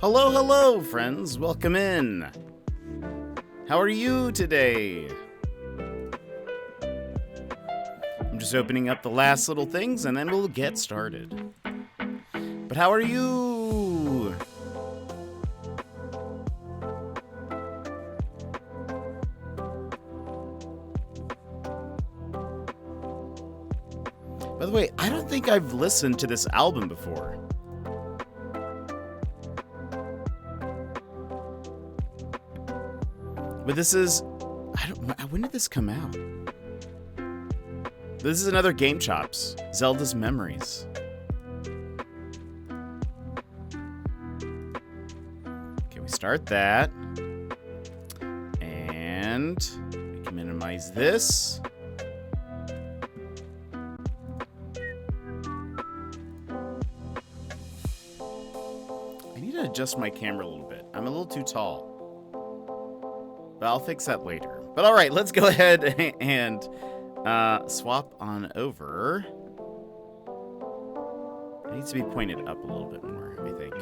Hello, hello, friends. Welcome in. How are you today? I'm just opening up the last little things and then we'll get started. But how are you? By the way, I don't think I've listened to this album before. But this is, when did this come out? This is another Game Chops, Zelda's Memories. Okay, we start that. And we can minimize this. I need to adjust my camera a little bit. I'm a little too tall. But I'll fix that later. But all right, let's go ahead and swap on over. It needs to be pointed up a little bit more, I think.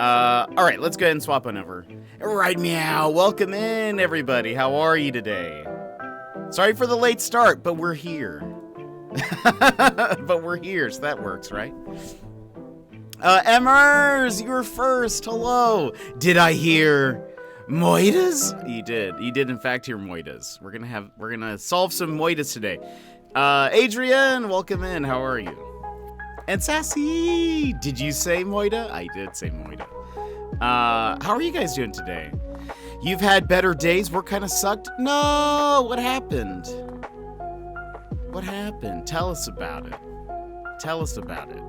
All right, let's go ahead and swap on over. All right, meow. Welcome in, everybody. How are you today? Sorry for the late start, but we're here. But we're here, so that works, right? Emmers, you were first. Hello. Did I hear Moitas? You did. You did in fact hear Moitas. We're gonna solve some Moitas today. Adrian, welcome in. How are you? And Sassy, did you say Moita? I did say Moita. How are you guys doing today? You've had better days. Work kind of sucked. No, what happened? What happened? Tell us about it. Tell us about it.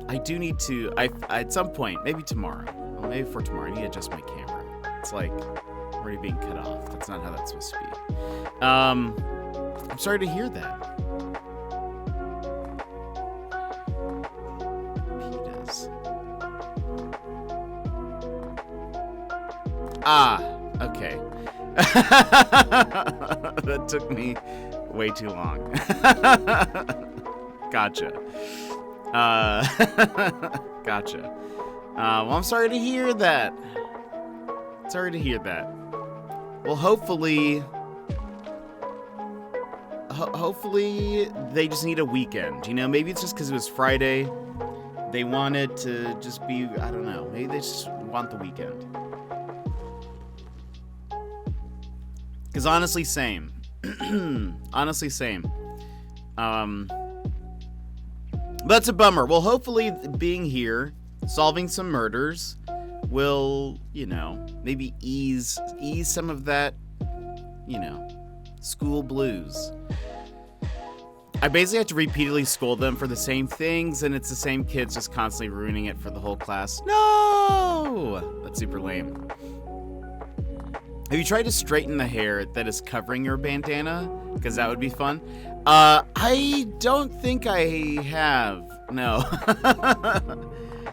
I do need to. At some point, maybe tomorrow. Well, maybe for tomorrow, I need to adjust my camera. It's like already being cut off. That's not how that's supposed to be. I'm sorry to hear that. Pitas. Okay. That took me way too long. Gotcha. Gotcha. Well, I'm sorry to hear that. Sorry to hear that. Well, hopefully they just need a weekend. You know, maybe it's just because it was Friday. They wanted to just be, I don't know. Maybe they just want the weekend. Because honestly, same. Honestly, same. But it's a bummer. Well, hopefully being here, solving some murders will, you know, maybe ease some of that, you know, school blues. I basically have to repeatedly scold them for the same things, and it's the same kids just constantly ruining it for the whole class. No! That's super lame. Have you tried to straighten the hair that is covering your bandana? Because that would be fun. I don't think I have. No.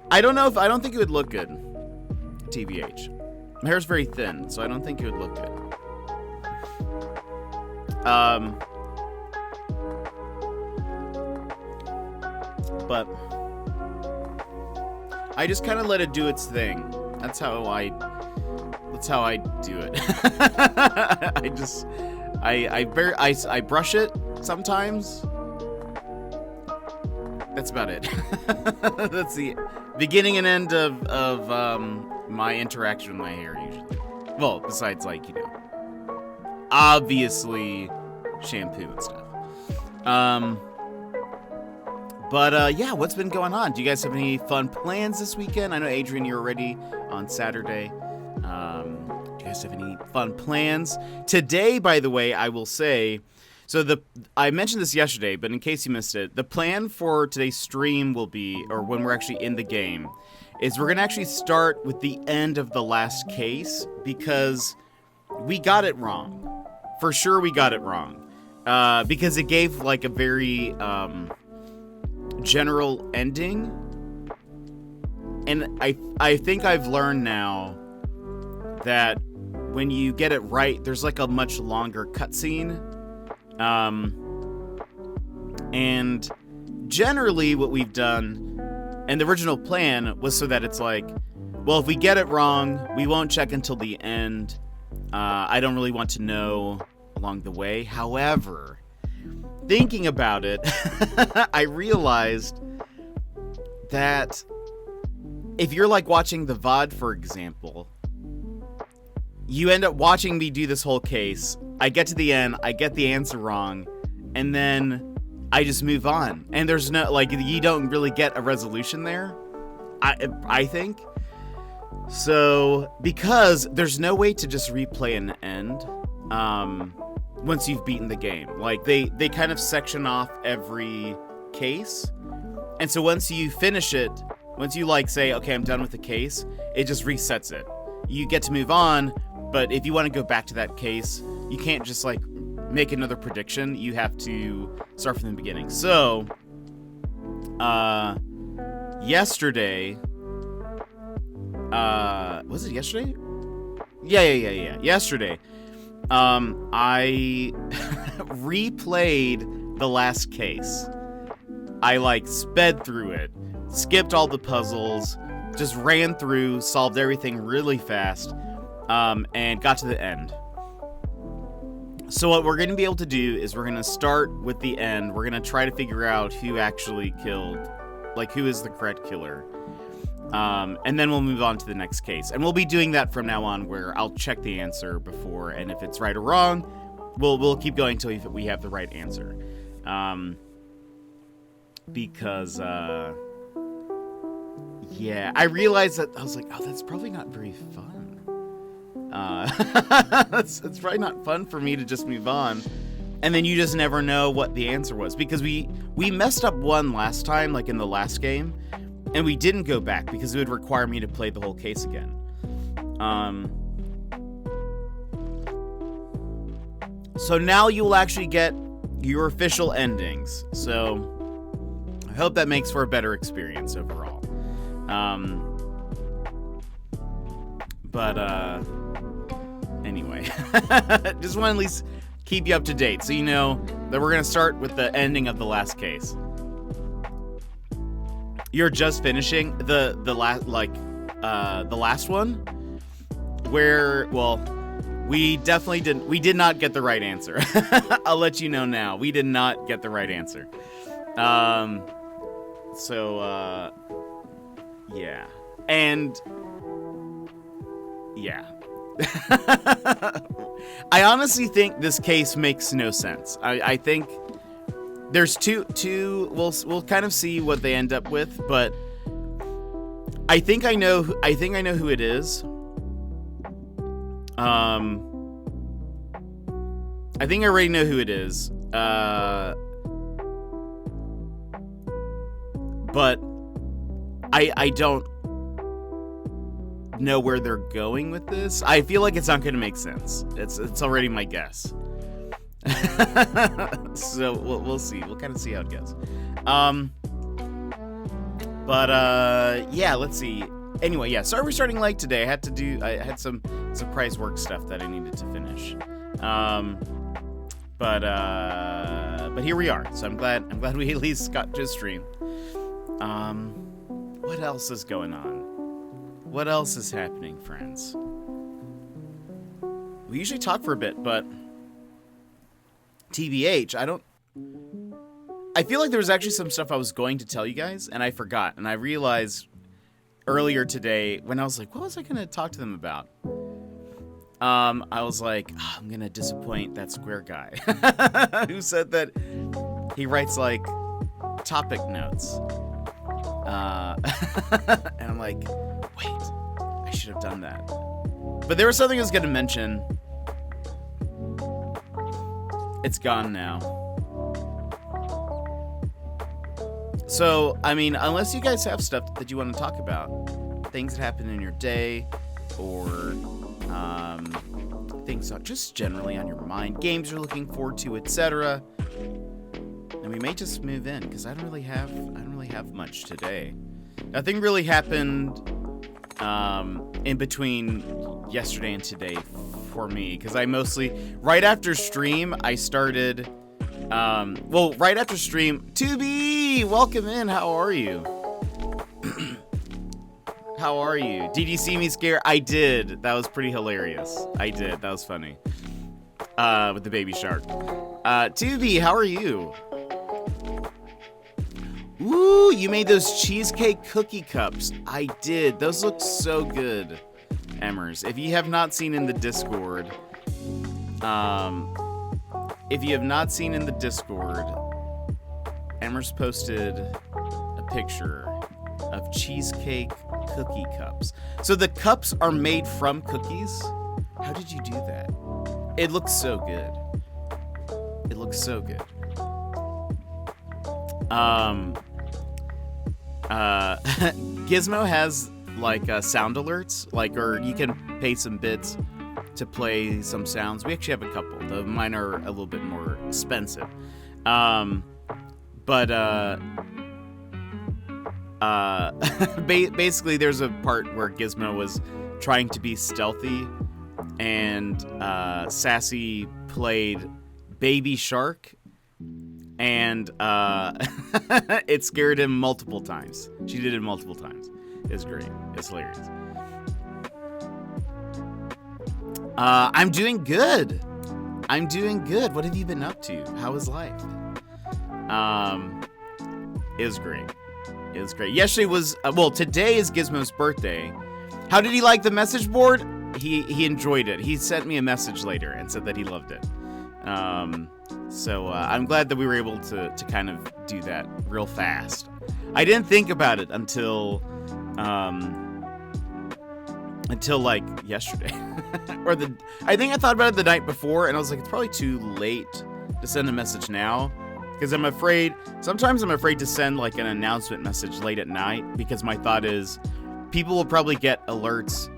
I don't think it would look good. TBH. My hair's very thin, so I don't think it would look good. But I just kind of let it do its thing. That's how I do it. I brush it sometimes. That's about it. That's the beginning and end of my interaction with my hair usually. Well, besides, like, you know, obviously shampoo and stuff. Yeah, what's been going on? Do you guys have any fun plans this weekend? I know, Adrian, you're already on Saturday. Do you guys have any fun plans? Today, by the way, I will say, I mentioned this yesterday, but in case you missed it, the plan for today's stream will be, or when we're actually in the game, is we're going to actually start with the end of the last case, because we got it wrong. For sure we got it wrong. Because it gave, like, a very general ending. And I think I've learned now that when you get it right, there's like a much longer cutscene. And generally what we've done And the original plan was so that it's like, well, if we get it wrong, we won't check until the end. I don't really want to know along the way. However, thinking about it, I realized that if you're like watching the VOD, for example, you end up watching me do this whole case. I get to the end, I get the answer wrong, and then I just move on. And there's no, like, you don't really get a resolution there, I think. So, because there's no way to just replay an end, once you've beaten the game. Like, they kind of section off every case. And so once you finish it, once you, like, say, okay, I'm done with the case, it just resets it. You get to move on, but if you want to go back to that case, you can't just, like, make another prediction. You have to start from the beginning. So, yesterday, was it yesterday? Yeah. Yesterday, I replayed the last case. I, like, sped through it, skipped all the puzzles, just ran through, solved everything really fast, and got to the end. So what we're going to be able to do is we're going to start with the end. We're going to try to figure out who actually killed, like, who is the correct killer. And then we'll move on to the next case. And we'll be doing that from now on, where I'll check the answer before, and if it's right or wrong, we'll keep going until we have the right answer. Because, yeah, I realized that, I was like, oh, that's probably not very fun. It's probably not fun for me to just move on. And then you just never know what the answer was. Because we messed up one last time, like in the last game, and we didn't go back because it would require me to play the whole case again. So now you will actually get your official endings. So I hope that makes for a better experience overall. Anyway, just want to at least keep you up to date so you know that we're going to start with the ending of the last case. You're just finishing the last one where, well, we did not get the right answer. I'll let you know now. We did not get the right answer. Yeah. And yeah. I honestly think this case makes no sense. I think there's two we'll kind of see what they end up with, but I think I know who it is. I think I already know who it is. But I don't know where they're going with this. I feel like it's not going to make sense. It's already my guess. So we'll see. We'll kind of see how it goes. Yeah, let's see. Anyway, yeah, sorry we're starting late today. I had some surprise work stuff that I needed to finish. But here we are. So I'm glad we at least got to stream. What else is going on? What else is happening, friends? We usually talk for a bit, but TBH, I feel like there was actually some stuff I was going to tell you guys, and I forgot. And I realized earlier today when I was like, what was I going to talk to them about? I was like, I'm going to disappoint that Square guy who said that he writes, like, topic notes. And I'm like, wait, I should have done that. But there was something I was going to mention. It's gone now. So, I mean, unless you guys have stuff that you want to talk about, things that happen in your day, or things just generally on your mind, games you're looking forward to, etc. And we may just move in because I don't really have much today. Nothing really happened in between yesterday and today for me, because I mostly right after stream I started. Right after stream, 2B, welcome in. How are you? How are you? Did you see me scare? I did. That was pretty hilarious. I did. That was funny. With the baby shark. Tubi, how are you? Ooh, you made those cheesecake cookie cups. I did. Those look so good, Emmers. If you have not seen in the Discord, Emmers posted a picture of cheesecake cookie cups. So the cups are made from cookies? How did you do that? It looks so good. It looks so good. Gizmo has like sound alerts, or you can pay some bits to play some sounds. We actually have a couple, though mine are a little bit more expensive. Basically there's a part where Gizmo was trying to be stealthy, and Sassy played Baby Shark, and it scared him multiple times. She did it multiple times. It's great. It's hilarious. I'm doing good. What have you been up to? How is life? It was great. Yesterday was, today is Gizmo's birthday. How did he like the message board? He enjoyed it. He sent me a message later and said that he loved it. So I'm glad that we were able to kind of do that real fast. I didn't think about it until like yesterday. I think I thought about it the night before, and I was like, it's probably too late to send a message now. Because sometimes I'm afraid to send like an announcement message late at night, because my thought is people will probably get alerts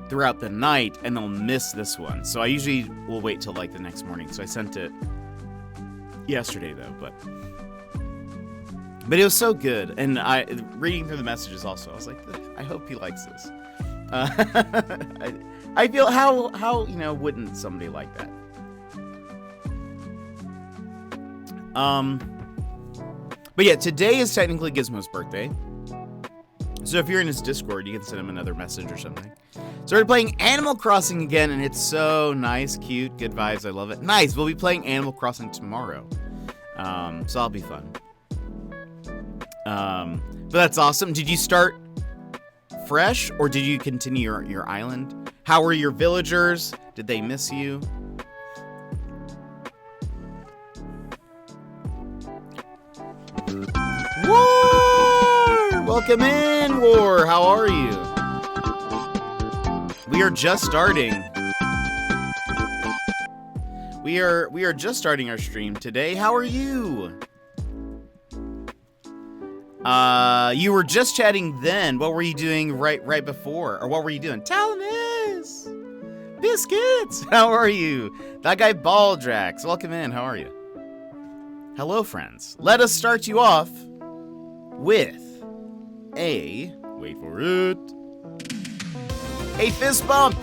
throughout the night and they'll miss this one. So I usually will wait till like the next morning. So I sent it yesterday though, but it was so good. And reading through the messages also, I was like, I hope he likes this. I feel how wouldn't somebody like that? But yeah, today is technically Gizmo's birthday. So if you're in his Discord, you can send him another message or something. Started playing Animal Crossing again, and it's so nice, cute, good vibes. I love it. Nice. We'll be playing Animal Crossing tomorrow. So that'll be fun. But that's awesome. Did you start fresh, or did you continue your island? How were your villagers? Did they miss you? War! Welcome in, War. How are you? We are just starting. We are just starting our stream today. How are you? You were just chatting then. What were you doing right before? Or what were you doing? Talamis! Biscuits! How are you? That guy Baldrax. Welcome in. How are you? Hello, friends. Let us start you off with wait for it, a fist bump.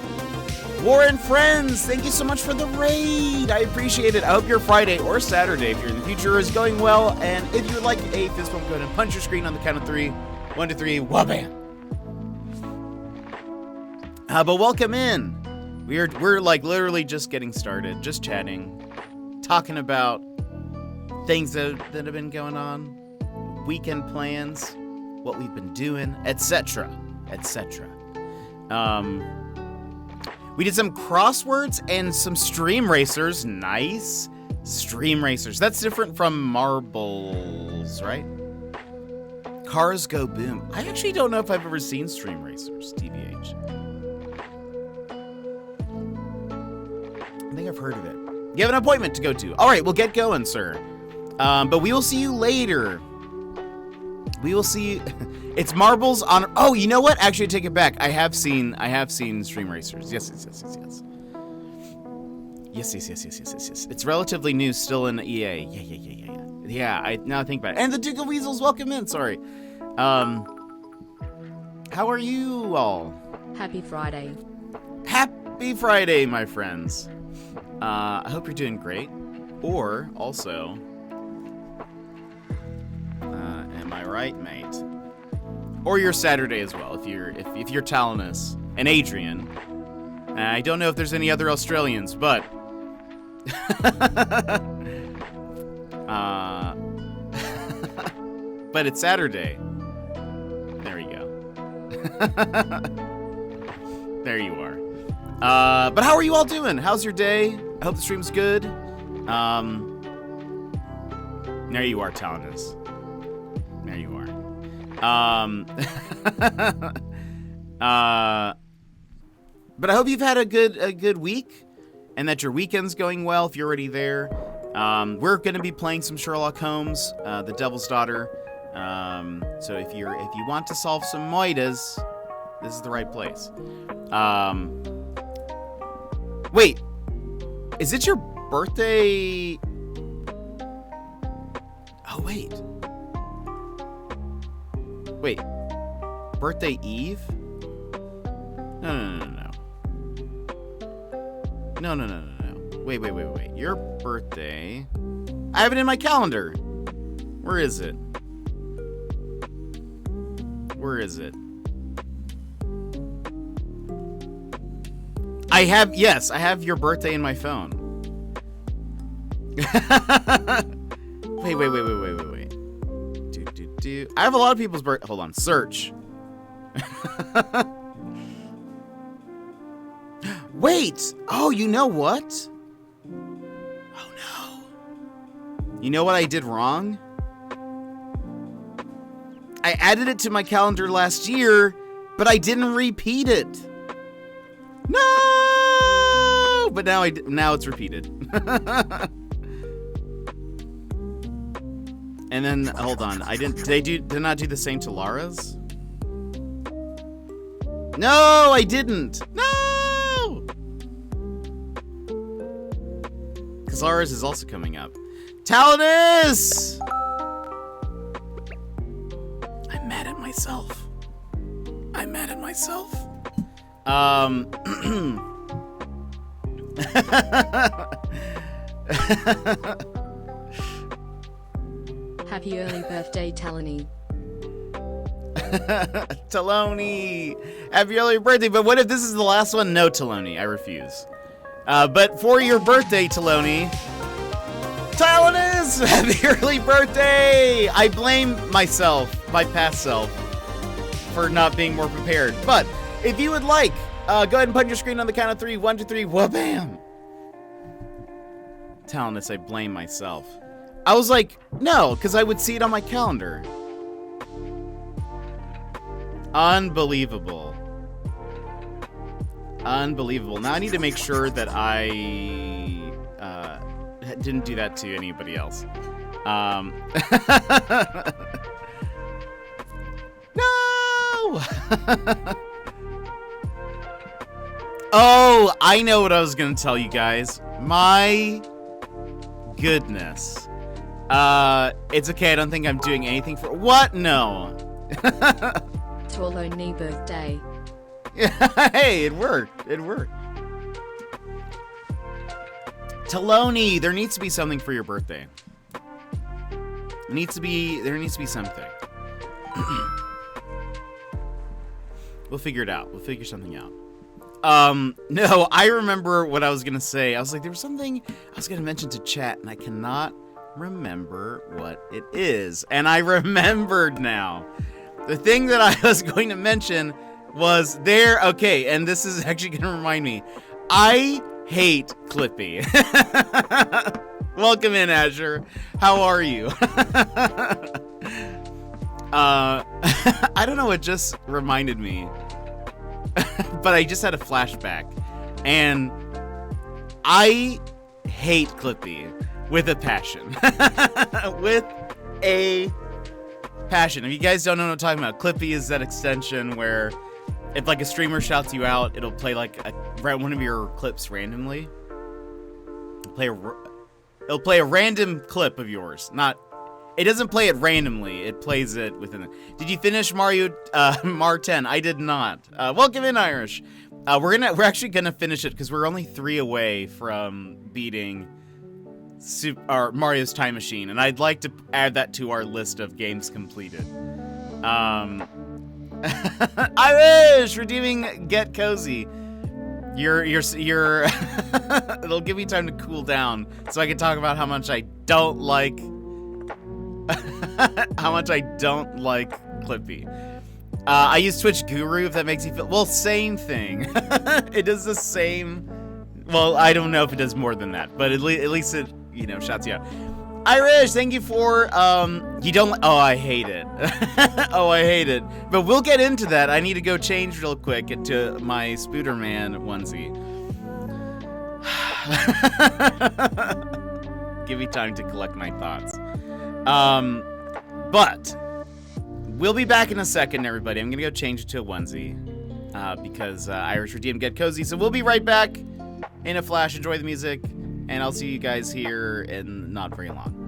Warren friends, thank you so much for the raid. I appreciate it. I hope your Friday or Saturday, if you're in the future, is going well. And if you would like a fist bump, go ahead and punch your screen on the count of 3. 1, 2, 3, wabam. But welcome in. We're like literally just getting started, just chatting, talking about things that have been going on, weekend plans, what we've been doing, etc. We did some crosswords and some stream racers. Nice. Stream racers. That's different from marbles, right? Cars go boom. I actually don't know if I've ever seen stream racers, TBH. I think I've heard of it. You have an appointment to go to. All right, we'll get going, sir. But we will see you later. We will see. It's marbles on. Oh, you know what? Actually, I take it back. I have seen stream racers. Yes. It's relatively new, still in EA. Yeah. Now I think about it. And the Duke of Weasels, welcome in. Sorry. How are you all? Happy Friday. Happy Friday, my friends. I hope you're doing great. Or also, am I right, mate? or your Saturday as well, if you're Talinus and Adrian. I don't know if there's any other Australians, but but it's Saturday. There you go. There you are. But how are you all doing? How's your day? I hope the stream's good. There you are, Talinus. There you are. But I hope you've had a good week, and that your weekend's going well if you're already there. We're gonna be playing some Sherlock Holmes, The Devil's Daughter. So if you want to solve some moitas, this is the right place. Wait, is it your birthday? Oh wait, birthday Eve? No. Wait. Your birthday. I have it in my calendar. Where is it? I have your birthday in my phone. Wait. I have a lot of people's birth. Hold on. Search. Wait. Oh, you know what? Oh, no. You know what I did wrong? I added it to my calendar last year, but I didn't repeat it. No! But now it's repeated. And then, hold on. Did not do the same to Lara's? No, I didn't. No! Because Lara's is also coming up. Talinus! I'm mad at myself. Happy early birthday, Talony. Taloni! Happy early birthday, but what if this is the last one? No, Taloni, I refuse. But for your birthday, Taloni, Talinus! Happy early birthday! I blame myself, my past self, for not being more prepared. But if you would like, go ahead and punch your screen on the count of 3. 1, 2, 3, wha-bam! Talinus, I blame myself. I was like, no, because I would see it on my calendar. Unbelievable. Now I need to make sure that I didn't do that to anybody else. No! Oh, I know what I was going to tell you guys. My goodness. It's okay. I don't think I'm doing anything for... What? No. Taloni birthday. Hey, it worked. Taloni, there needs to be something for your birthday. There needs to be something. We'll figure it out. We'll figure something out. No, I remember what I was gonna say. I was like, there was something I was gonna mention to chat, and I cannot remember what it is. And I remembered now. The thing that I was going to mention was there. Okay, and this is actually gonna remind me. I hate Clippy. Welcome in, Azure. How are you? I don't know, it just reminded me. But I just had a flashback. And I hate Clippy with a passion. With a passion. If you guys don't know what I'm talking about, Clippy is that extension where if like a streamer shouts you out, it'll play like one of your clips randomly. It'll play a random clip of yours. It doesn't play it randomly. It plays it within it. Did you finish Mar 10? I did not. Welcome in, Irish. We're actually gonna finish it because we're only 3 away from beating Mario's Time Machine, and I'd like to add that to our list of games completed. Irish redeeming Get Cozy. You're it'll give me time to cool down so I can talk about how much I don't like Clippy. I use Twitch Guru, if that makes you feel... Well, same thing. It does the same... Well, I don't know if it does more than that, but at least it, shouts you out. Irish, thank you for, you don't... Oh, I hate it. Oh, I hate it. But we'll get into that. I need to go change real quick into my Spooderman onesie. Give me time to collect my thoughts. But... We'll be back in a second, everybody. I'm going to go change it to a onesie because Irish Redeem Get Cozy. So we'll be right back in a flash. Enjoy the music, and I'll see you guys here in not very long.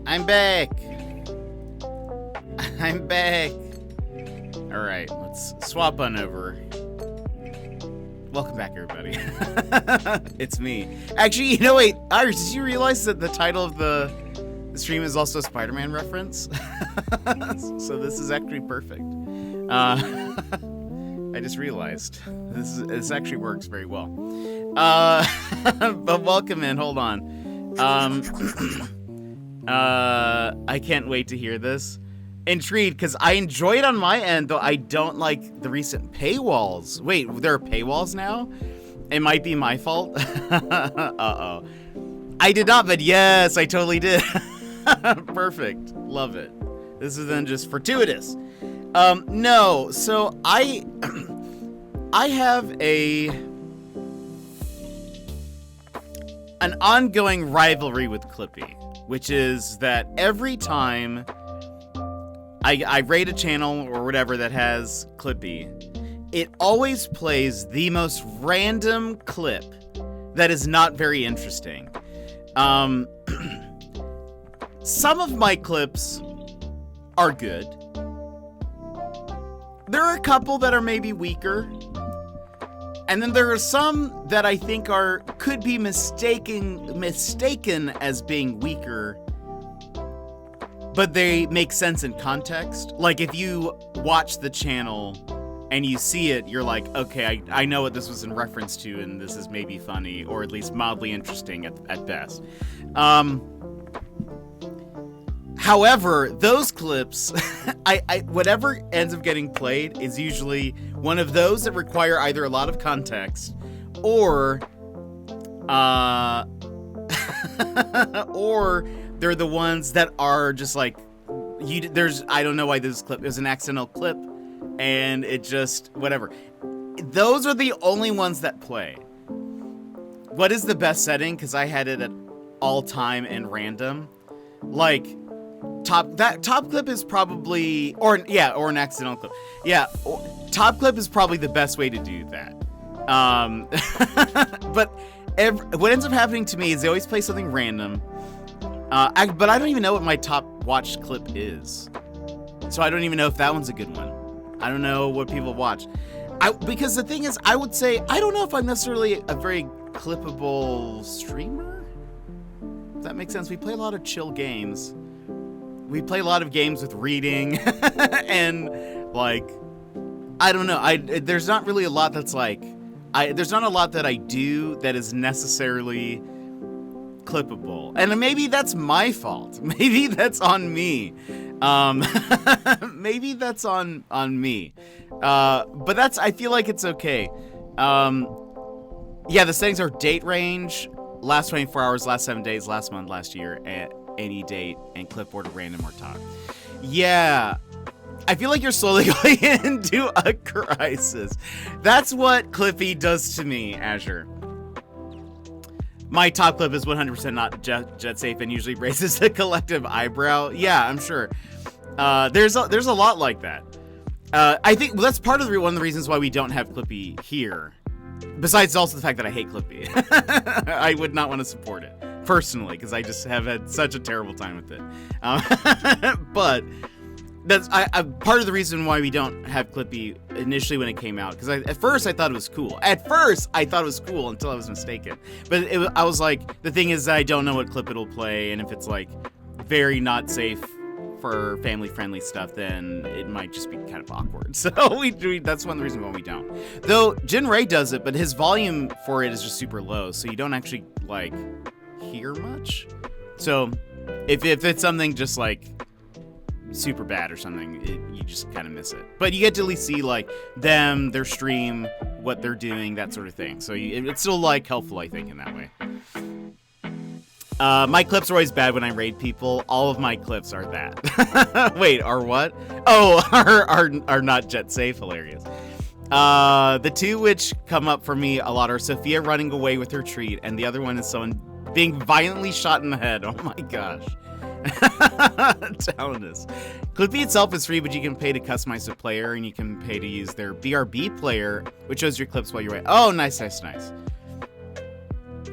I'm back. I'm back. All right, let's swap on over. Welcome back, everybody. It's me. Actually, wait, Irish, did you realize that the title of the stream is also a Spider-Man reference? So this is actually perfect. I just realized this actually works very well. But welcome in. Hold on. I can't wait to hear this. Intrigued, because I enjoy it on my end, though I don't like the recent paywalls. Wait, there are paywalls now? It might be my fault. Uh-oh. I did not, but yes, I totally did. Perfect. Love it. This is then just fortuitous. No, so I have an ongoing rivalry with Clippy, which is that every time I raid a channel or whatever that has Clippy, it always plays the most random clip that is not very interesting. Some of my clips are good. There are a couple that are maybe weaker. And then there are some that I think could be mistaken as being weaker, but they make sense in context. Like if you watch the channel and you see it, you're like, okay, I know what this was in reference to, and this is maybe funny, or at least mildly interesting at best. However, those clips, whatever ends up getting played is usually one of those that require either a lot of context or or they're the ones that are just like, I don't know why this clip is an accidental clip and it just, whatever. Those are the only ones that play. What is the best setting? Because I had it at all time and random. Like, top clip is probably, or an accidental clip. Yeah, top clip is probably the best way to do that. But what ends up happening to me is they always play something random. But I don't even know what my top watched clip is. So I don't even know if that one's a good one. I don't know what people watch. Because the thing is, I would say, I don't know if I'm necessarily a very clippable streamer. If that makes sense. We play a lot of chill games. We play a lot of games with reading and like, I don't know. There's not really a lot that's like, there's not a lot that I do that is necessarily clippable. And maybe that's my fault. Maybe that's on me. Maybe that's on me. But I feel like it's okay. Yeah, the settings are date range, last 24 hours, last 7 days, last month, last year, any date, and clipboard, random, or talk. Yeah, I feel like you're slowly going into a crisis. That's what Clippy does to me, Azure. My top clip is 100% not jet safe and usually raises a collective eyebrow. Yeah, I'm sure. There's a lot like that. I think that's part of one of the reasons why we don't have Clippy here. Besides also the fact that I hate Clippy. I would not want to support it. Personally, because I just have had such a terrible time with it. But that's part of the reason why we don't have Clippy initially when it came out. Because at first I thought it was cool. At first I thought it was cool until I was mistaken. But I was like, the thing is that I don't know what clip it'll play, and if it's like very not safe for family-friendly stuff, then it might just be kind of awkward. So that's one of the reasons why we don't. Though Jin Ray does it, but his volume for it is just super low, so you don't actually like hear much. So if it's something just like super bad or something, you just kind of miss it. But you get to at least see like their stream, what they're doing, that sort of thing. So it's still like helpful, I think, in that way. My clips are always bad when I raid people. All of my clips are that. Wait, are what? Oh, are not jet safe. Hilarious. The two which come up for me a lot are Sophia running away with her treat, and the other one is someone being violently shot in the head. Oh my gosh. Talonus. Clippy itself is free, but you can pay to customize the player, and you can pay to use their BRB player, which shows your clips while you're away. Oh, nice.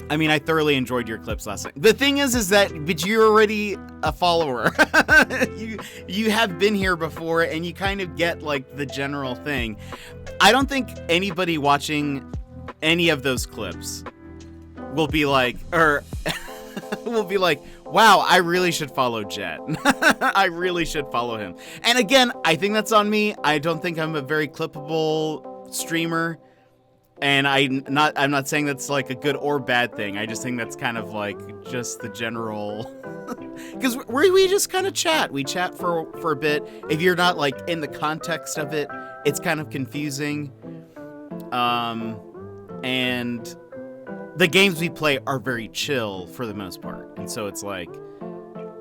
I mean, I thoroughly enjoyed your clips last night. The thing is but you're already a follower. You have been here before, and you kind of get like the general thing. I don't think anybody watching any of those clips will be like, wow, I really should follow Jet. I really should follow him. And again, I think that's on me. I don't think I'm a very clippable streamer. And I'm not saying that's like a good or bad thing. I just think that's kind of like just the general, because we just kind of chat. We chat for a bit. If you're not like in the context of it, it's kind of confusing. And the games we play are very chill for the most part. And so it's like,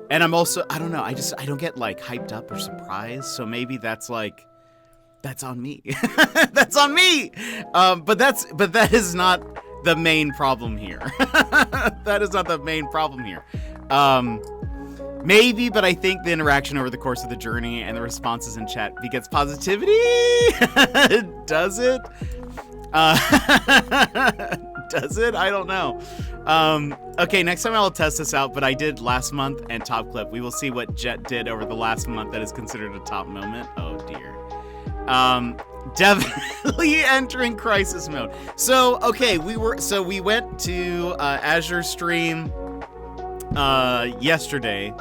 and I'm also, I don't know, I don't get like hyped up or surprised. So maybe that's on me. That's on me. But that is not the main problem here. That is not the main problem here. Maybe, but I think the interaction over the course of the journey and the responses in chat begets positivity. Does it? Does it? I don't know. Okay, next time I'll test this out, but I did last month and top clip. We will see what Jet did over the last month that is considered a top moment. Oh dear. Definitely entering crisis mode. So, okay, we went to Azure Stream yesterday,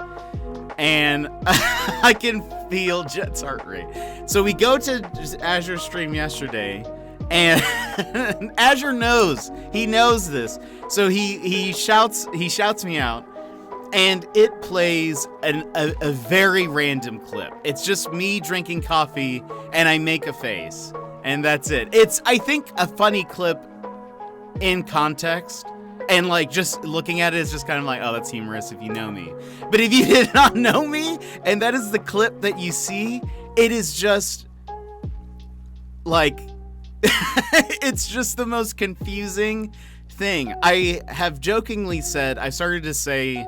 and I can feel Jet's heart rate. So we go to Azure Stream yesterday, and Azure knows. He knows this. So he shouts me out, and it plays a very random clip. It's just me drinking coffee, and I make a face, and that's it. It's, I think, a funny clip in context, and like just looking at it is just kind of like, oh, that's humorous if you know me. But if you did not know me, and that is the clip that you see, it is just like it's just the most confusing thing. I have jokingly said, I've started to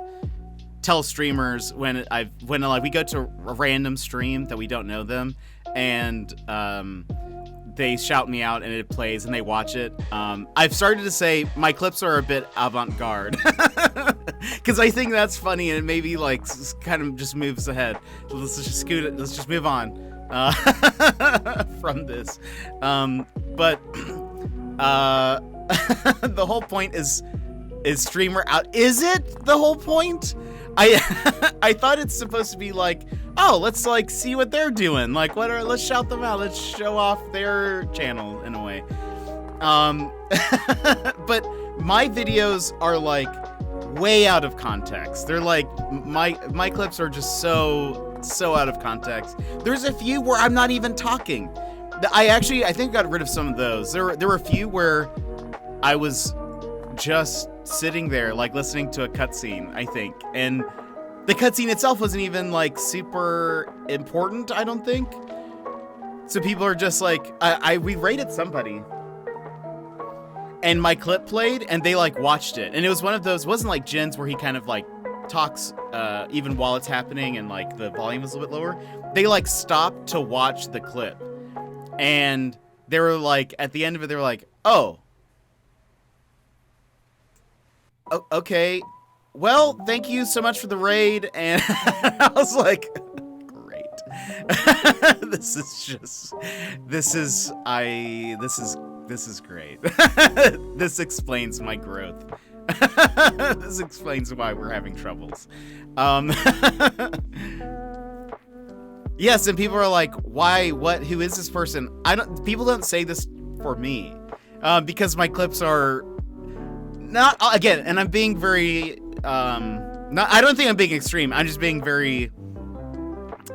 tell streamers when like we go to a random stream that we don't know them, and they shout me out and it plays and they watch it. I've started to say my clips are a bit avant-garde because I think that's funny, and it maybe like kind of just moves ahead. Let's just scoot it. Let's just move on from this. But the whole point is streamer out. Is it the whole point? I thought it's supposed to be like, oh, let's like see what they're doing. Like, let's shout them out. Let's show off their channel in a way. But my videos are like way out of context. They're like my clips are just so out of context. There's a few where I'm not even talking. I think got rid of some of those. There were a few where I was just sitting there like listening to a cutscene, I think, and the cutscene itself wasn't even like super important, I don't think. So people are just like, we rated somebody, and my clip played, and they like watched it, and it was one of those. It wasn't like Jen's where he kind of like talks even while it's happening, and like the volume was a little bit lower. They like stopped to watch the clip, and they were like, at the end of it, they were like, oh, okay, well, thank you so much for the raid. And I was like, great. This is great. This explains my growth. This explains why we're having troubles. Yes, and people are like, why, what, who is this person? People don't say this for me, because my clips are not, again, and I'm being very, I don't think I'm being extreme. I'm just being very,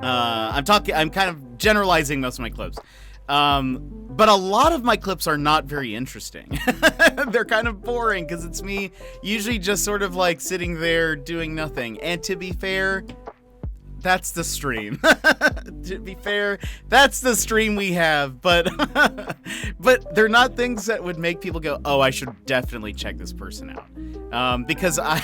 I'm kind of generalizing most of my clips. But a lot of my clips are not very interesting. They're kind of boring because it's me usually just sort of like sitting there doing nothing. And to be fair, that's the stream. To be fair, that's the stream we have. But they're not things that would make people go, oh, I should definitely check this person out. Because I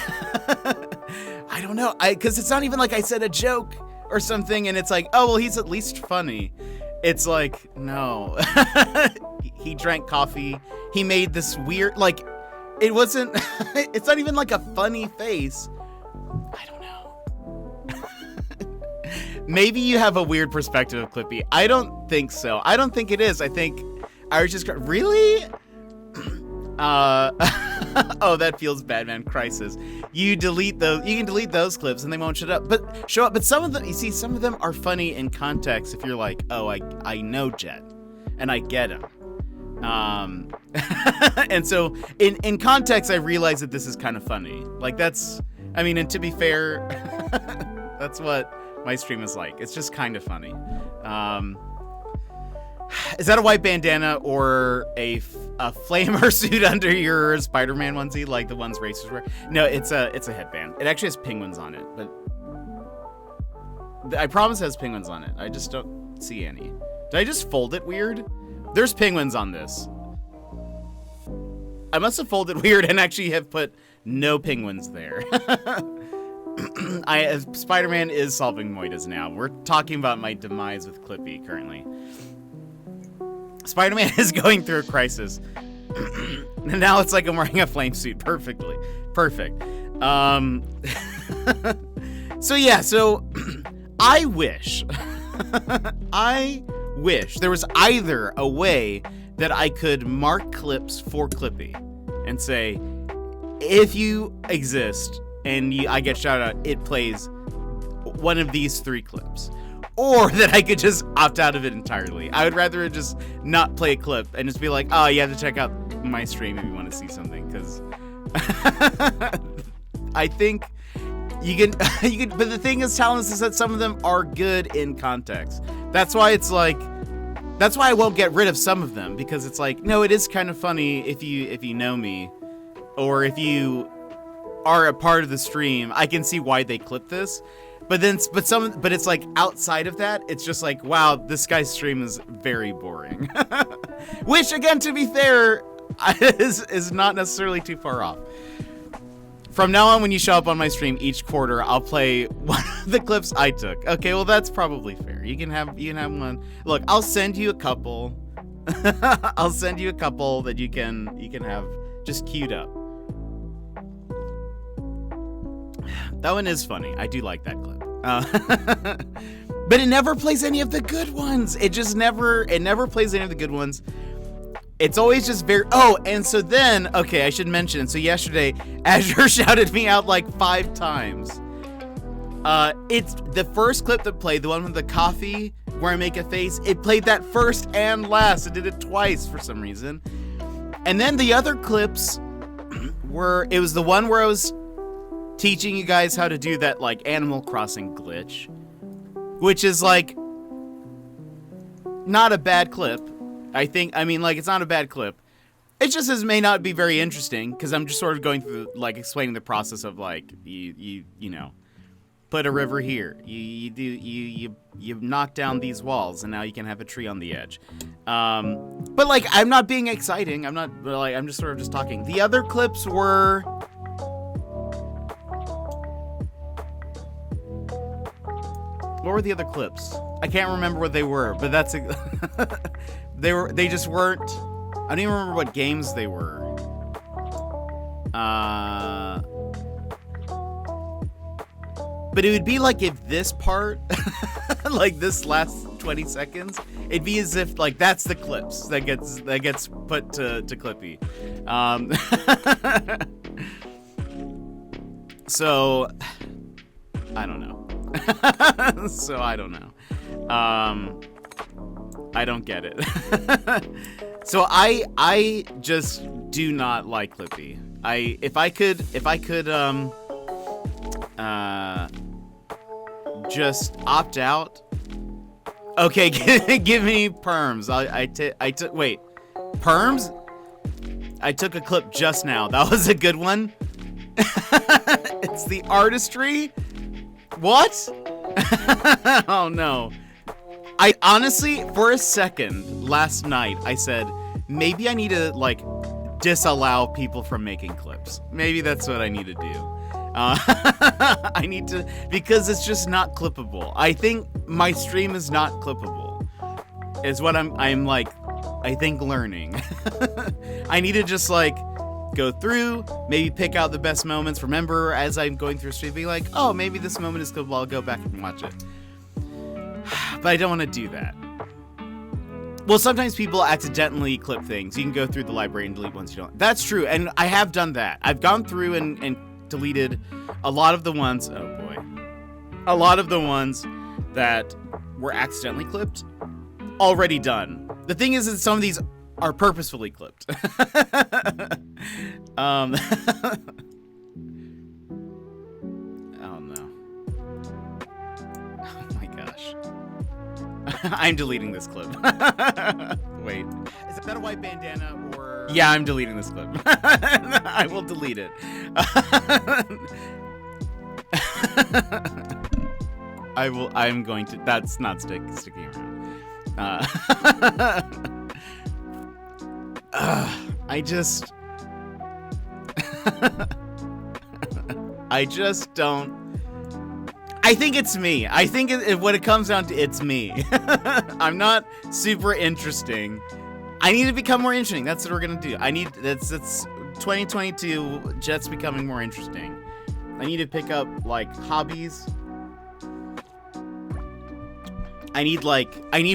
don't know. Because it's not even like I said a joke or something and it's like, oh, well, he's at least funny. It's like, no. He drank coffee. He made this weird, like, it wasn't, it's not even like a funny face. I don't know. Maybe you have a weird perspective of Clippy. I don't think so. I don't think it is. I think I was just, really? Oh, that feels bad, man. Crisis. You delete those. You can delete those clips and they won't show up. But some of them, you see, some of them are funny in context. If you're like, oh, I know Jet, and I get him. And so in context, I realize that this is kind of funny. Like that's, I mean, and to be fair, that's what my stream is like. It's just kind of funny. Is that a white bandana or a flamer suit under your Spider-Man onesie, like the ones racers wear? No, it's a headband. It actually has penguins on it, but I promise it has penguins on it. I just don't see any. Did I just fold it weird? There's penguins on this. I must have folded weird and actually have put no penguins there. Spider-Man is solving Moitas now. We're talking about my demise with Clippy currently. Spider-Man is going through a crisis. And now it's like I'm wearing a flame suit perfectly. Perfect. So yeah, so I wish there was either a way that I could mark clips for Clippy and say, if you exist and I get shouted out, it plays one of these 3 clips. Or that I could just opt out of it entirely. I would rather just not play a clip and just be like, oh, you have to check out my stream if you want to see something, because I think you can, but the thing is, Talons, is that some of them are good in context. That's why I won't get rid of some of them, because it's like, no, it is kind of funny if you know me, or if you are a part of the stream, I can see why they clip this. But it's like outside of that, it's just like, wow, this guy's stream is very boring. Which, again, to be fair, is not necessarily too far off. From now on, when you show up on my stream each quarter, I'll play one of the clips I took. Okay, well, that's probably fair. You can have one. Look, I'll send you a couple. I'll send you a couple that you can have just queued up. That one is funny. I do like that clip. But it never plays any of the good ones. It never plays any of the good ones. It's always just very... Oh, and so then... Okay, I should mention. So yesterday, Azure shouted me out like 5 times. It's the first clip that played, the one with the coffee, where I make a face. It played that first and last. It did it twice for some reason. And then the other clips were... It was the one where I was teaching you guys how to do that, like, Animal Crossing glitch, which is, like, not a bad clip. It's not a bad clip. It just may not be very interesting, because I'm just sort of going through, like, explaining the process of, like, you know, put a river here. You knock down these walls, and now you can have a tree on the edge. But, like, I'm not being exciting. I'm just sort of just talking. The other clips were... What were the other clips? I can't remember what they were, but that's they just weren't. I don't even remember what games they were. But it would be like if this part, like this last 20 seconds, it'd be as if like that's the clips that gets put to Clippy. So I don't know. So I don't know. I don't get it. So I just do not like Clippy. If I could just opt out. Okay, give me perms. I took wait. Perms? I took a clip just now. That was a good one. It's the artistry. What? Oh no. I honestly, for a second last night, I said, maybe I need to like disallow people from making clips. Maybe that's what I need to do. I need to, because it's just not clippable. I think my stream is not clippable, is what I'm like, I think learning. I need to just like go through, maybe pick out the best moments. Remember, as I'm going through a stream, be like, oh, maybe this moment is clippable. I'll go back and watch it. But I don't want to do that. Well, sometimes people accidentally clip things. You can go through the library and delete ones you don't. That's true, and I have done that. I've gone through and deleted a lot of the ones, oh boy, a lot of the ones that were accidentally clipped, already done. The thing is that some of these are purposefully clipped. Oh no. Oh my gosh. I'm deleting this clip. Wait. Is that a white bandana or... Yeah, I'm deleting this clip. I will delete it. I'm going to... That's not sticking around. I just don't... I think it's me. I think when it comes down to it's me. I'm not super interesting. I need to become more interesting. That's what we're gonna do. That's 2022, Jet's becoming more interesting. I need to pick up, like, hobbies. I need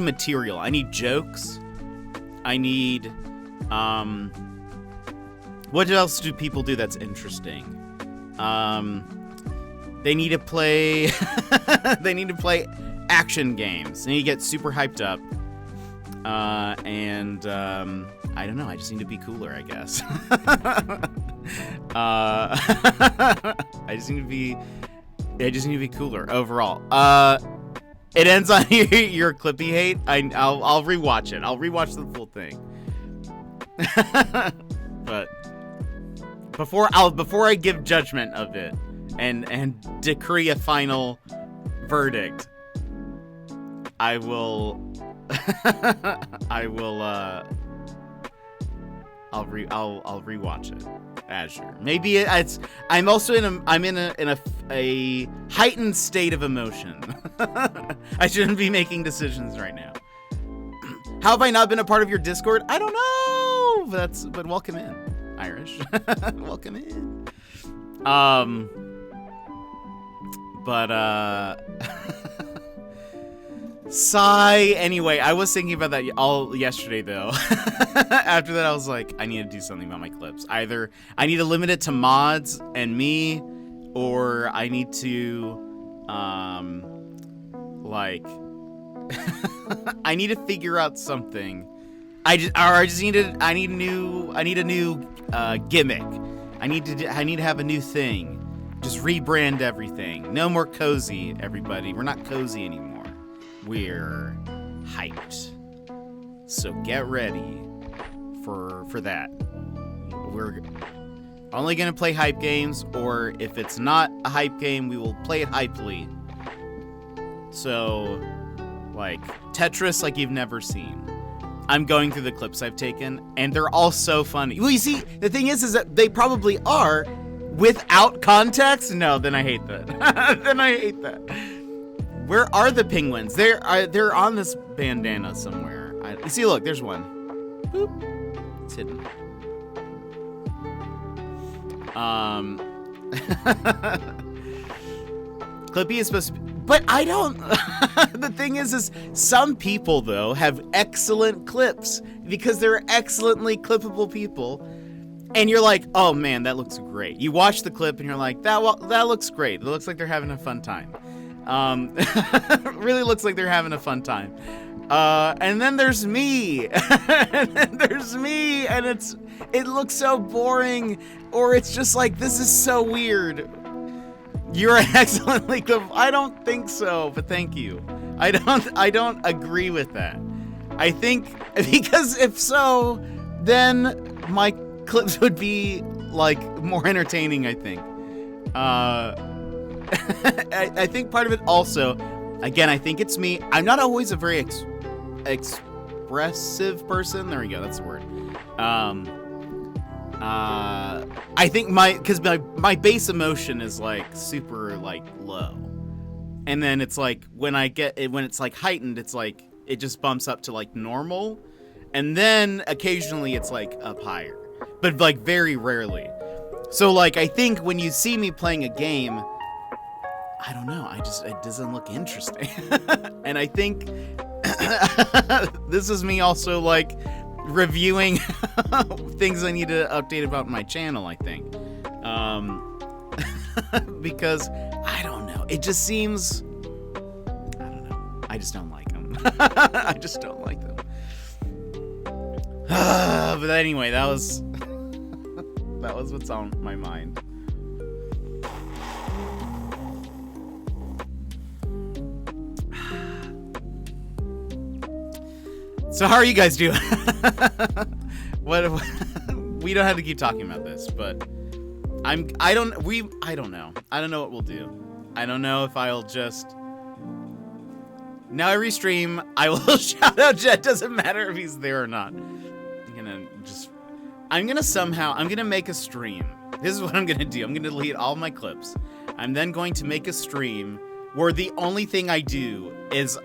material. I need jokes. I need, what else do people do that's interesting? They need to play, they need to play action games. They need to get super hyped up. And I don't know. I just need to be cooler, I guess. I just need to be cooler overall. It ends on your Clippy hate. I'll rewatch it. I'll rewatch the full thing. But before I give judgment of it and decree a final verdict, I'll rewatch it. Azure. Maybe it's. I'm also in a heightened state of emotion. I shouldn't be making decisions right now. How have I not been a part of your Discord? I don't know. But welcome in, Irish. Welcome in. Sigh. Anyway, I was thinking about that all yesterday, though. After that, I was like, I need to do something about my clips. Either I need to limit it to mods and me, or I need to, I need to figure out something. I need a new gimmick. I need to have a new thing. Just rebrand everything. No more cozy, everybody. We're not cozy anymore. We're hyped. So get ready for that. We're only gonna play hype games, or if it's not a hype game, we will play it hypely. So, like, Tetris like you've never seen. I'm going through the clips I've taken, and they're all so funny. Well, you see, the thing is that they probably are without context. No, then I hate that. Then I hate that. Where are the penguins? They're on this bandana somewhere. You see, look, there's one. Boop. It's hidden. Clippy is supposed to be, but I don't. The thing is some people though have excellent clips because they're excellently clippable people, and you're like, oh man, that looks great. You watch the clip and you're like, that looks great. It looks like they're having a fun time. Really looks like they're having a fun time. And then there's me. And then there's me, and it looks so boring, or it's just like, this is so weird. You're excellently good. I don't think so, but thank you. I don't agree with that. I think, because if so, then my clips would be like more entertaining, I think. I think part of it also, again, I think it's me. I'm not always a very expressive person. There we go. That's the word. I think my base emotion is like super like low, and then it's like when it's like heightened, it's like it just bumps up to like normal, and then occasionally it's like up higher, but like very rarely. So like I think when you see me playing a game, I don't know, it doesn't look interesting. And I think this is me also like reviewing things I need to update about my channel, I think. Because I don't know, it just seems, I don't know, I just don't like them. I just don't like them. But anyway, that was what's on my mind. So how are you guys doing? What we don't have to keep talking about this, but I don't know. I don't know what we'll do. I don't know if I'll just, now every stream I will shout out Jet, doesn't matter if he's there or not. I'm gonna make a stream. This is what I'm gonna do. I'm gonna delete all my clips. I'm then going to make a stream where the only thing I do is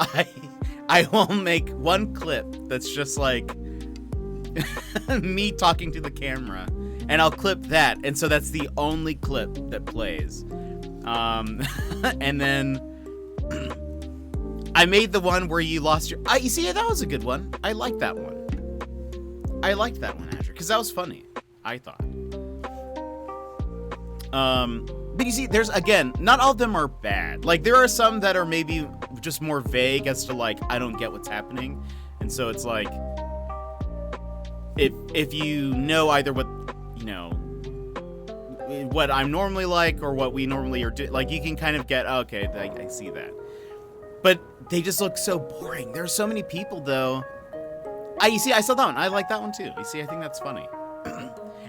I will make one clip that's just like me talking to the camera, and I'll clip that, and so that's the only clip that plays. And then I made the one where you lost your. You see, that was a good one. I liked that one. I liked that one, Azure, because that was funny, I thought. But you see, there's, again, not all of them are bad. Like, there are some that are maybe just more vague as to, like, I don't get what's happening. And so it's like, if you know either what, you know, what I'm normally like or what we normally are doing, like, you can kind of get, okay, I see that. But they just look so boring. There are so many people, though. You see, I saw that one. I like that one, too. You see, I think that's funny.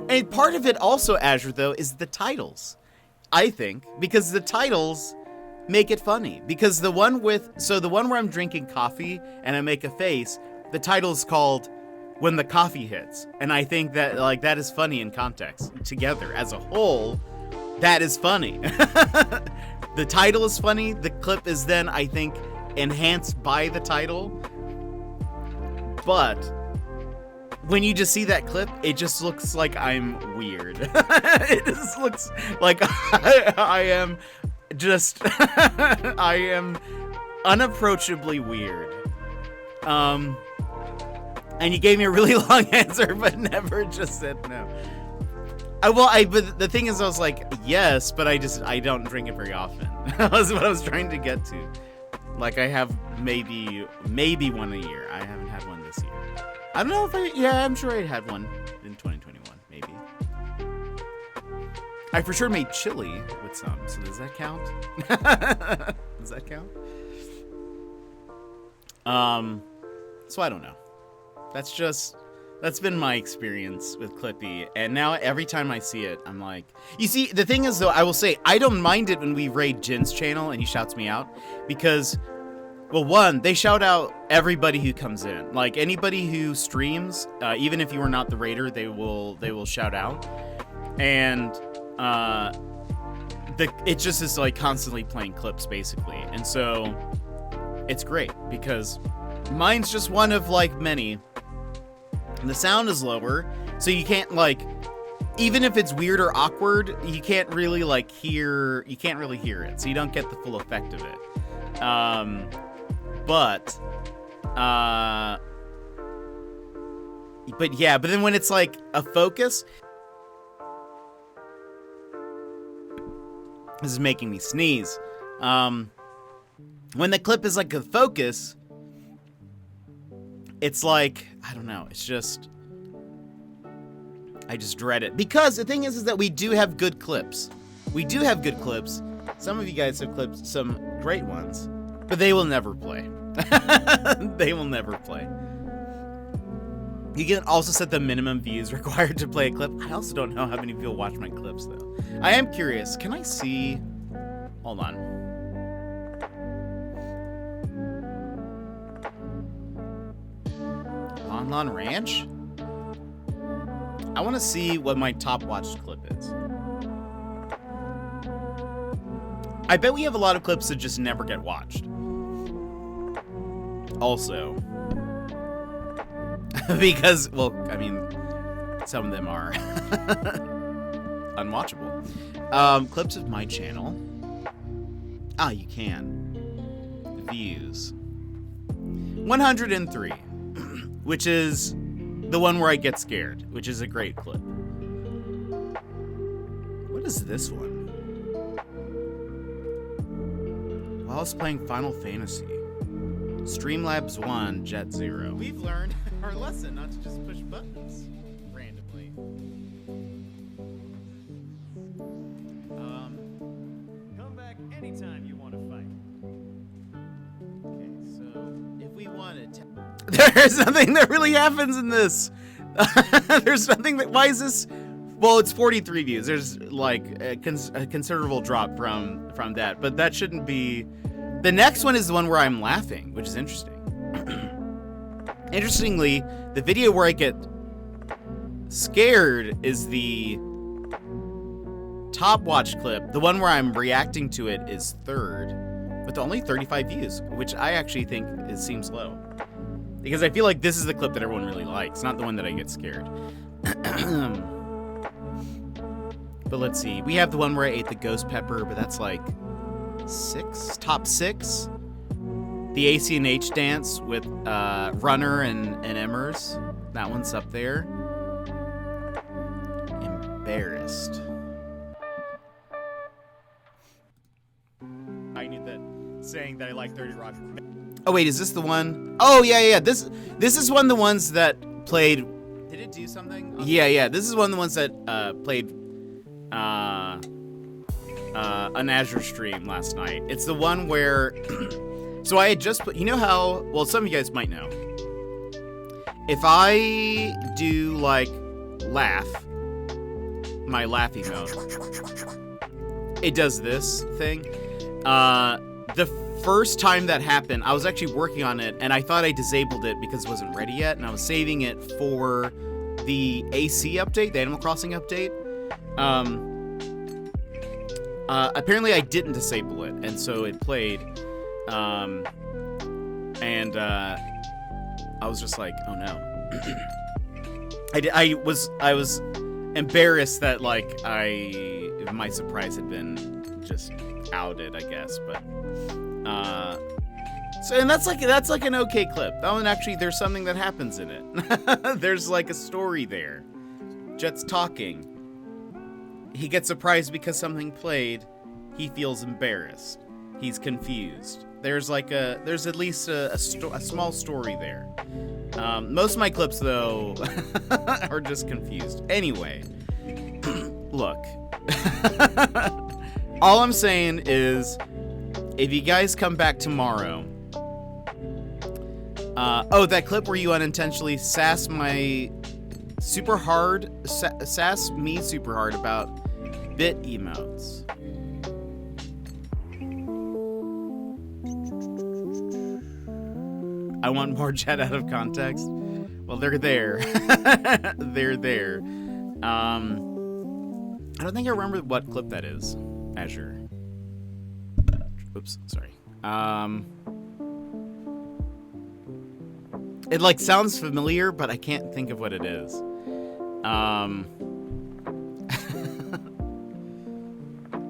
And part of it also, Azure, though, is the titles, I think, because the titles make it funny. Because the one where I'm drinking coffee and I make a face, the title is called When the Coffee Hits. And I think that, like, that is funny in context. Together, as a whole, that is funny. The title is funny. The clip is then, I think, enhanced by the title. But when you just see that clip, it just looks like I'm weird. It just looks like I am just I am unapproachably weird. And you gave me a really long answer, but never just said no. But the thing is, I was like, yes, but I don't drink it very often. That was what I was trying to get to. Like, I have maybe one a year. I haven't had one this year. I don't know if I'm sure I had one in 2021, maybe. I for sure made chili with some, so does that count? Does that count? So I don't know. That's been my experience with Clippy, and now every time I see it, I'm like, you see, the thing is, though, I will say, I don't mind it when we raid Jin's channel and he shouts me out, because, well, one, they shout out everybody who comes in. Like, anybody who streams, even if you are not the raider, they will shout out, and it just is like constantly playing clips, basically, and so it's great because mine's just one of like many. And the sound is lower, so you can't, like, even if it's weird or awkward, you can't really hear it, so you don't get the full effect of it. But then when it's like a focus, this is making me sneeze. When the clip is like a focus, it's like, I don't know, it's just, I just dread it. Because the thing is that we do have good clips. We do have good clips. Some of you guys have clips, some great ones, but they will never play. They will never play. You can also set the minimum views required to play a clip. I also don't know how many people watch my clips, though. I am curious. Can I see? Hold on. Lon Lon Ranch? I want to see what my top watched clip is. I bet we have a lot of clips that just never get watched. Also, because, well, I mean, some of them are unwatchable. Clips of my channel. You can. Views. 103. Which is the one where I get scared, which is a great clip. What is this one? While I was playing Final Fantasy. Streamlabs 1, Jet 0. We've learned our lesson not to just push buttons randomly. Come back anytime you want to fight. Okay, so if we wanted to... There's nothing that really happens in this. There's nothing that... Why is this... Well, it's 43 views. There's, like, a considerable drop from that. But that shouldn't be... The next one is the one where I'm laughing, which is interesting. Interestingly, the video where I get scared is the top watch clip. The one where I'm reacting to it is third, with only 35 views, which I actually think seems low. Because I feel like this is the clip that everyone really likes, not the one that I get scared. But let's see. We have the one where I ate the ghost pepper, but that's like top 6. The AC&H dance with Runner and Emmers. That one's up there. Embarrassed. I knew that saying that I like 30 Rock. Oh wait, is this the one? Oh yeah. This is one of the ones that played. Did it do something? Yeah. This is one of the ones that played an Azure stream last night. It's the one where. So I had just put. You know how? Well, some of you guys might know. If I do like laugh, my laugh emote, it does this thing. The first time that happened, I was actually working on it, and I thought I disabled it because it wasn't ready yet, and I was saving it for the AC update, the Animal Crossing update. Apparently I didn't disable it, and so it played. I was just like, oh no. I was embarrassed that like my surprise had been just outed, I guess, but so, and that's like an okay clip. That one actually, there's something that happens in it. There's like a story there. Jet's talking. He gets surprised because something played. He feels embarrassed. He's confused. There's at least a small story there. Most of my clips though are just confused. Anyway, look. All I'm saying is, if you guys come back tomorrow, that clip where you unintentionally sass me super hard about bit emotes. I want more Jet out of context. Well, they're there. They're there. I don't think I remember what clip that is. Azure. Oops, sorry. It like sounds familiar, but I can't think of what it is.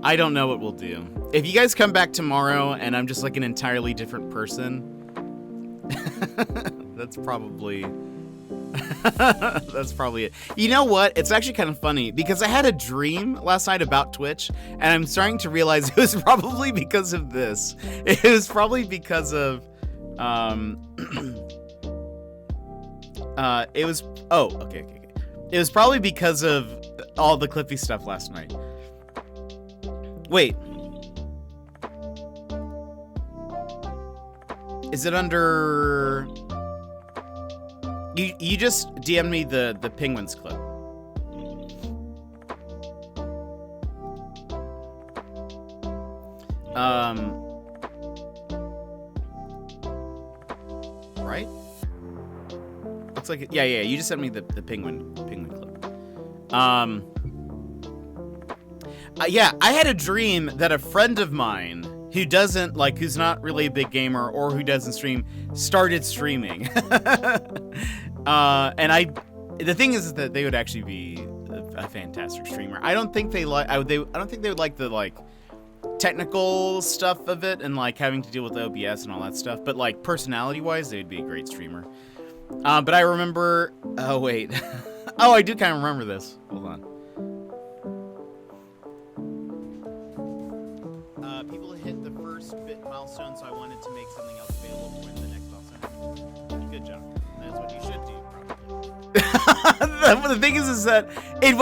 I don't know what we'll do. If you guys come back tomorrow and I'm just like an entirely different person, that's probably it. You know what? It's actually kind of funny because I had a dream last night about Twitch, and I'm starting to realize it was probably because of this. It was probably because of it was It was probably because of all the Cliffy stuff last night. Wait. Is it under... You just DM'd me the Penguins clip. Right? Looks like it, yeah, you just sent me the penguin clip. Yeah, I had a dream that a friend of mine who's not really a big gamer or who doesn't stream, started streaming. The thing is that they would actually be a fantastic streamer. I don't think they don't think they would like the technical stuff of it and having to deal with OBS and all that stuff, but personality wise they would be a great streamer. But I remember, oh wait. Oh, I do kind of remember this. Hold on. People hit the first bit milestone, so I wanted to make something else available for the next milestone. Good job. That's what you should do, probably. The thing is that it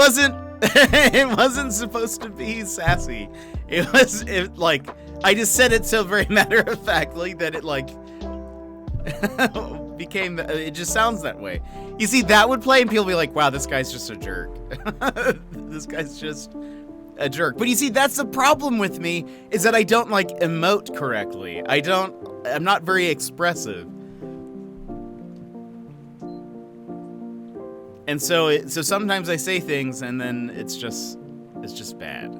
wasn't supposed to be sassy. I just said it so very matter-of-factly that it became, it just sounds that way. You see, that would play and people would be like, wow, this guy's just a jerk. This guy's just a jerk. But you see, that's the problem with me, is that I don't emote correctly. I'm not very expressive. And so sometimes I say things and then it's just bad.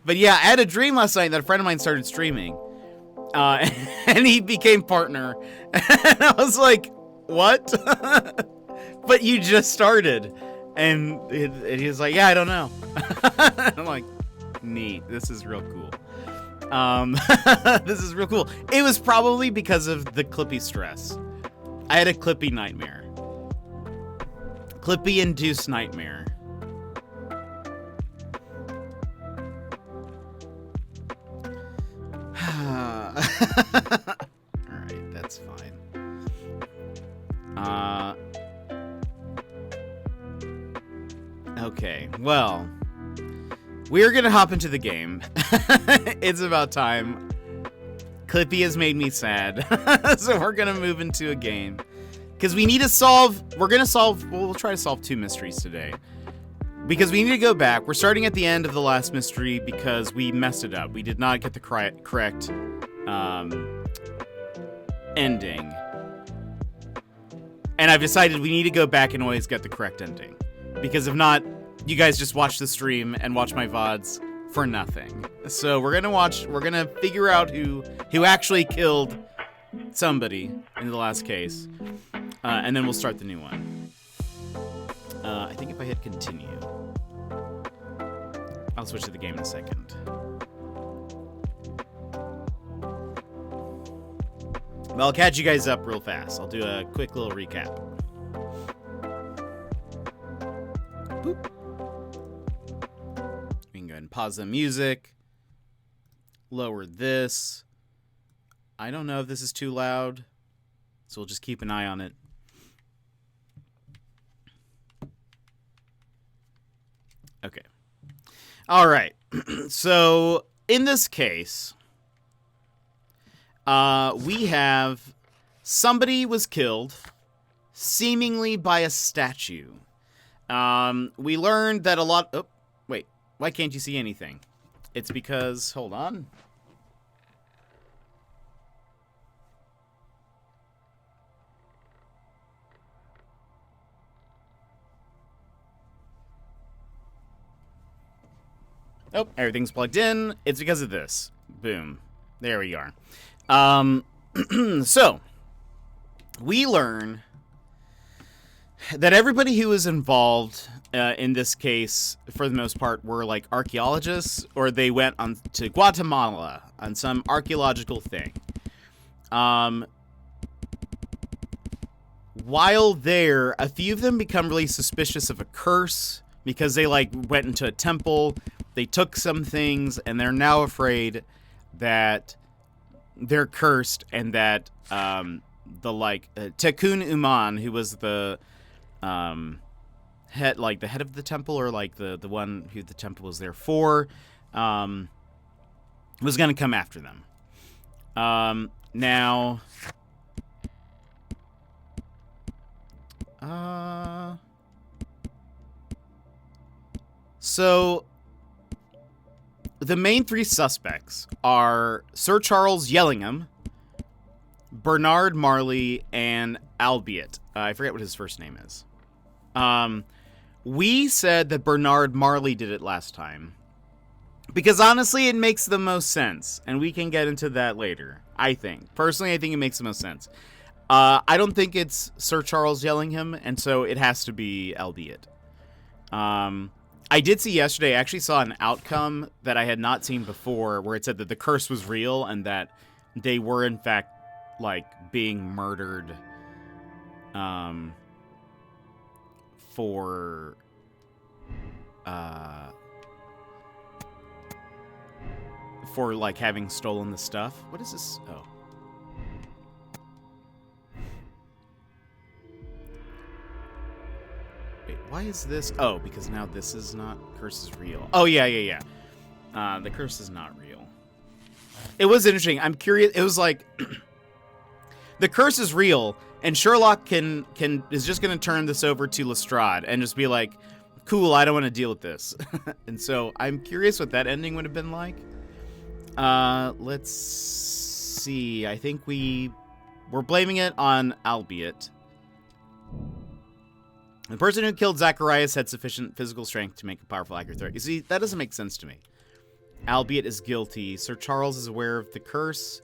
But yeah, I had a dream last night that a friend of mine started streaming. And he became partner. And I was like, what? But you just started. And he was like, yeah, I don't know. I'm like, neat. This is real cool. This is real cool. It was probably because of the Clippy stress. I had a Clippy nightmare. Clippy-induced nightmare. Alright, that's fine. Okay, well, we're gonna hop into the game. It's about time. Clippy has made me sad. So we're gonna move into a game. Because we need to solve, we'll try to solve 2 mysteries today. Because we need to go back. We're starting at the end of the last mystery because we messed it up. We did not get the correct ending. And I've decided we need to go back and always get the correct ending. Because if not, you guys just watch the stream and watch my VODs for nothing. So we're gonna figure out who actually killed somebody in the last case. And then we'll start the new one. I think if I hit continue, I'll switch to the game in a second. Well, I'll catch you guys up real fast. I'll do a quick little recap. Boop. We can go ahead and pause the music. Lower this. I don't know if this is too loud, so we'll just keep an eye on it. Okay. All right. So in this case, we have somebody was killed, seemingly by a statue. We learned that a lot. Oh, wait. Why can't you see anything? It's because. Hold on. Oh, everything's plugged in. It's because of this. Boom. There we are. So, we learn that everybody who was involved in this case, for the most part, were like archaeologists, or they went on to Guatemala on some archaeological thing. While there, a few of them become really suspicious of a curse because they like went into a temple. They took some things, and they're now afraid that they're cursed, and that Tekun Uman, who was the head, like the head of the temple, or like the one who the temple was there for, was going to come after them. Now, so the main 3 suspects are Sir Charles Yellingham, Bernard Marley, and Albeit. I forget what his first name is. We said that Bernard Marley did it last time, because honestly, it makes the most sense, and we can get into that later, I think. Personally, I think it makes the most sense. I don't think it's Sir Charles Yellingham, and so it has to be Albeit. I did see yesterday, I actually saw an outcome that I had not seen before, where it said that the curse was real and that they were in fact like being murdered for like having stolen the stuff. What is this? Oh. Wait, why is this? Oh, because now this is not... Curse is real. Oh, yeah. The curse is not real. It was interesting. I'm curious. It was like... the curse is real, and Sherlock is just going to turn this over to Lestrade and just be like, cool, I don't want to deal with this. And so I'm curious what that ending would have been like. Let's see. I think we're blaming it on Albeit. The person who killed Zacharias had sufficient physical strength to make a powerful, accurate threat. You see, that doesn't make sense to me. Albeit is guilty. Sir Charles is aware of the curse.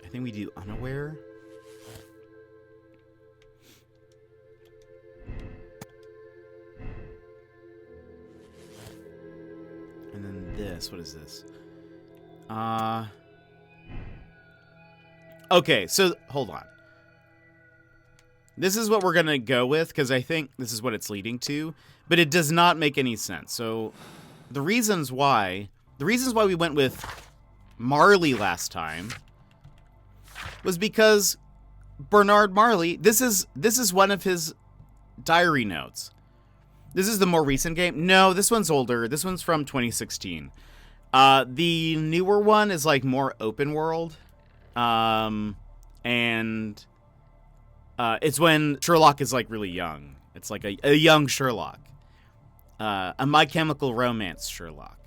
I think we do unaware. this. What is this? Okay, so hold on. This is what we're going to go with because I think this is what it's leading to, but it does not make any sense. So the reasons why we went with Marley last time was because Bernard Marley, this is one of his diary notes. This is the more recent game. No, this one's older. This one's from 2016. The newer one is like more open world. And it's when Sherlock is like really young. It's like a young Sherlock. A My Chemical Romance Sherlock.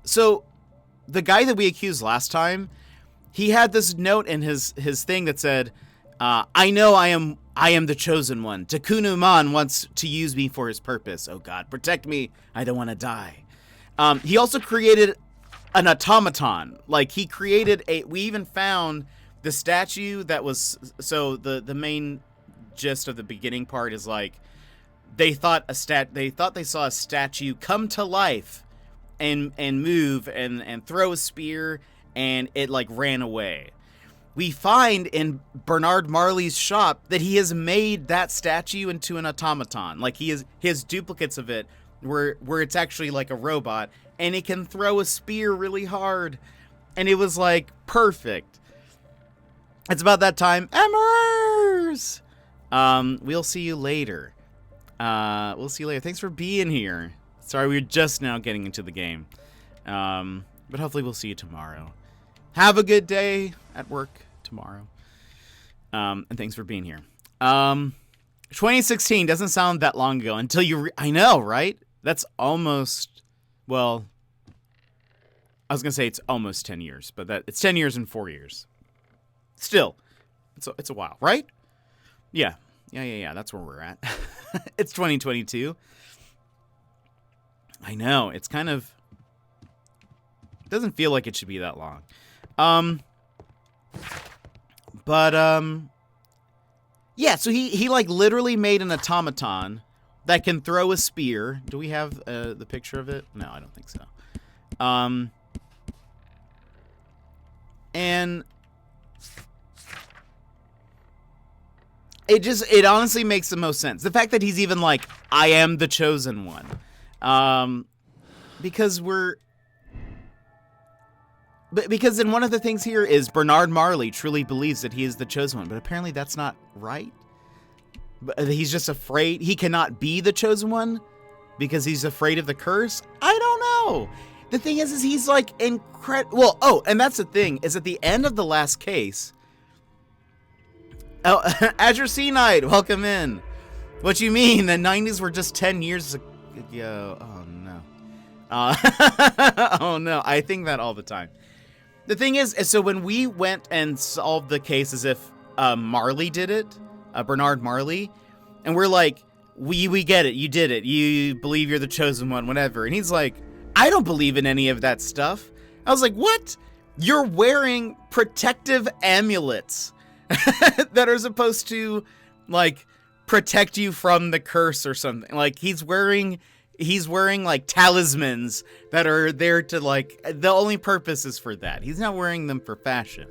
So the guy that we accused last time, he had this note in his thing that said, I know I am the chosen one. Takunu Man wants to use me for his purpose. Oh God, protect me. I don't want to die. He also created an automaton. Like he created we even found the statue that was, so the main gist of the beginning part is like, they thought they saw a statue come to life and move and throw a spear, and it like ran away. We find in Bernard Marley's shop that he has made that statue into an automaton. Like he has duplicates of it where it's actually like a robot and it can throw a spear really hard. And it was like perfect. It's about that time. Emmers! We'll see you later. We'll see you later. Thanks for being here. Sorry, we're just now getting into the game. But hopefully we'll see you tomorrow. Have a good day at work tomorrow. And thanks for being here. 2016 doesn't sound that long ago until I know, right? That's almost, well, I was going to say it's almost 10 years, but it's 10 years and 4 years. Still, it's a while, right? Yeah. That's where we're at. It's 2022. I know. It's kind of, it doesn't feel like it should be that long. Yeah, so he like literally made an automaton that can throw a spear. Do we have the picture of it? No, I don't think so. And it honestly makes the most sense. The fact that he's even like, I am the chosen one. Because then one of the things here is Bernard Marley truly believes that he is the chosen one, but apparently that's not right. But he's just afraid he cannot be the chosen one because he's afraid of the curse. I don't know. The thing is he's like incredible. Well, oh, and that's the thing is at the end of the last case. Oh, Azure Sea Knight, welcome in. What you mean? The 90s were just 10 years ago. Oh no. Oh no. I think that all the time. The thing is, so when we went and solved the case as if Marley did it, Bernard Marley, and we're like, we get it, you did it, you believe you're the chosen one, whatever. And he's like, I don't believe in any of that stuff. I was like, what? You're wearing protective amulets that are supposed to, like, protect you from the curse or something. Like, he's wearing like talismans that are there to like, the only purpose is for that. He's not wearing them for fashion.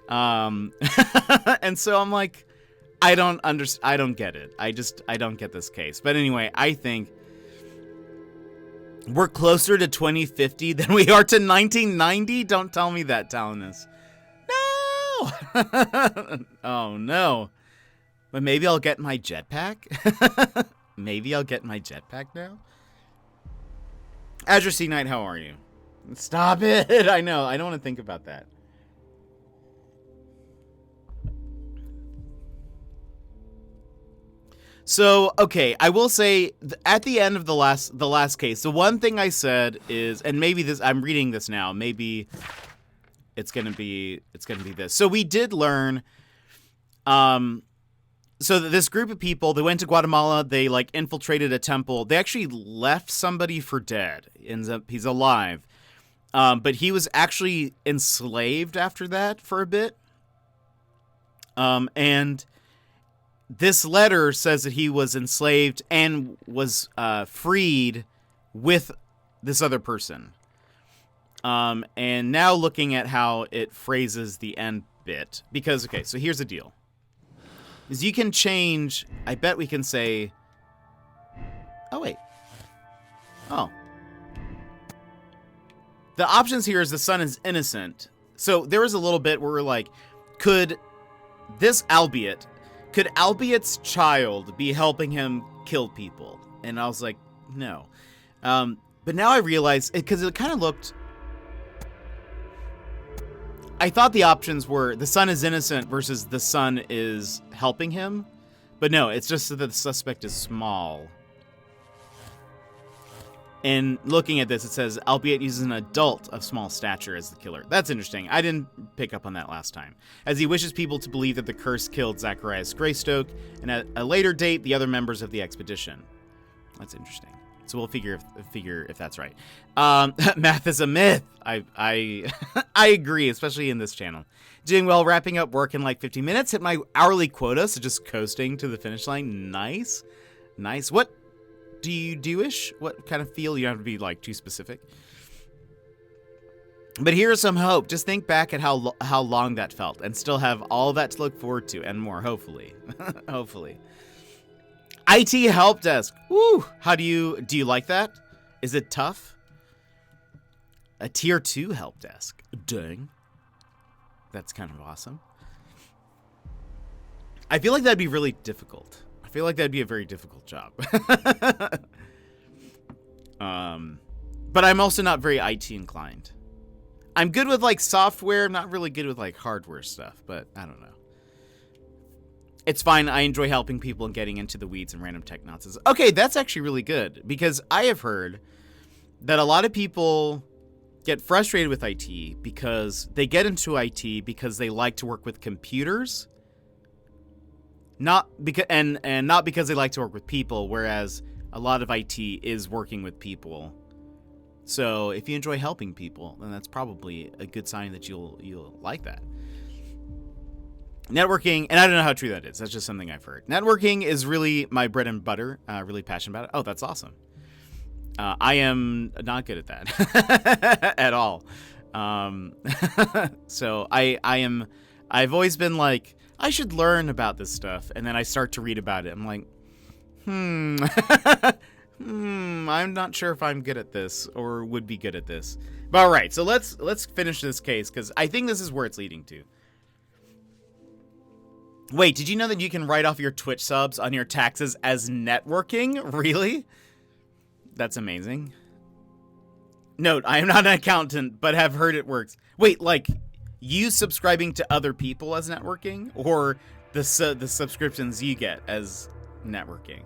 And so I'm like, I don't get it. I don't get this case. But anyway, I think we're closer to 2050 than we are to 1990. Don't tell me that, Talinus. No! Oh no. But maybe I'll get my jetpack. Maybe I'll get my jetpack now. Azure Sea Knight, how are you? Stop it! I know, I don't want to think about that. So, okay, I will say, at the end of the last case, the one thing I said is, and maybe this, I'm reading this now, maybe it's gonna be this. So we did learn, so this group of people, they went to Guatemala, they like infiltrated a temple. They actually left somebody for dead. Ends up he's alive. But he was actually enslaved after that for a bit. And this letter says that he was enslaved and was freed with this other person. And now looking at how it phrases the end bit, because, okay, so here's the deal. Is you can change, I bet we can say, oh, wait. Oh. The options here is the son is innocent. So there was a little bit where we're like, could Albiet's child be helping him kill people? And I was like, no. But now I realize, because it kind of looked, I thought the options were the son is innocent versus the son is helping him. But no, it's just that the suspect is small. And looking at this, it says, Albiet uses an adult of small stature as the killer. That's interesting. I didn't pick up on that last time. As he wishes people to believe that the curse killed Zacharias Greystoke, and at a later date, the other members of the expedition. That's interesting. So we'll figure if that's right. Math is a myth. I agree, especially in this channel. Doing well, wrapping up work in like 15 minutes. Hit my hourly quota, so just coasting to the finish line. Nice. Nice. What do you do-ish? What kind of feel? You don't have to be like too specific. But here's some hope. Just think back at how long that felt and still have all that to look forward to and more, hopefully. Hopefully. IT help desk. Woo! How do you like that? Is it tough? A tier 2 help desk. Dang. That's kind of awesome. I feel like that'd be really difficult. I feel like that'd be a very difficult job. But I'm also not very IT inclined. I'm good with like software. I'm not really good with like hardware stuff, but I don't know. It's fine. I enjoy helping people and getting into the weeds and random tech nonsense. Okay, that's actually really good because I have heard that a lot of people get frustrated with IT because they get into IT because they like to work with computers, not because and not because they like to work with people. Whereas a lot of IT is working with people. So if you enjoy helping people, then that's probably a good sign that you'll like that. Networking, and I don't know how true that is. That's just something I've heard. Networking is really my bread and butter. Really passionate about it. Oh, that's awesome. I am not good at that at all. So I've always been like, I should learn about this stuff. And then I start to read about it. I'm like, I'm not sure if I'm good at this or would be good at this. But all right, so let's finish this case because I think this is where it's leading to. Wait, did you know that you can write off your Twitch subs on your taxes as networking? Really? That's amazing. Note, I am not an accountant, but have heard it works. Wait, like you subscribing to other people as networking, or the subscriptions you get as networking?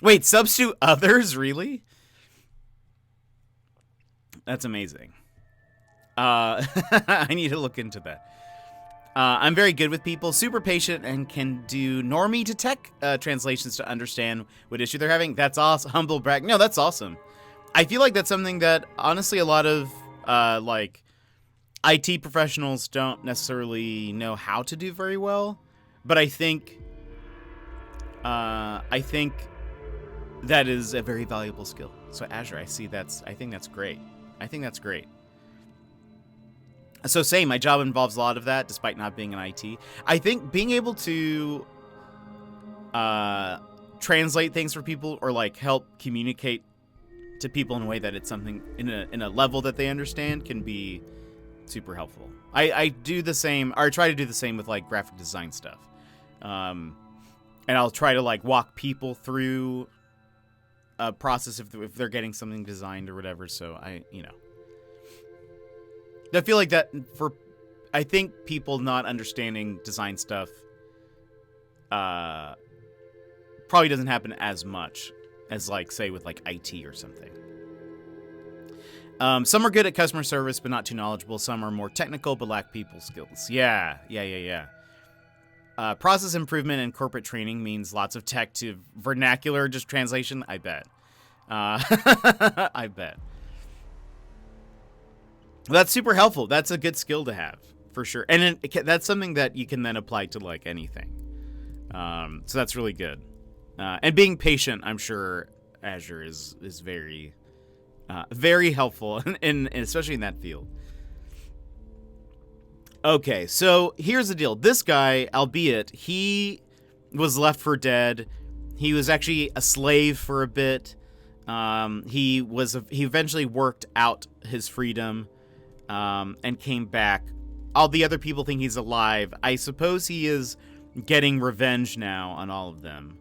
Wait, subs to others? Really? That's amazing. I need to look into that. I'm very good with people, super patient, and can do normie to tech translations to understand what issue they're having. That's awesome. Humble brag. No, that's awesome. I feel like that's something that, honestly, a lot of, like, IT professionals don't necessarily know how to do very well. But I think that is a very valuable skill. So Azure, I think that's great. I think that's great. So same, my job involves a lot of that, despite not being in IT. I think being able to translate things for people or like help communicate to people in a way that it's something in a level that they understand can be super helpful. I do the same, or try to do the same with like graphic design stuff. And I'll try to like walk people through a process if they're getting something designed or whatever. So I feel like that I think people not understanding design stuff probably doesn't happen as much as like say with like IT or something. Some are good at customer service but not too knowledgeable. Some are more technical but lack people skills. Yeah. Process improvement and corporate training means lots of tech to vernacular just translation. I bet. I bet. That's super helpful. That's a good skill to have, for sure. And that's something that you can then apply to, like, anything. So that's really good. And being patient, I'm sure Azure is very, very helpful, in especially in that field. Okay, so here's the deal. This guy, albeit he was left for dead, he was actually a slave for a bit. He eventually worked out his freedom, and came back. All the other people think he's alive. I suppose he is getting revenge now on all of them,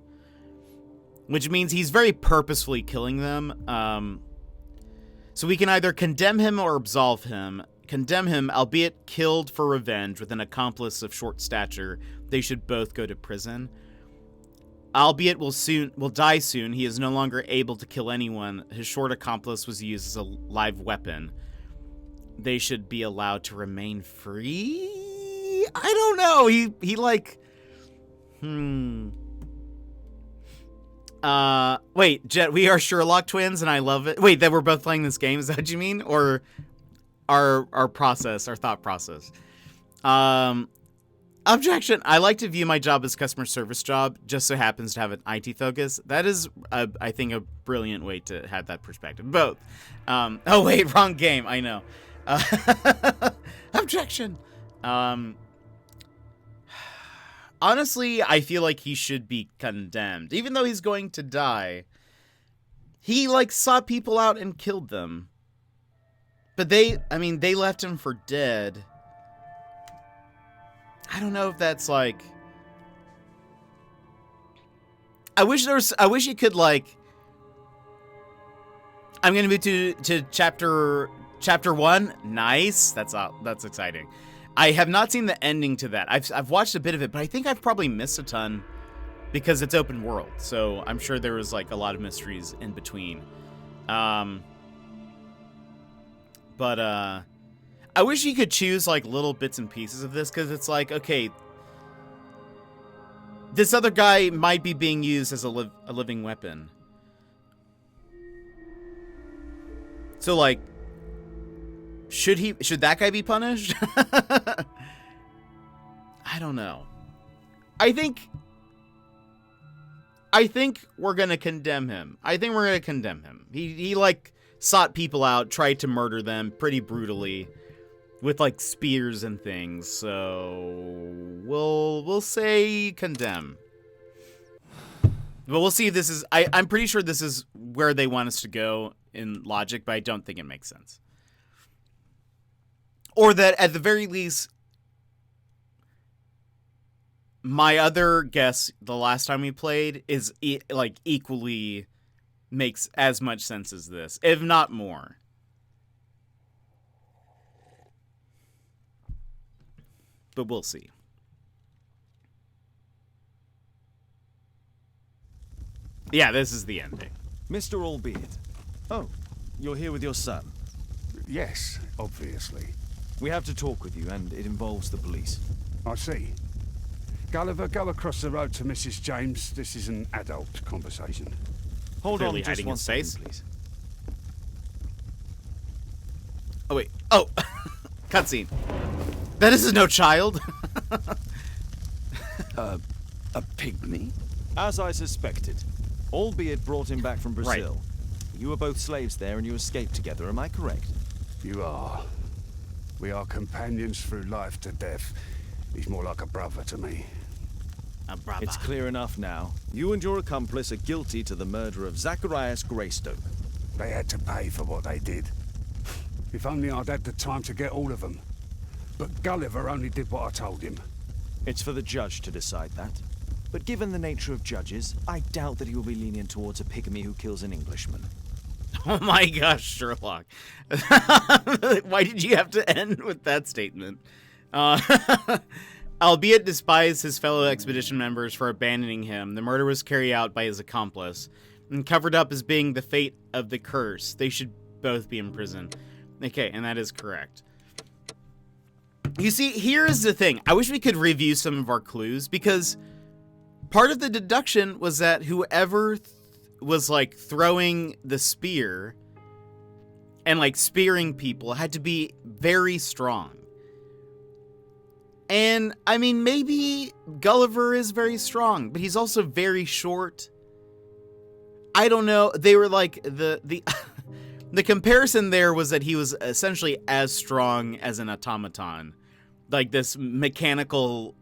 which means he's very purposefully killing them. So we can either condemn him or absolve him. Condemn him, albeit killed for revenge with an accomplice of short stature. They should both go to prison. Albeit will die soon. He is no longer able to kill anyone. His short accomplice was used as a live weapon. They should be allowed to remain free? I don't know. He like... Wait, Jet, we are Sherlock twins and I love it. Wait, that we're both playing this game? Is that what you mean? Or our thought process? Objection. I like to view my job as customer service job, just so happens to have an IT focus. That is, I think, a brilliant way to have that perspective. Both. Oh, wait, wrong game. I know. Objection. Honestly, I feel like he should be condemned. Even though he's going to die, he, like, sought people out and killed them. But they left him for dead. I don't know if that's, like... I wish you could, like... I'm gonna move to chapter 1. Nice. That's exciting. I have not seen the ending to that. I've watched a bit of it, but I think I've probably missed a ton because it's open world. So I'm sure there was, like, a lot of mysteries in between. But I wish you could choose, like, little bits and pieces of this, because it's like, okay, this other guy might be being used as a living weapon. So, like, should that guy be punished? I don't know. I think we're gonna condemn him. He like, sought people out, tried to murder them pretty brutally with, like, spears and things. So we'll say condemn. But we'll see if this is... I'm pretty sure this is where they want us to go in logic, but I don't think it makes sense. Or that, at the very least, my other guess the last time we played is, like, equally makes as much sense as this, if not more. But we'll see. Yeah, this is the ending. Mr. Albeit. Oh, you're here with your son. Yes, obviously. We have to talk with you, and it involves the police. I see. Gulliver, go across the road to Mrs. James. This is an adult conversation. Hold Clearly on just hiding one his second, face. please. Oh, wait. Oh! Cutscene. That is no child. A pygmy? As I suspected. Albeit brought him back from Brazil. Right. You were both slaves there and you escaped together, am I correct? You are. We are companions through life to death. He's more like a brother to me. A brother. It's clear enough now. You and your accomplice are guilty to the murder of Zacharias Greystoke. They had to pay for what they did. If only I'd had the time to get all of them. But Gulliver only did what I told him. It's for the judge to decide that. But given the nature of judges, I doubt that he will be lenient towards a pygmy who kills an Englishman. Oh my gosh, Sherlock. Why did you have to end with that statement? Albeit despise his fellow expedition members for abandoning him, the murder was carried out by his accomplice, and covered up as being the fate of the curse. They should both be in prison. Okay, and that is correct. You see, here's the thing. I wish we could review some of our clues, because part of the deduction was that whoever was, like, throwing the spear and like spearing people had to be very strong. And I mean, maybe Gulliver is very strong, but he's also very short. I don't know. They were like the the comparison there was that he was essentially as strong as an automaton, like this mechanical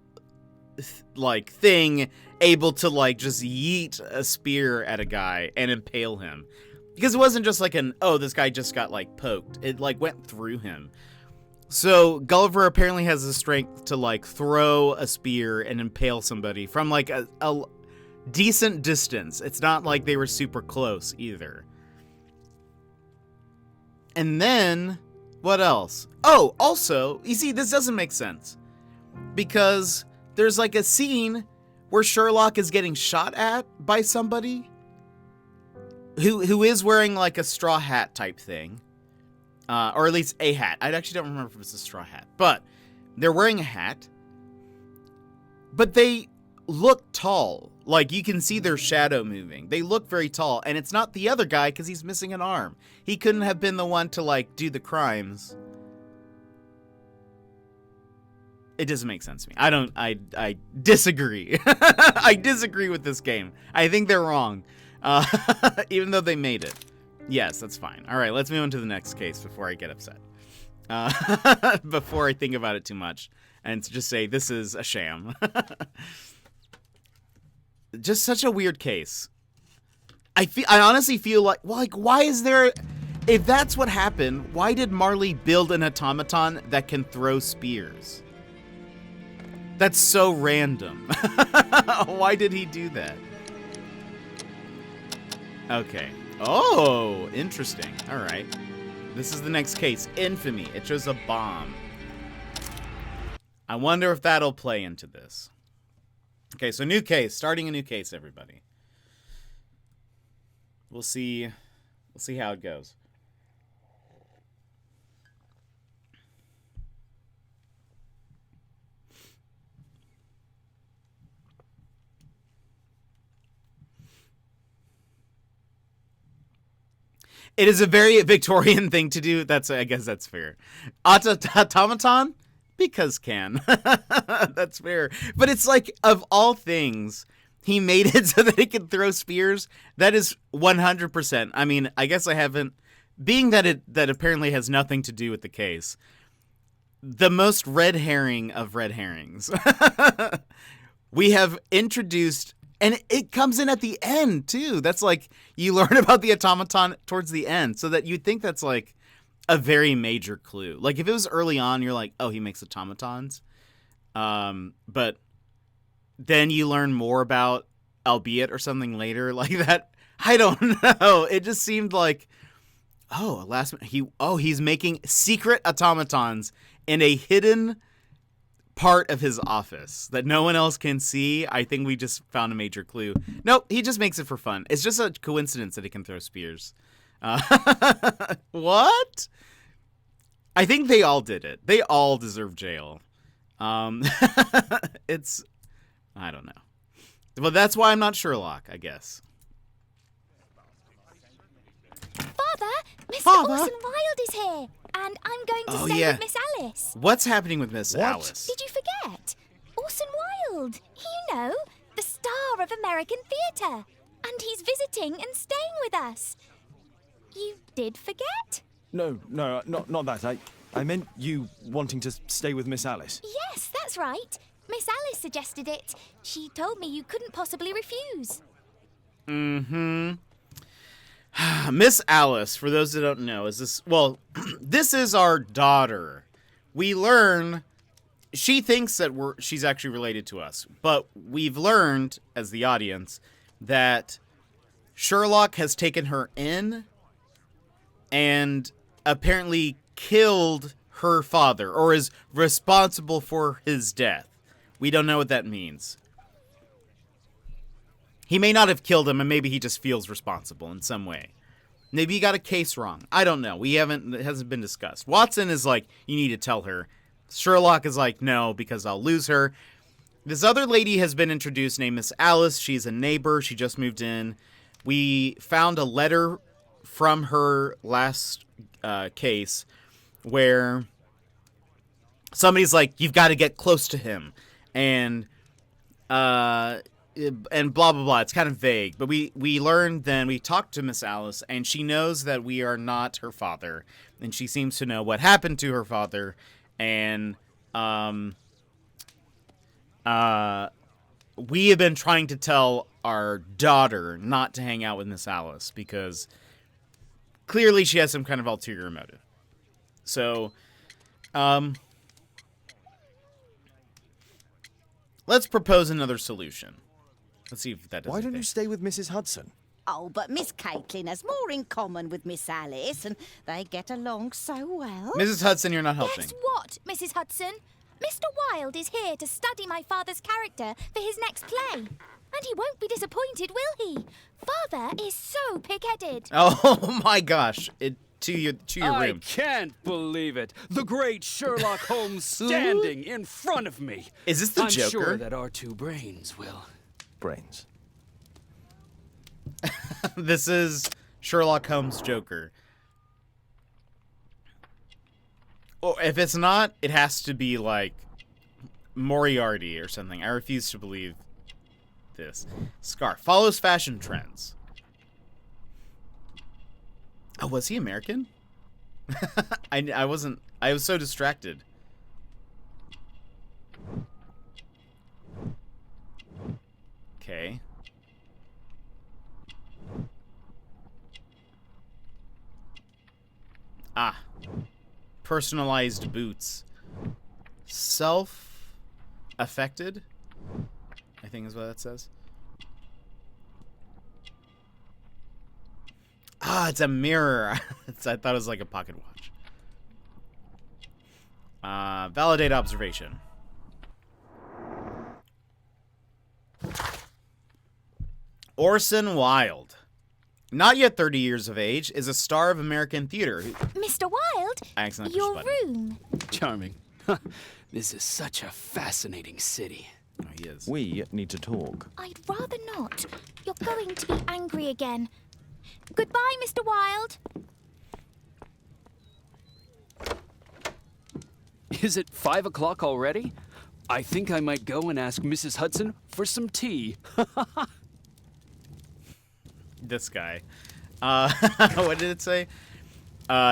like thing able to like just yeet a spear at a guy and impale him. Because it wasn't just like this guy just got like poked. It like went through him. So Gulliver apparently has the strength to like throw a spear and impale somebody from like a decent distance. It's not like they were super close either. And then, what else? Oh, also, you see, this doesn't make sense. Because there's like a scene where Sherlock is getting shot at by somebody who is wearing like a straw hat type thing. Or at least a hat. I actually don't remember if it was a straw hat. But they're wearing a hat. But they look tall. Like, you can see their shadow moving. They look very tall. And it's not the other guy because he's missing an arm. He couldn't have been the one to, like, do the crimes. It doesn't make sense to me. I disagree. I disagree with this game. I think they're wrong. Even though they made it. Yes, that's fine. All right, let's move on to the next case before I get upset. Before I think about it too much. And to just say, this is a sham. Just such a weird case. I honestly feel like, why is there... If that's what happened, why did Marley build an automaton that can throw spears? That's so random. Why did he do that? Okay. Oh, interesting. All right. This is the next case. Infamy. It shows a bomb. I wonder if that'll play into this. Okay, so new case. Starting a new case, everybody. We'll see. We'll see how it goes. It is a very Victorian thing to do. I guess that's fair. Automaton? Because can. That's fair. But it's like, of all things, he made it so that it could throw spears. That is 100%. I mean, I guess I haven't... Being that that apparently has nothing to do with the case. The most red herring of red herrings. We have introduced... And it comes in at the end, too. That's like, you learn about the automaton towards the end. So that you'd think that's like a very major clue. Like, if it was early on, you're like, oh, he makes automatons. But then you learn more about Albeit or something later like that. I don't know. It just seemed like, he's making secret automatons in a hidden part of his office that no one else can see. I think we just found a major clue. Nope, he just makes it for fun. It's just a coincidence that he can throw spears. What? I think they all did it. They all deserve jail. It's... I don't know. But that's why I'm not Sherlock, I guess. Father, Mr. Father? Orson Wilde is here, and I'm going to stay with Miss Alice. What's happening with Miss Alice? Did you forget? Orson Wilde, you know, the star of American theatre. And he's visiting and staying with us. You did forget? No, not that. I meant you wanting to stay with Miss Alice. Yes, that's right. Miss Alice suggested it. She told me you couldn't possibly refuse. Mm-hmm. Miss Alice, for those that don't know, this is our daughter. We learn she thinks that she's actually related to us, but we've learned as the audience that Sherlock has taken her in and apparently killed her father, or is responsible for his death. We don't know what that means. He may not have killed him, and maybe he just feels responsible in some way. Maybe he got a case wrong. I don't know. It hasn't been discussed. Watson is like, you need to tell her. Sherlock is like, no, because I'll lose her. This other lady has been introduced named Miss Alice. She's a neighbor. She just moved in. We found a letter from her last case where somebody's like, you've got to get close to him, and blah blah blah. It's kind of vague, but we learned then, we talked to Miss Alice, and she knows that we are not her father, and she seems to know what happened to her father, and we have been trying to tell our daughter not to hang out with Miss Alice because clearly she has some kind of ulterior motive. So, let's propose another solution. Let's see if that does Why don't anything. you stay with Mrs. Hudson? Oh, but Miss Caitlin has more in common with Miss Alice, and they get along so well. Mrs. Hudson, you're not helping. Guess what, Mrs. Hudson? Mr. Wilde is here to study my father's character for his next play. And he won't be disappointed, will he? Father is so pig-headed. Oh my gosh! To your I room. can't believe it. The great Sherlock Holmes standing in front of me. Is this the I'm Joker? sure that our two brains will. Brains. This is Sherlock Holmes' Joker. Or if it's not, it has to be like Moriarty or something. I refuse to believe this. Scar follows fashion trends. Oh, was he American? I wasn't. I was so distracted. Okay. Ah. Personalized boots. Self-affected, I think is what that says. Ah, it's a mirror. I thought it was like a pocket watch. Validate observation. Orson Wilde, not yet 30 years of age, is a star of American theater. Mr. Wilde, I accidentally your pushed the button. room. Charming. This is such a fascinating city. Oh, he is. We need to talk. I'd rather not. You're going to be angry again. Goodbye, Mr. Wilde. Is it 5 o'clock already? I think I might go and ask Mrs. Hudson for some tea. This guy. What did it say?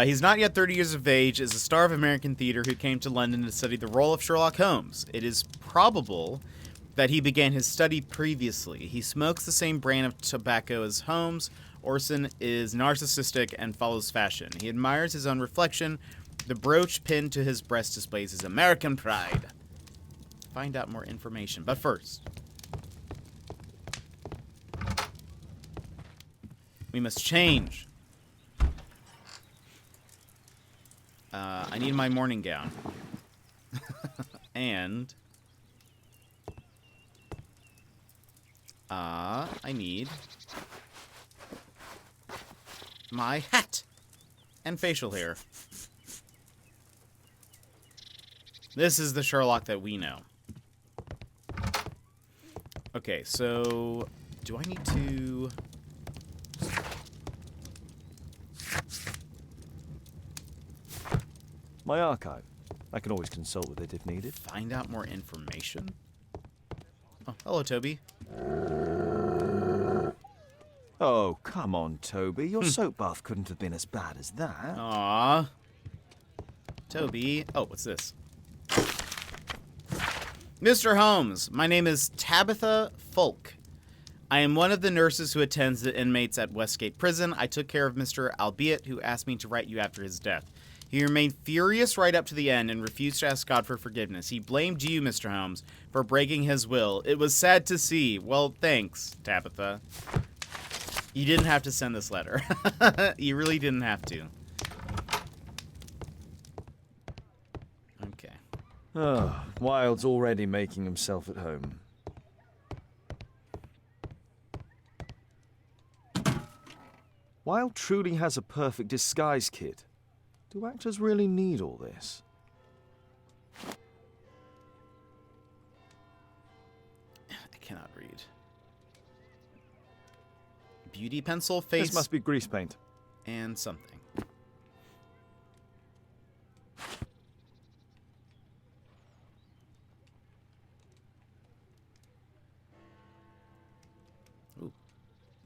He's not yet 30 years of age, is a star of American theater who came to London to study the role of Sherlock Holmes. It is probable that he began his study previously. He smokes the same brand of tobacco as Holmes. Orson is narcissistic and follows fashion. He admires his own reflection. The brooch pinned to his breast displays his American pride. Find out more information. But first, we must change. I need my morning gown. And I need my hat and facial hair. This is the Sherlock that we know. Okay, so do I need to... My archive. I can always consult with it if needed. find out more information? Oh, hello, Toby. Oh, come on, Toby. Your soap bath couldn't have been as bad as that. Aww. Toby. Oh, what's this? Mr. Holmes, my name is Tabitha Folk. I am one of the nurses who attends the inmates at Westgate Prison. I took care of Mr. Albeit, who asked me to write you after his death. He remained furious right up to the end and refused to ask God for forgiveness. He blamed you, Mr. Holmes, for breaking his will. It was sad to see. Well, thanks, Tabitha. You didn't have to send this letter. You really didn't have to. Okay. Oh, Wilde's already making himself at home. Wilde truly has a perfect disguise kit. Do actors really need all this? I cannot read. Beauty pencil, face, This must be grease paint. and something.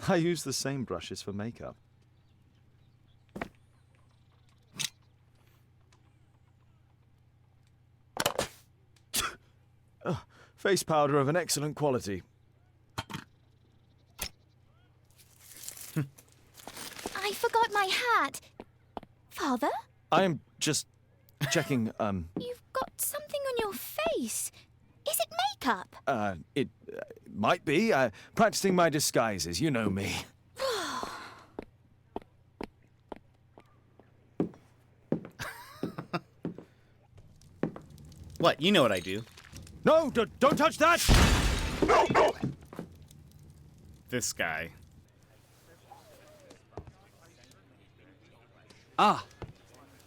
I use the same brushes for makeup. Face powder of an excellent quality. I forgot my hat. Father, I am just checking, you've got something on your face. Is it makeup? it might be. Practicing my disguises, you know me. What? You know what I do. No, don't touch that! This guy. Ah,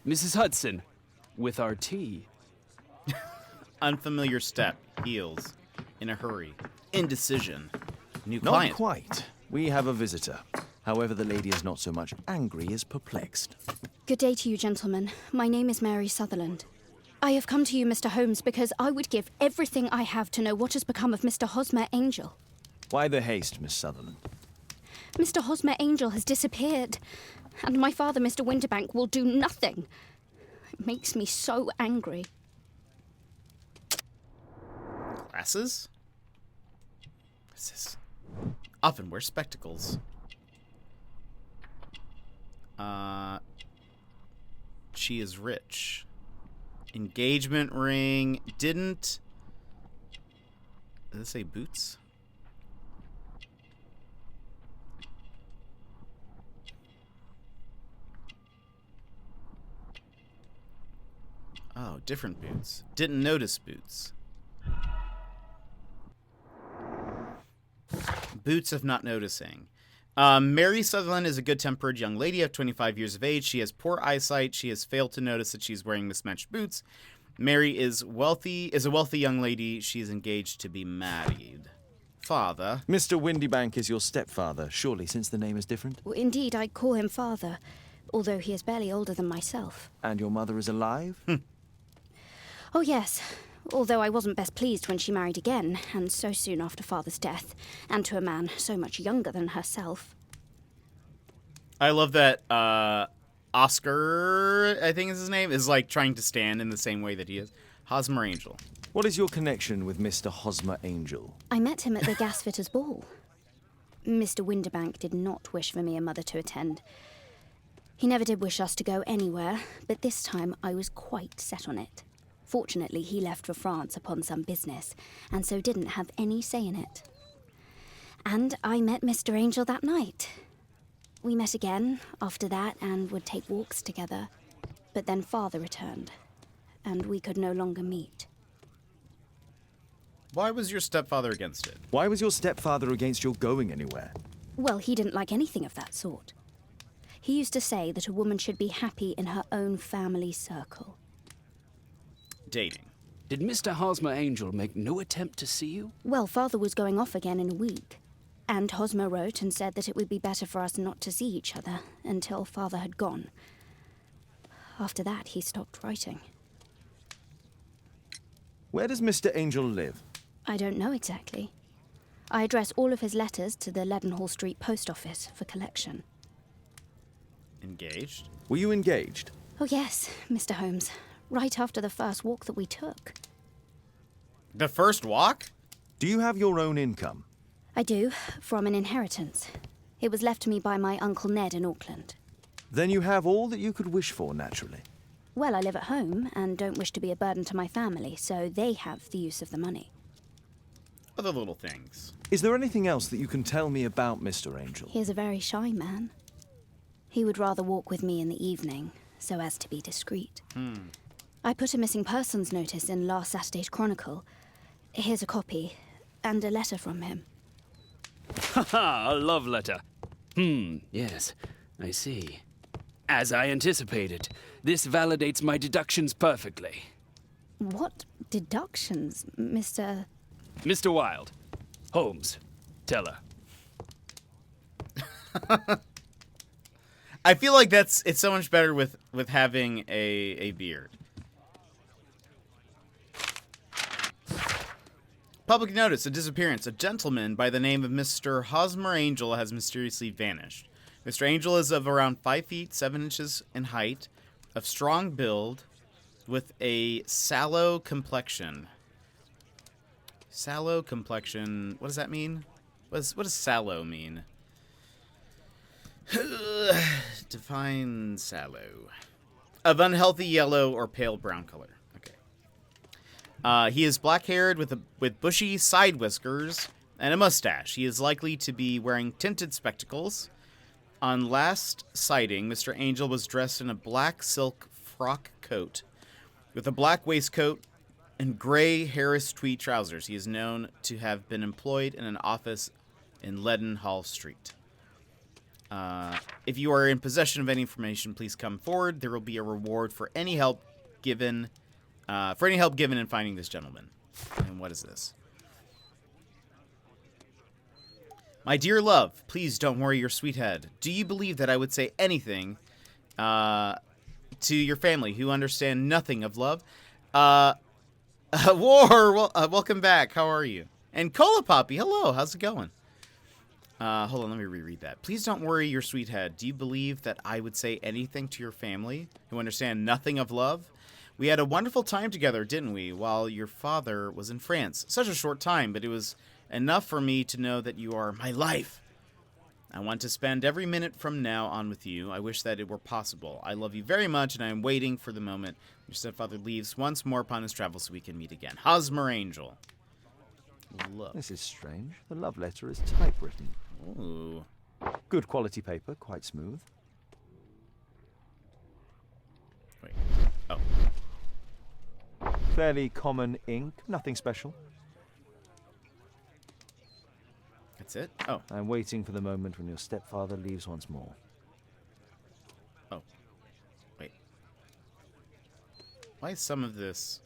Mrs. Hudson, with our tea. Unfamiliar step. Heels. In a hurry. Indecision. New Not client. quite. We have a visitor. However, the lady is not so much angry as perplexed. Good day to you, gentlemen. My name is Mary Sutherland. I have come to you, Mr. Holmes, because I would give everything I have to know what has become of Mr. Hosmer Angel. Why the haste, Miss Sutherland? Mr. Hosmer Angel has disappeared, and my father, Mr. Winterbank, will do nothing. It makes me so angry. Glasses? What's this? Often wear spectacles. She is rich. Engagement ring. Didn't... Does it say boots? Oh, different boots. Didn't notice boots. Boots of not noticing. Mary Sutherland is a good-tempered young lady of 25 years of age. She has poor eyesight. She has failed to notice that she's wearing mismatched boots. Mary is a wealthy young lady. She is engaged to be married. Father. Mr. Windybank is your stepfather, surely, since the name is different? Well, indeed, I call him father, although he is barely older than myself. And your mother is alive? Oh, yes. Although I wasn't best pleased when she married again, and so soon after father's death, and to a man so much younger than herself. I love that Oscar, I think is his name, is like trying to stand in the same way that he is. Hosmer Angel. What is your connection with Mr. Hosmer Angel? I met him at the gasfitter's ball. Mr. Winterbank did not wish for me and mother to attend. He never did wish us to go anywhere, but this time I was quite set on it. Fortunately, he left for France upon some business, and so didn't have any say in it. And I met Mr. Angel that night. We met again after that and would take walks together. But then father returned, and we could no longer meet. Why was your stepfather against it? Why was your stepfather against your going anywhere? Well, he didn't like anything of that sort. He used to say that a woman should be happy in her own family circle. Dating. Did Mr. Hosmer Angel make no attempt to see you? Well, father was going off again in a week. And Hosmer wrote and said that it would be better for us not to see each other until father had gone. After that, he stopped writing. Where does Mr. Angel live? I don't know exactly. I address all of his letters to the Leadenhall Street post office for collection. Engaged? Were you engaged? Oh, yes, Mr. Holmes. Right after the first walk that we took. The first walk? Do you have your own income? I do, from an inheritance. It was left to me by my Uncle Ned in Auckland. Then you have all that you could wish for, naturally. Well, I live at home and don't wish to be a burden to my family, so they have the use of the money. Other little things. Is there anything else that you can tell me about Mr. Angel? He is a very shy man. He would rather walk with me in the evening, so as to be discreet. I put a missing persons notice in last Saturday's Chronicle. Here's a copy, and a letter from him. Haha, a love letter. Yes, I see. As I anticipated, this validates my deductions perfectly. What deductions, Mr. Mr. Wilde, Holmes, tell her. I feel like it's so much better with having a beard. Public notice, a disappearance. A gentleman by the name of Mr. Hosmer Angel has mysteriously vanished. Mr. Angel is of around 5 feet 7 inches in height, of strong build, with a sallow complexion. Sallow complexion. What does that mean? What does sallow mean? Define sallow. Of unhealthy yellow or pale brown color. Okay. He is black-haired with bushy side whiskers and a mustache. He is likely to be wearing tinted spectacles. On last sighting, Mr. Angel was dressed in a black silk frock coat with a black waistcoat and gray Harris tweed trousers. He is known to have been employed in an office in Leadenhall Street. If you are in possession of any information, please come forward. There will be a reward for any help given in finding this gentleman. And what is this? My dear love, please don't worry your sweet head. Do you believe that I would say anything to your family who understand nothing of love? Welcome back. How are you? And Cola Poppy, hello. How's it going? Hold on, let me reread that. Please don't worry your sweet head. Do you believe that I would say anything to your family who understand nothing of love? We had a wonderful time together, didn't we, while your father was in France? Such a short time, but it was enough for me to know that you are my life. I want to spend every minute from now on with you. I wish that it were possible. I love you very much, and I am waiting for the moment your stepfather leaves once more upon his travels so we can meet again. Hosmer Angel. Look. This is strange. The love letter is typewritten. Ooh. Good quality paper, quite smooth. Wait. Oh. Fairly common ink, nothing special. That's it? Oh. I'm waiting for the moment when your stepfather leaves once more. Oh. Wait. Why is some of this...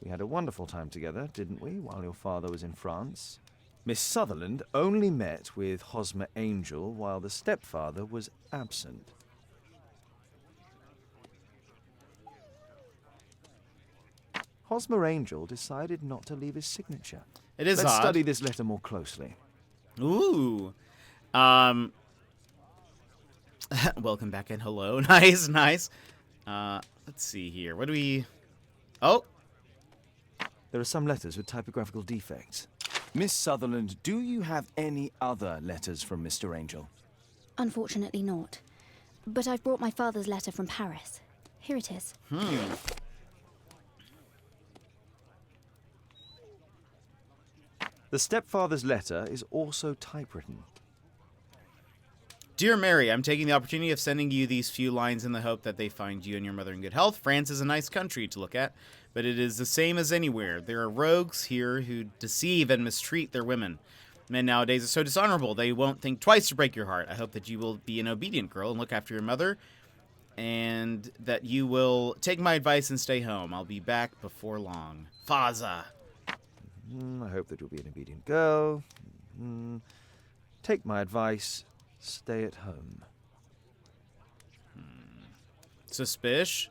We had a wonderful time together, didn't we, while your father was in France? Miss Sutherland only met with Hosmer Angel while the stepfather was absent. Hosmer Angel decided not to leave his signature. It is Let's odd. study this letter more closely. Ooh. Welcome back and hello. Nice, nice. Let's see here. What do we... Oh. There are some letters with typographical defects. Miss Sutherland, do you have any other letters from Mr. Angel? Unfortunately not. But I've brought my father's letter from Paris. Here it is. The stepfather's letter is also typewritten. Dear Mary, I'm taking the opportunity of sending you these few lines in the hope that they find you and your mother in good health. France is a nice country to look at, but it is the same as anywhere. There are rogues here who deceive and mistreat their women. Men nowadays are so dishonorable they won't think twice to break your heart. I hope that you will be an obedient girl and look after your mother, and that you will take my advice and stay home. I'll be back before long. Faza. I hope that you'll be an obedient girl. Take my advice. Stay at home. Suspish.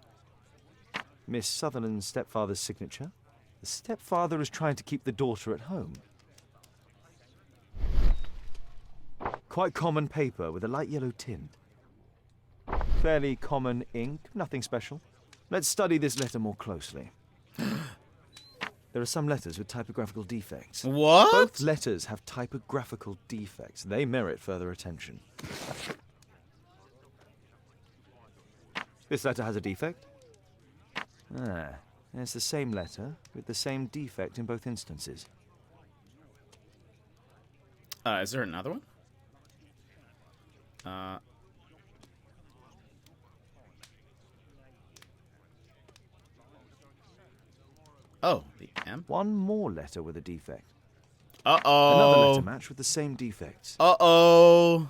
Miss Sutherland's stepfather's signature. The stepfather is trying to keep the daughter at home. Quite common paper with a light yellow tint. Fairly common ink, nothing special. Let's study this letter more closely. There are some letters with typographical defects. What? Both letters have typographical defects. They merit further attention. This letter has a defect. It's the same letter with the same defect in both instances. Is there another one? Oh, the M. One more letter with a defect. Uh-oh. Another letter match with the same defects. Uh-oh.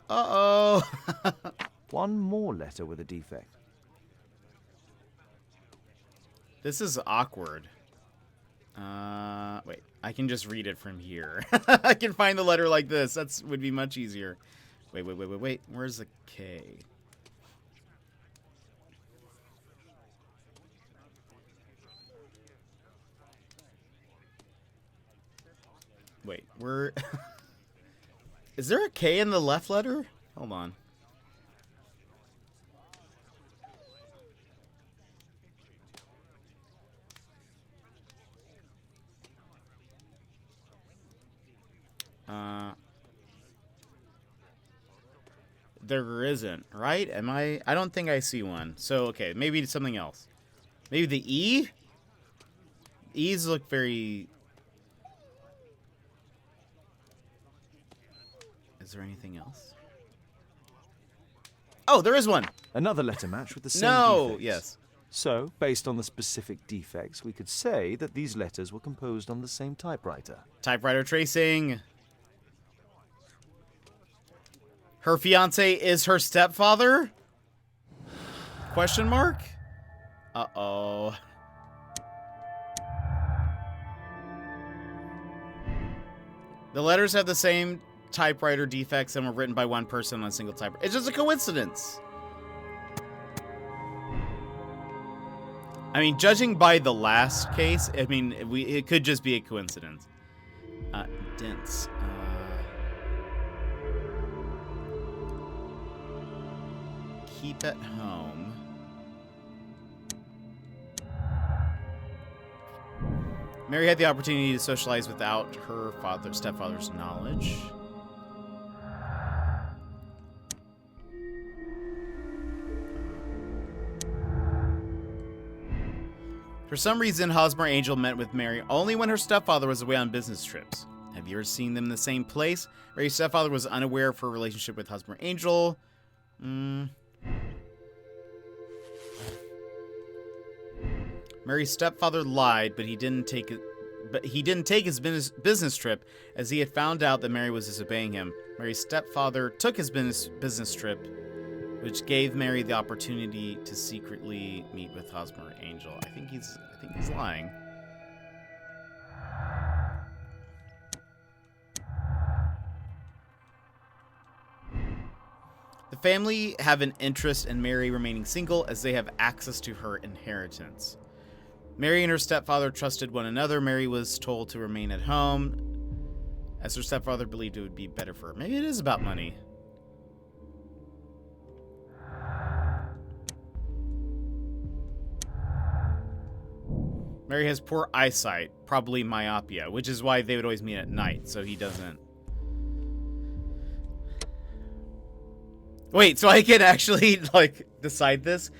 Uh-oh. One more letter with a defect. This is awkward. Wait. I can just read it from here. I can find the letter like this. That would be much easier. Wait. Where's the K? Wait, we're... Is there a K in the left letter? Hold on. There isn't, right? I don't think I see one. So, okay, maybe it's something else. Maybe the E? E's look very... Is there anything else? Oh, there is one! Another letter match with the same No! defects. Yes. So, based on the specific defects, we could say that these letters were composed on the same typewriter. Typewriter tracing. Her fiance is her stepfather? Question mark? Uh-oh. The letters have the same typewriter defects and were written by one person on a single typewriter. It's just a coincidence. I mean, judging by the last case, I mean, it could just be a coincidence. Dents. Keep at home. Mary had the opportunity to socialize without her stepfather's knowledge. For some reason, Hosmer Angel met with Mary only when her stepfather was away on business trips. Have you ever seen them in the same place? Mary's stepfather was unaware of her relationship with Hosmer Angel. Mary's stepfather lied, but he didn't take his business trip, as he had found out that Mary was disobeying him. Mary's stepfather took his business trip, which gave Mary the opportunity to secretly meet with Hosmer Angel. I think he's lying. The family have an interest in Mary remaining single, as they have access to her inheritance. Mary and her stepfather trusted one another. Mary was told to remain at home, as her stepfather believed it would be better for her. Maybe it is about money. Mary has poor eyesight, probably myopia, which is why they would always meet at night, so he doesn't... Wait, so I can actually, like, decide this?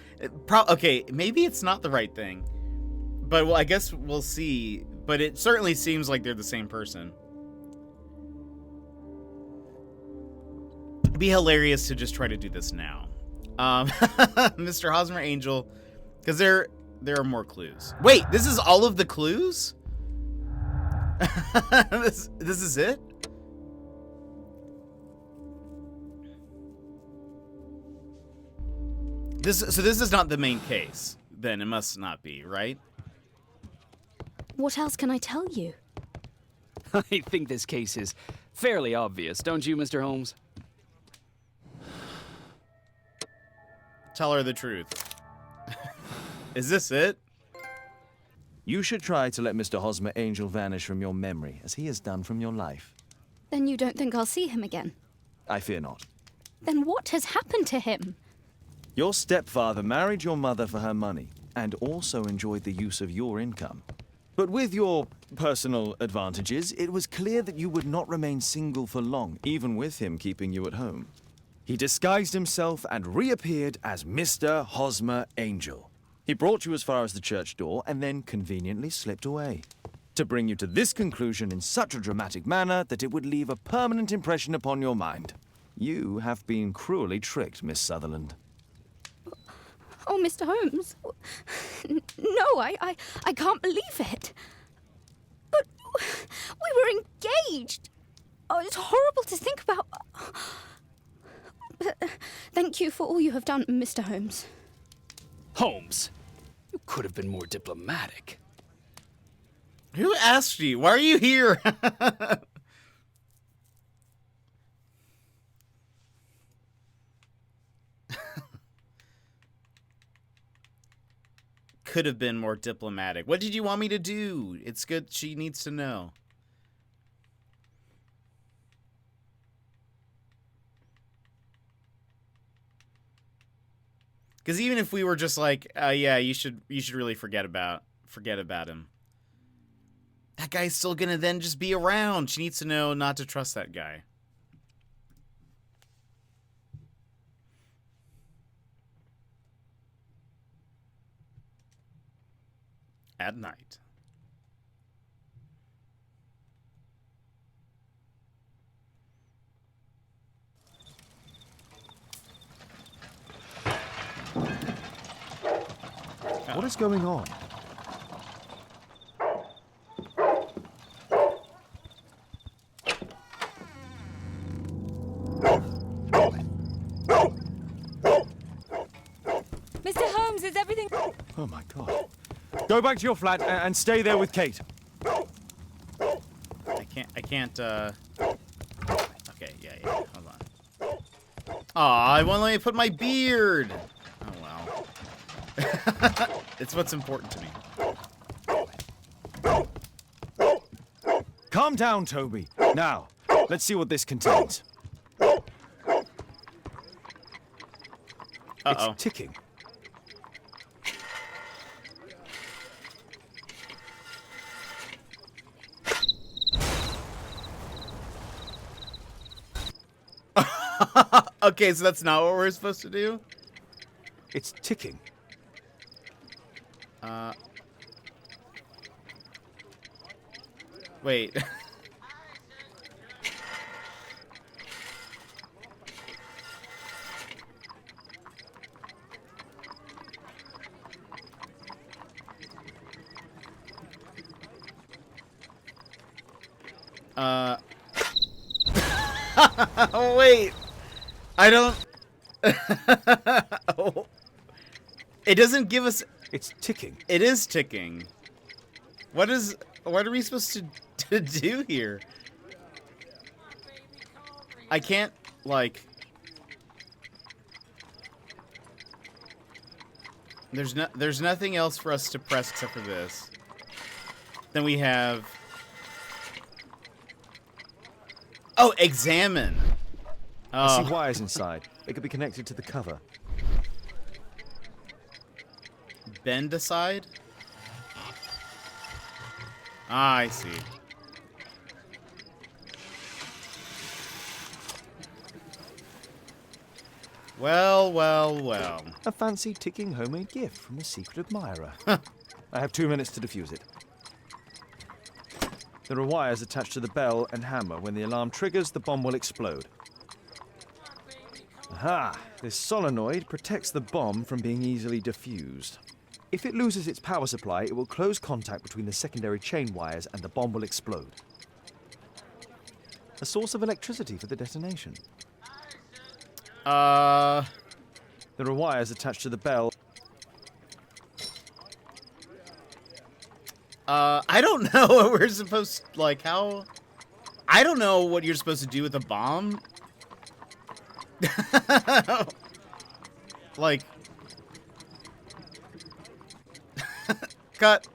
Okay, maybe it's not the right thing. But, well, I guess we'll see. But it certainly seems like they're the same person. It'd be hilarious to just try to do this now. Mr. Hosmer Angel, because there are more clues. Wait, this is all of the clues? this is it? So this is not the main case. Then it must not be, right? What else can I tell you? I think this case is fairly obvious, don't you, Mr. Holmes? Tell her the truth. Is this it? You should try to let Mr. Hosmer Angel vanish from your memory, as he has done from your life. Then you don't think I'll see him again? I fear not. Then what has happened to him? Your stepfather married your mother for her money, and also enjoyed the use of your income. But with your personal advantages, it was clear that you would not remain single for long, even with him keeping you at home. He disguised himself and reappeared as Mr. Hosmer Angel. He brought you as far as the church door and then conveniently slipped away, to bring you to this conclusion in such a dramatic manner that it would leave a permanent impression upon your mind. You have been cruelly tricked, Miss Sutherland. Oh, Mr. Holmes. No, I can't believe it. But we were engaged. Oh, it's horrible to think about. But thank you for all you have done, Mr. Holmes. Holmes, you could have been more diplomatic. Who asked you? Why are you here? Could have been more diplomatic. What did you want me to do? It's good. She needs to know. Because even if we were just like, yeah, you should really forget about him. That guy's still gonna then just be around. She needs to know not to trust that guy. At night. What is going on? Mr. Holmes, is everything... Oh my God. Go back to your flat and stay there with Kate. I can't, Okay, yeah, hold on. Aw, I won't let me put my beard! Oh, well. It's what's important to me. Calm down, Toby. Now, let's see what this contains. Uh-oh. It's ticking. Okay, so that's not what we're supposed to do? It's ticking. Wait. Oh, wait. I don't... Oh. It doesn't give us... It's ticking. It is ticking. What are we supposed to do here? I can't, like... There's nothing else for us to press except for this. Then we have... Oh, examine. I see wires inside. They could be connected to the cover. Bend aside? Ah, I see. Well, well, well. A fancy ticking homemade gift from a secret admirer. I have 2 minutes to defuse it. There are wires attached to the bell and hammer. When the alarm triggers, the bomb will explode. Aha! This solenoid protects the bomb from being easily diffused. If it loses its power supply, it will close contact between the secondary chain wires and the bomb will explode. A source of electricity for the detonation. There are wires attached to the bell. I don't know what we're supposed to, like, how... I don't know what you're supposed to do with a bomb. Like... Cut.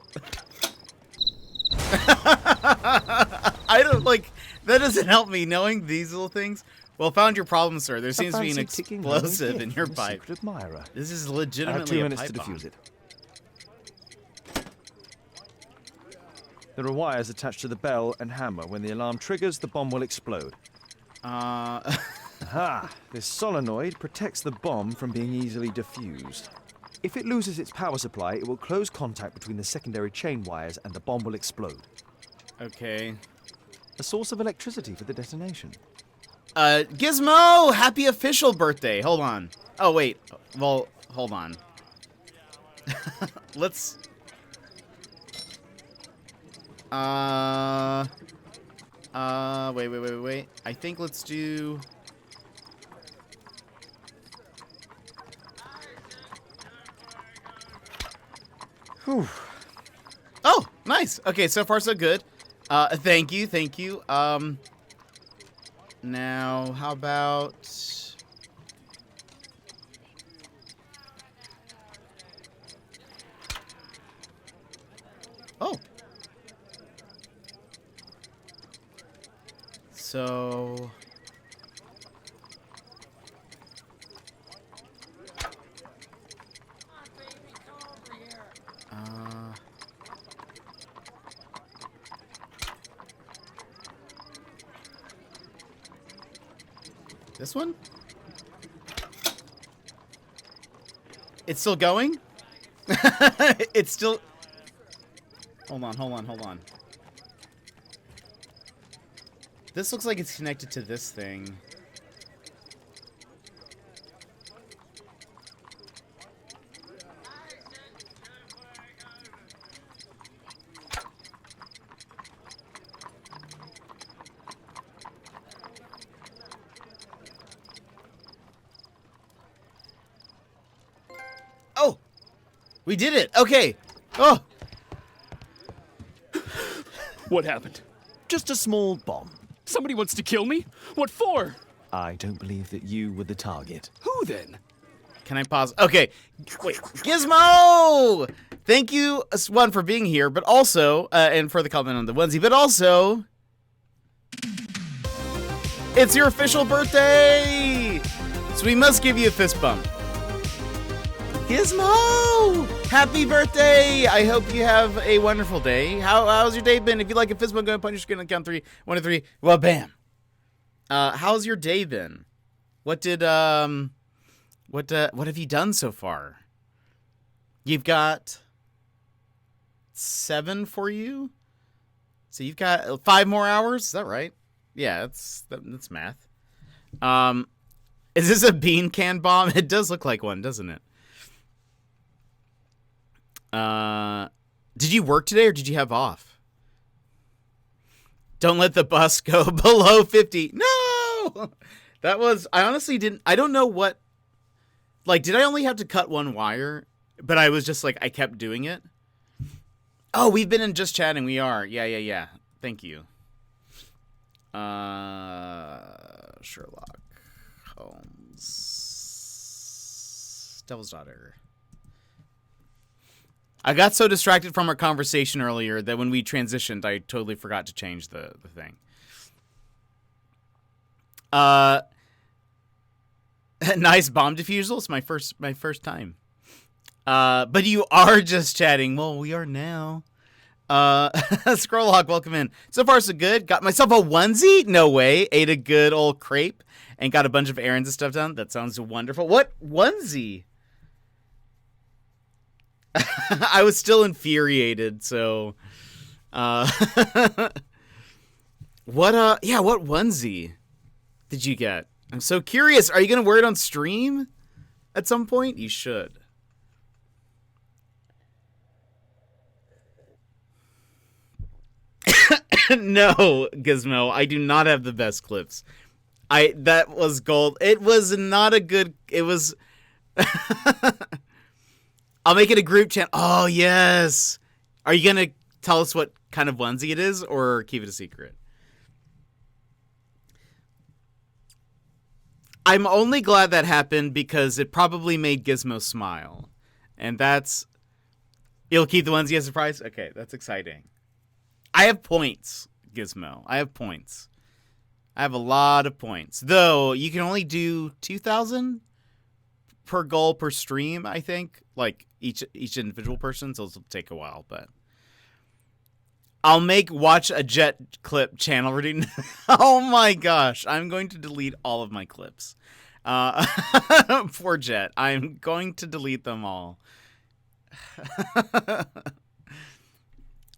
I don't, like, that doesn't help me knowing these little things. Well, found your problem, sir. There seems to be an explosive in your pipe. Admirer. This is I have legitimately 2 a minutes pipe to bomb. defuse it. There are wires attached to the bell and hammer. When the alarm triggers, the bomb will explode. Aha! This solenoid protects the bomb from being easily diffused. If it loses its power supply, it will close contact between the secondary chain wires and the bomb will explode. Okay. A source of electricity for the detonation. Gizmo! Happy official birthday! Hold on. Oh, wait. Well, hold on. Let's... wait. I think let's do... Whew. Oh, nice. Okay, so far so good. Thank you. Now, how about... Oh. So... This one? It's still going? It's still... Hold on. This looks like it's connected to this thing. Oh! We did it! Okay! Oh! What happened? Just a small bomb. Somebody wants to kill me? What for? I don't believe that you were the target. Who then? Can I pause? Okay. Wait. Gizmo! Thank you, one, for being here, but also, and for the comment on the onesie, but also... It's your official birthday! So we must give you a fist bump. Gizmo! Happy birthday! I hope you have a wonderful day. How's your day been? If you like a fist bump, go and punch your screen on count 3. 1 to 3. Well, bam. How's your day been? What have you done so far? You've got 7 for you? So you've got 5 more hours? Is that right? Yeah, that's math. Is this a bean can bomb? It does look like one, doesn't it? Did you work today or did you have off? Don't let the bus go below 50. No! That was, I honestly didn't, I don't know what, like, did I only have to cut one wire? But I was just like, I kept doing it. Oh, we've been in just chatting. We are. Yeah. Thank you. Sherlock Holmes. Devil's Daughter. I got so distracted from our conversation earlier that when we transitioned, I totally forgot to change the thing. Nice bomb defusal. It's my first time. But you are just chatting. Well, we are now. Scrollhawk, welcome in. So far, so good. Got myself a onesie? No way. Ate a good old crepe and got a bunch of errands and stuff done. That sounds wonderful. What onesie? I was still infuriated, so what onesie did you get? I'm so curious. Are you gonna wear it on stream at some point? You should. No, Gizmo, I do not have the best clips. That was gold. It was not a good, it was I'll make it a group chat. Oh, yes. Are you going to tell us what kind of onesie it is or keep it a secret? I'm only glad that happened because it probably made Gizmo smile. And that's... You'll keep the onesie as a surprise? Okay, that's exciting. I have points, Gizmo. I have points. I have a lot of points. Though, you can only do 2,000 per goal per stream, I think. Like, each individual person, so it'll take a while, but... I'll make Watch a Jet clip channel routine. Oh my gosh, I'm going to delete all of my clips. For Jet, I'm going to delete them all.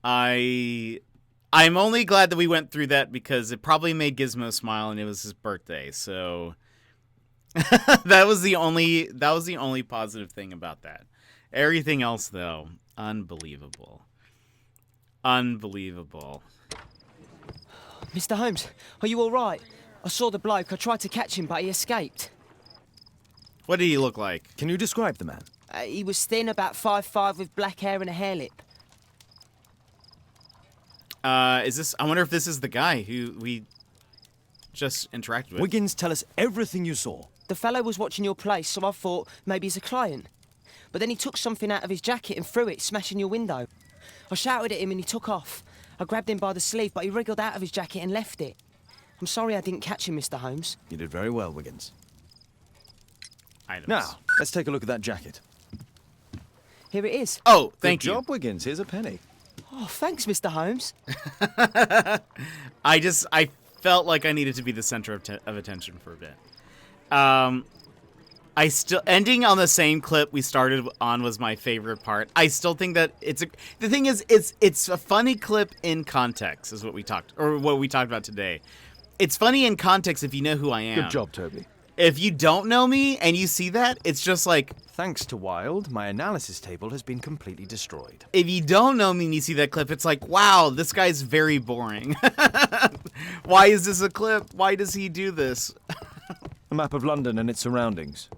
I'm only glad that we went through that because it probably made Gizmo smile and it was his birthday, so... that was the only positive thing about that. Everything else, though, unbelievable. Unbelievable. Mr. Holmes, are you all right? I saw the bloke. I tried to catch him, but he escaped. What did he look like? Can you describe the man? He was thin, about 5'5", with black hair and a hair lip. Is this... I wonder if this is the guy who we just interacted with. Wiggins, tell us everything you saw. The fellow was watching your place, so I thought maybe he's a client. But then he took something out of his jacket and threw it, smashing your window. I shouted at him and he took off. I grabbed him by the sleeve, but he wriggled out of his jacket and left it. I'm sorry I didn't catch him, Mr. Holmes. You did very well, Wiggins. Items. Now, let's take a look at that jacket. Here it is. Oh, thank you. Good job, Wiggins. Here's a penny. Oh, thanks, Mr. Holmes. I felt like I needed to be the center of attention for a bit. I still ending on the same clip we started on was my favorite part. I still think that the thing is it's a funny clip in context is what we talked about today. It's funny in context if you know who I am. Good job, Toby. If you don't know me and you see that, it's just like, Thanks to Wilde, my analysis table has been completely destroyed. if you don't know me and you see that clip, it's like, wow, this guy's very boring. Why is this a clip? Why does he do this? A map of London and its surroundings.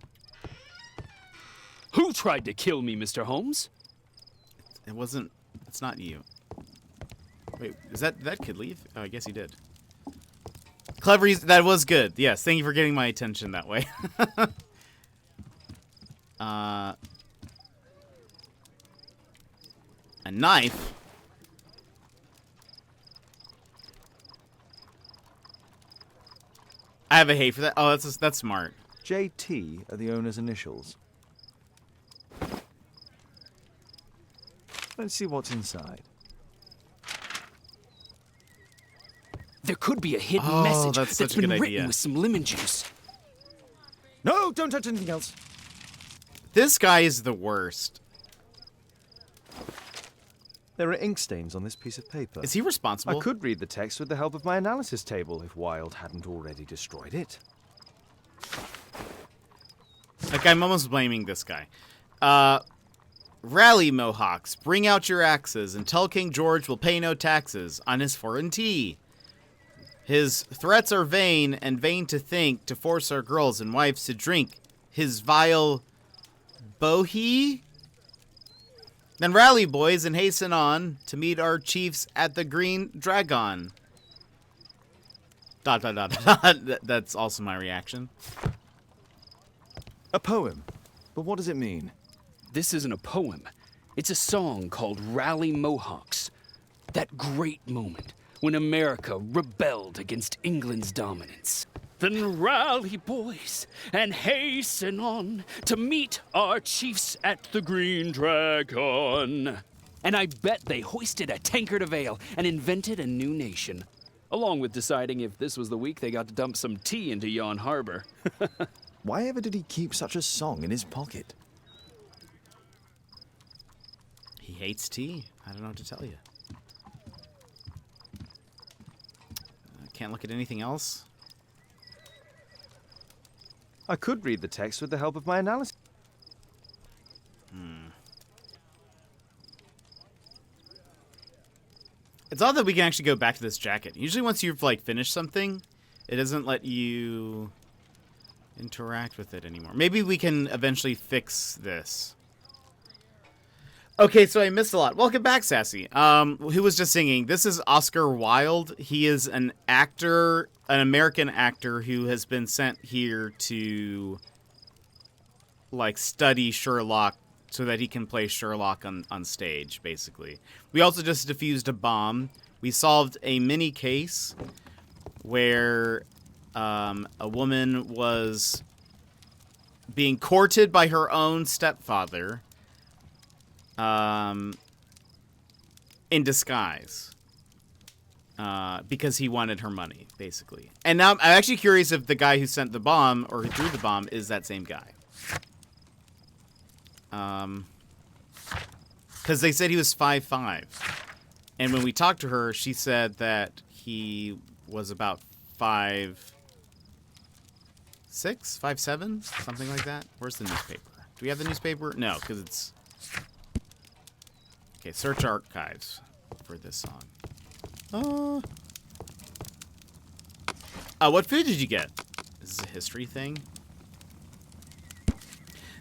Who tried to kill me, Mr. Holmes? It's not you. Wait, did that kid leave? Oh, I guess he did. Clever, that was good. Yes, thank you for getting my attention that way. A knife? I have a hate for that. Oh, that's smart. JT are the owner's initials. Let's see what's inside. There could be a hidden Oh, message that's such a been good written idea. with some lemon juice. No, don't touch anything else. This guy is the worst. There are ink stains on this piece of paper. Is he responsible? I could read the text with the help of my analysis table if Wilde hadn't already destroyed it. Like, I'm almost blaming this guy. Rally, Mohawks, bring out your axes and tell King George will pay no taxes on his foreign tea. His threats are vain, and vain to think to force our girls and wives to drink his vile bohea. Then rally, boys, and hasten on to meet our chiefs at the Green Dragon. ... That's also my reaction. A poem. But what does it mean? This isn't a poem. It's a song called Rally Mohawks. That great moment when America rebelled against England's dominance. Then rally, boys, and hasten on to meet our chiefs at the Green Dragon. And I bet they hoisted a tankard of ale and invented a new nation, along with deciding if this was the week they got to dump some tea into yon harbor. Why ever did he keep such a song in his pocket? He hates tea. I don't know what to tell you. Can't look at anything else. I could read the text with the help of my analysis. It's odd that we can actually go back to this jacket. Usually once you've, like, finished something, it doesn't let you interact with it anymore. Maybe we can eventually fix this. Okay, so I missed a lot. Welcome back, Sassy. Who was just singing? This is Oscar Wilde. He is an actor, an American actor who has been sent here to, like, study Sherlock so that he can play Sherlock on stage, basically. We also just defused a bomb. We solved a mini case where a woman was being courted by her own stepfather in disguise because he wanted her money, basically. And now I'm actually curious if the guy who sent the bomb or who threw the bomb is that same guy. Because they said he was 5'5". And when we talked to her, she said that he was about 5'6", 5'7", something like that. Where's the newspaper? Do we have the newspaper? No, because it's... Okay, search archives for this song. What food did you get? Is this a history thing?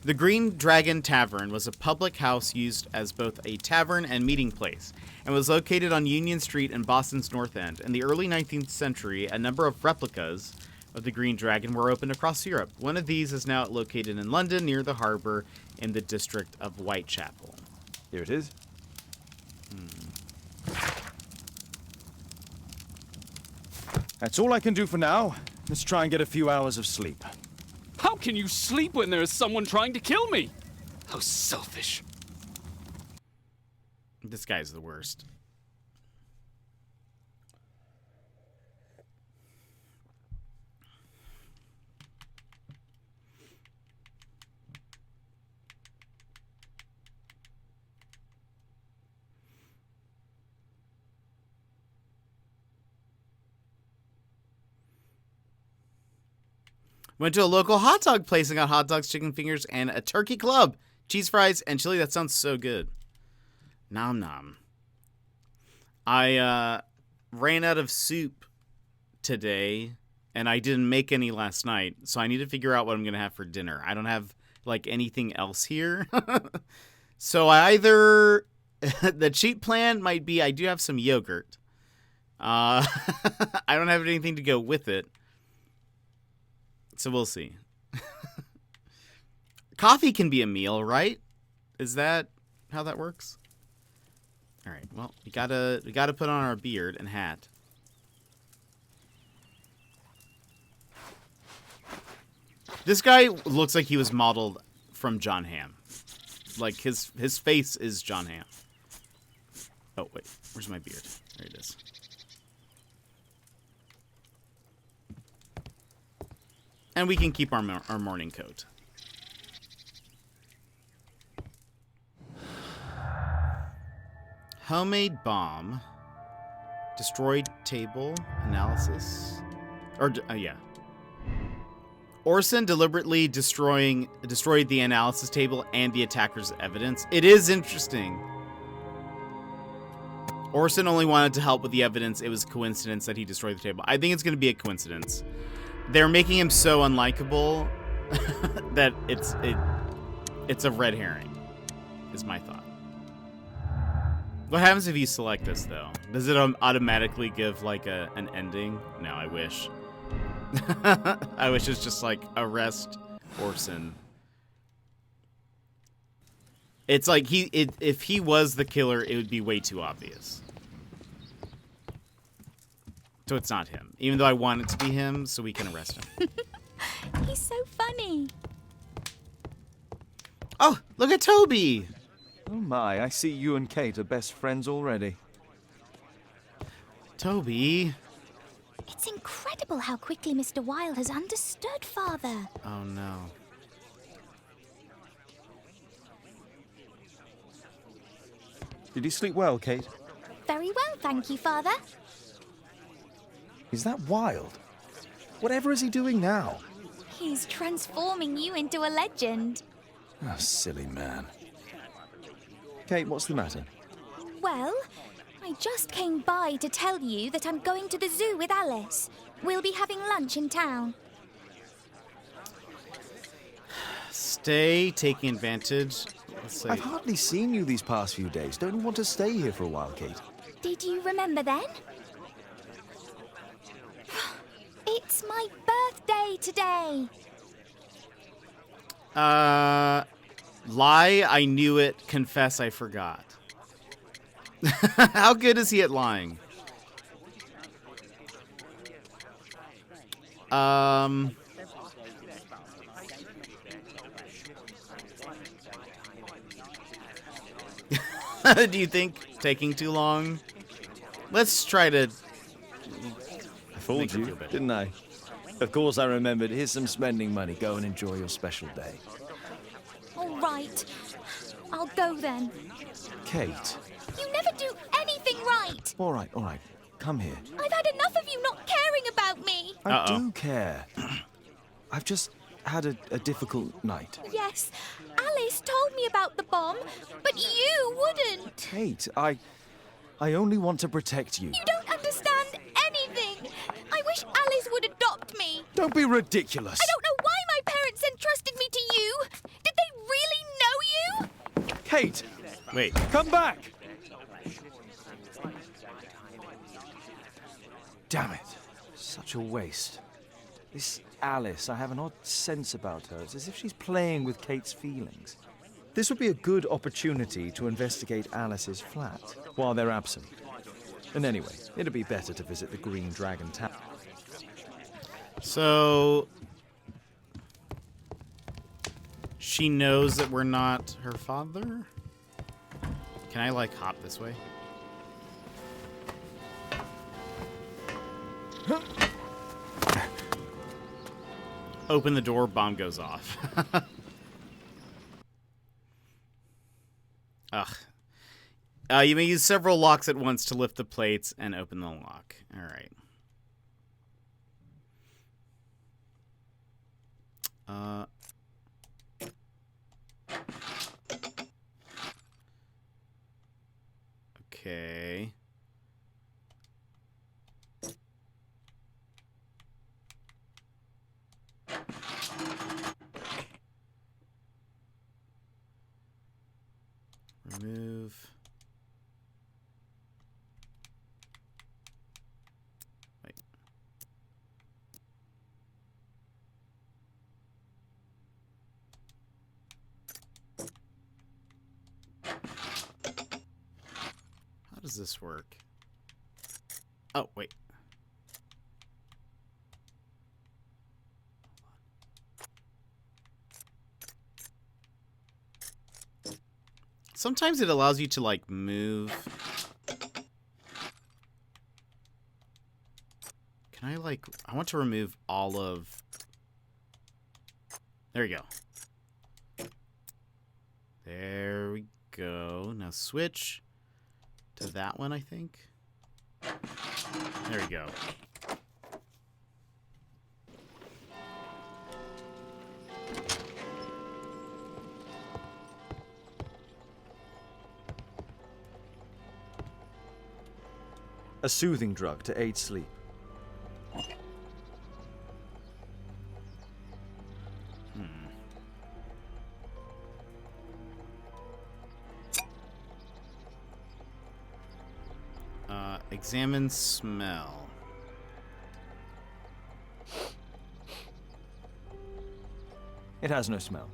The Green Dragon Tavern was a public house used as both a tavern and meeting place, and was located on Union Street in Boston's North End. In the early 19th century, a number of replicas of the Green Dragon were opened across Europe. One of these is now located in London, near the harbor, in the district of Whitechapel. Here it is. That's all I can do for now. Let's try and get a few hours of sleep. How can you sleep when there is someone trying to kill me? How selfish. This guy's the worst. Went to a local hot dog place and got hot dogs, chicken fingers, and a turkey club. Cheese fries and chili. That sounds so good. Nom nom. I ran out of soup today, and I didn't make any last night, so I need to figure out what I'm going to have for dinner. I don't have, like, anything else here. So I either... the cheat plan might be I do have some yogurt. I don't have anything to go with it. So we'll see. Coffee can be a meal, right? Is that how that works? All right. Well, we gotta put on our beard and hat. This guy looks like he was modeled from John Hamm. Like his face is John Hamm. Oh wait, where's my beard? There it is. And we can keep our morning coat. Homemade bomb. Destroyed table analysis. Or, yeah. Orson deliberately destroyed the analysis table and the attacker's evidence. It is interesting. Orson only wanted to help with the evidence. It was a coincidence that he destroyed the table. I think it's going to be a coincidence. They're making him so unlikable that it's a red herring, is my thought. What happens if you select this, though? Does it automatically give, like, an ending? No, I wish. I wish it's just, like, arrest Orson. It's like, if he was the killer, it would be way too obvious. So it's not him. Even though I want it to be him, so we can arrest him. He's so funny. Oh, look at Toby! Oh my, I see you and Kate are best friends already. Toby. It's incredible how quickly Mr. Wilde has understood, Father. Oh no. Did you sleep well, Kate? Very well, thank you, Father. Is that Wilde? Whatever is he doing now? He's transforming you into a legend. Oh, silly man. Kate, what's the matter? Well, I just came by to tell you that I'm going to the zoo with Alice. We'll be having lunch in town. Stay taking advantage. Let's see. I've hardly seen you these past few days. Don't you want to stay here for a while, Kate? Did you remember then? It's my birthday today. Lie, I knew it. Confess, I forgot. How good is he at lying? Do you think taking too long? Let's try to... I fooled you, didn't I? Of course I remembered. Here's some spending money. Go and enjoy your special day. All right. I'll go then. Kate. You never do anything right. All right. Come here. I've had enough of you not caring about me. I do care. I've just had a difficult night. Yes, Alice told me about the bomb, but you wouldn't. Kate, I only want to protect you. You don't understand anything. I wish Alice would adopt me. Don't be ridiculous. I don't know why my parents entrusted me to you. Did they really know you? Kate! Wait. Come back! Damn it. Such a waste. This Alice, I have an odd sense about her. It's as if she's playing with Kate's feelings. This would be a good opportunity to investigate Alice's flat while they're absent. And anyway, it'd be better to visit the Green Dragon Tower. So... she knows that we're not her father? Can I, like, hop this way? Open the door, bomb goes off. Ugh. You may use several locks at once to lift the plates and open the lock. All right. Okay. Remove. Wait. How does this work? Oh, wait. Sometimes it allows you to, like, move. Can I, like... I want to remove all of... There we go. There we go. Now switch to that one, I think. There we go. A soothing drug to aid sleep. Examine smell. It has no smell.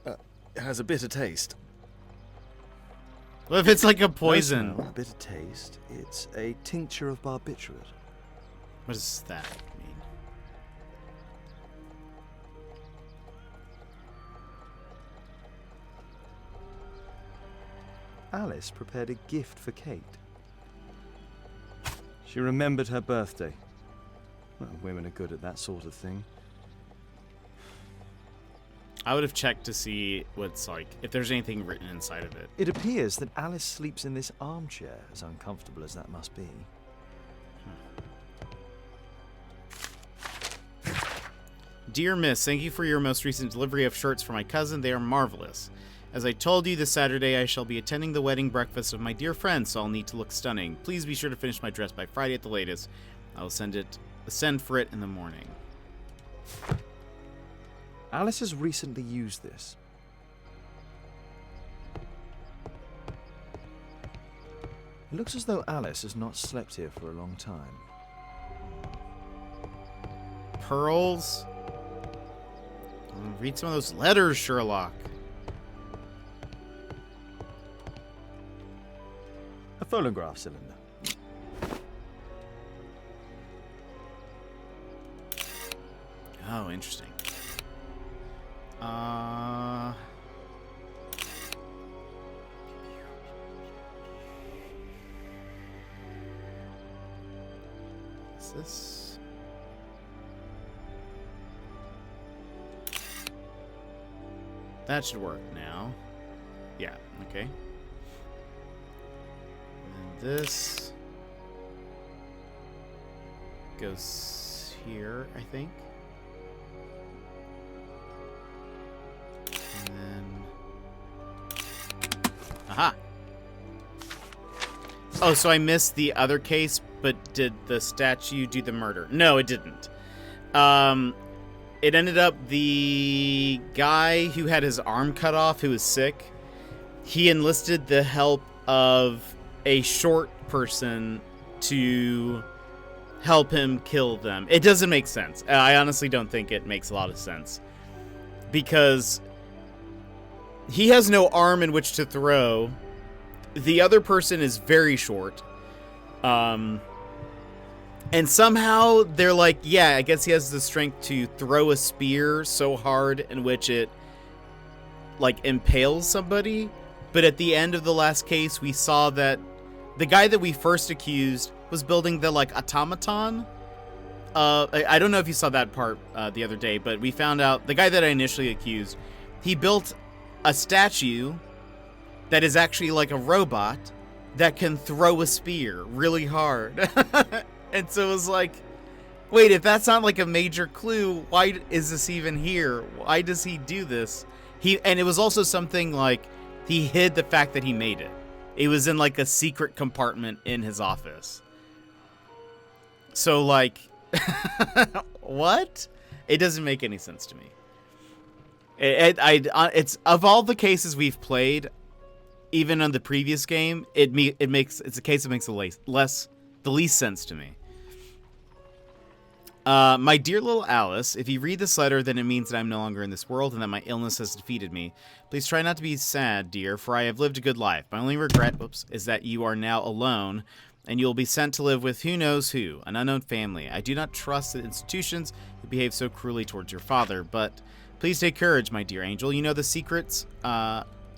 It has a bitter taste. What if it's like a No poison? smell, a bitter taste. It's a tincture of barbiturate. What does that mean? Alice prepared a gift for Kate. She remembered her birthday. Well, women are good at that sort of thing. I would have checked to see what's like, if there's anything written inside of it. It appears that Alice sleeps in this armchair, as uncomfortable as that must be. Dear Miss, thank you for your most recent delivery of shirts for my cousin. They are marvelous. As I told you, this Saturday I shall be attending the wedding breakfast of my dear friend, so I'll need to look stunning. Please be sure to finish my dress by Friday at the latest. I will send for it in the morning. Alice has recently used this. It looks as though Alice has not slept here for a long time. Pearls? Read some of those letters, Sherlock. A phonograph cylinder. Oh, interesting. Is this? That should work now. Yeah, okay. And then this goes here, I think. And then... Aha! Oh, so I missed the other case, but did the statue do the murder? No, it didn't. It ended up the guy who had his arm cut off, who was sick, he enlisted the help of a short person to help him kill them. It doesn't make sense. I honestly don't think it makes a lot of sense. Because he has no arm in which to throw. The other person is very short. And somehow they're like, yeah, I guess he has the strength to throw a spear so hard in which it, like, impales somebody. But at the end of the last case, we saw that the guy that we first accused was building the, like, automaton. I don't know if you saw that part the other day, but we found out the guy that I initially accused, he built a statue that is actually like a robot that can throw a spear really hard. And so it was like, Wait, if that's not like a major clue, why is this even here? Why does he do this? And it was also something like he hid the fact that he made it. It was in like a secret compartment in his office. So like, what? It doesn't make any sense to me. It's of all the cases we've played, even on the previous game, it's a case that makes the least sense to me. My dear little Alice, if you read this letter, then it means that I'm no longer in this world and that my illness has defeated me. Please try not to be sad, dear, for I have lived a good life. My only regret, is that you are now alone, and you will be sent to live with who knows who, an unknown family. I do not trust the institutions who behave so cruelly towards your father, but please take courage, my dear angel. You know the secrets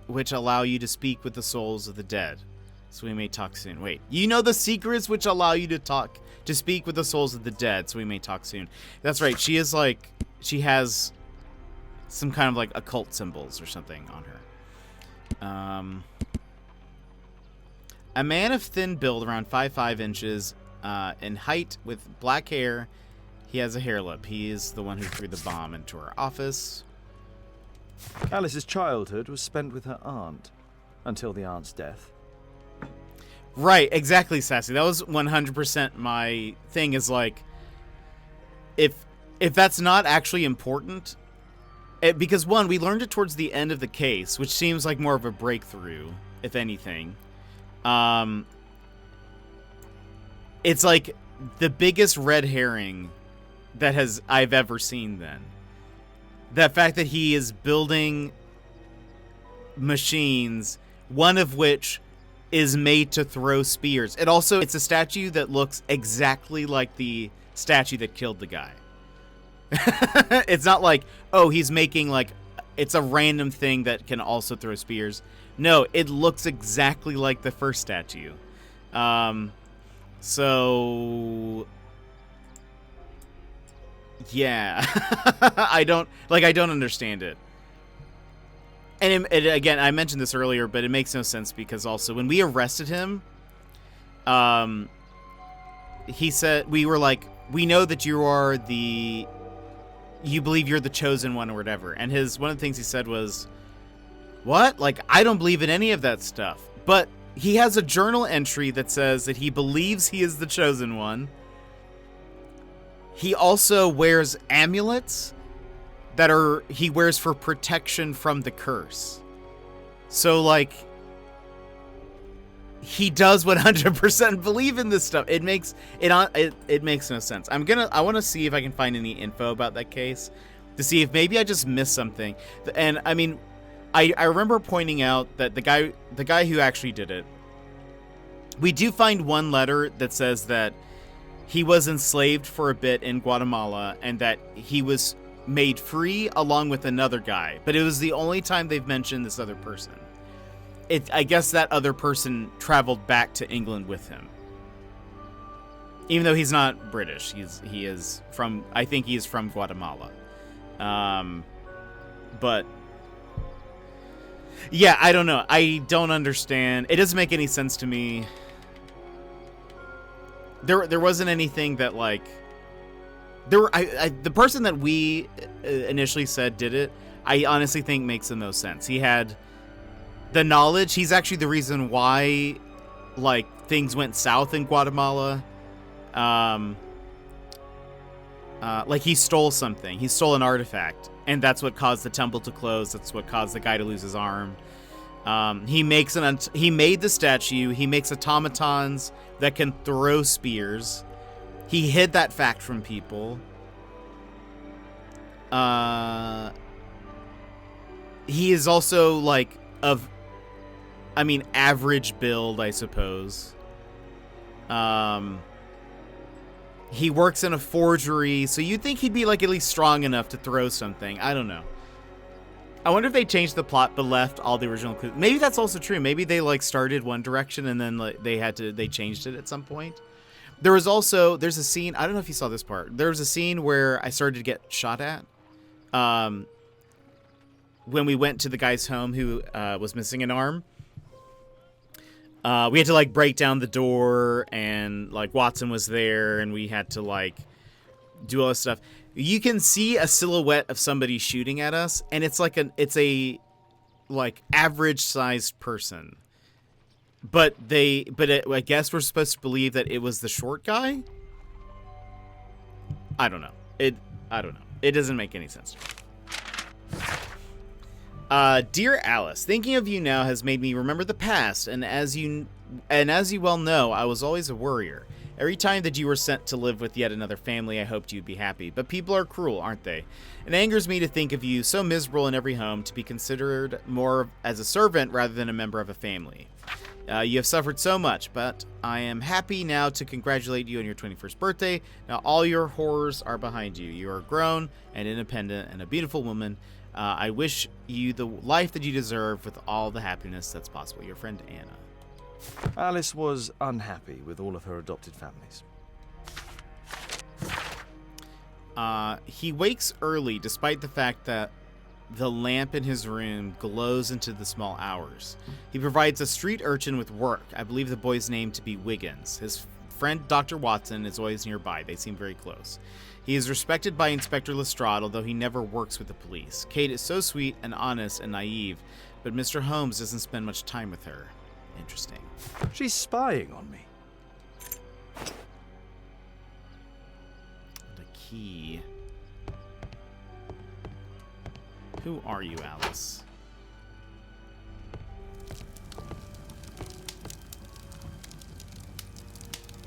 which allow you to speak with the souls of the dead. So we may talk soon. Wait, you know the secrets which allow you to speak with the souls of the dead, so we may talk soon. That's right. She has some kind of like occult symbols or something on her. A man of thin build, around 5'5" inches in height, with black hair. He has a hair lip. He is the one who threw the bomb into her office. Alice's childhood was spent with her aunt, until the aunt's death. Right, exactly, Sassy. That was 100% my thing, is like, if that's not actually important, because one, we learned it towards the end of the case, which seems like more of a breakthrough, if anything. It's like the biggest red herring that I've ever seen then. The fact that he is building machines, one of which is made to throw spears. It's a statue that looks exactly like the statue that killed the guy. It's not like, oh, he's making like, it's a random thing that can also throw spears. No, it looks exactly like the first statue. So yeah, I don't understand it. And again, I mentioned this earlier, but it makes no sense because also when we arrested him, he said, we were like, we know that you believe you're the chosen one or whatever. And one of the things he said was, what? Like, I don't believe in any of that stuff. But he has a journal entry that says that he believes he is the chosen one. He also wears amulets that he wears for protection from the curse. So, like, he does 100% believe in this stuff. It makes no sense. I want to see if I can find any info about that case to see if maybe I just missed something. And I mean, I remember pointing out that the guy who actually did it, we do find one letter that says that he was enslaved for a bit in Guatemala and that he was made free along with another guy. But it was the only time they've mentioned this other person. I guess that other person traveled back to England with him. Even though he's not British. He is from Guatemala. But yeah, I don't know. I don't understand. It doesn't make any sense to me. There wasn't anything that like the person that we initially said did it, I honestly think makes the most sense. He had the knowledge. He's actually the reason why like things went south in Guatemala. Like he stole something. He stole an artifact, and that's what caused the temple to close. That's what caused the guy to lose his arm. He made the statue. He makes automatons that can throw spears. He hid that fact from people. He is also like average build, I suppose. He works in a forgery, so you'd think he'd be like at least strong enough to throw something. I don't know. I wonder if they changed the plot but left all the original clues. Maybe that's also true. Maybe they like started one direction and then like they changed it at some point. There's a scene, I don't know if you saw this part. There was a scene where I started to get shot at. When we went to the guy's home who was missing an arm. We had to like break down the door, and like Watson was there, and we had to like do all this stuff. You can see a silhouette of somebody shooting at us, and it's like a average sized person. But I guess we're supposed to believe that it was the short guy. I don't know. I don't know. It doesn't make any sense to me. Dear Alice, thinking of you now has made me remember the past, and as you well know, I was always a worrier. Every time that you were sent to live with yet another family, I hoped you'd be happy. But people are cruel, aren't they? It angers me to think of you so miserable in every home, to be considered more as a servant rather than a member of a family. You have suffered so much, but I am happy now to congratulate you on your 21st birthday. Now all your horrors are behind you. You are grown and independent and a beautiful woman. I wish you the life that you deserve with all the happiness that's possible. Your friend, Anna. Alice was unhappy with all of her adopted families. He wakes early despite the fact that the lamp in his room glows into the small hours. He provides a street urchin with work. I believe the boy's name to be Wiggins. His friend Dr. Watson is always nearby. They seem very close. He is respected by Inspector Lestrade, although he never works with the police. Kate is so sweet and honest and naive, but Mr. Holmes doesn't spend much time with her. Interesting. She's spying on me. The key. Who are you, Alice?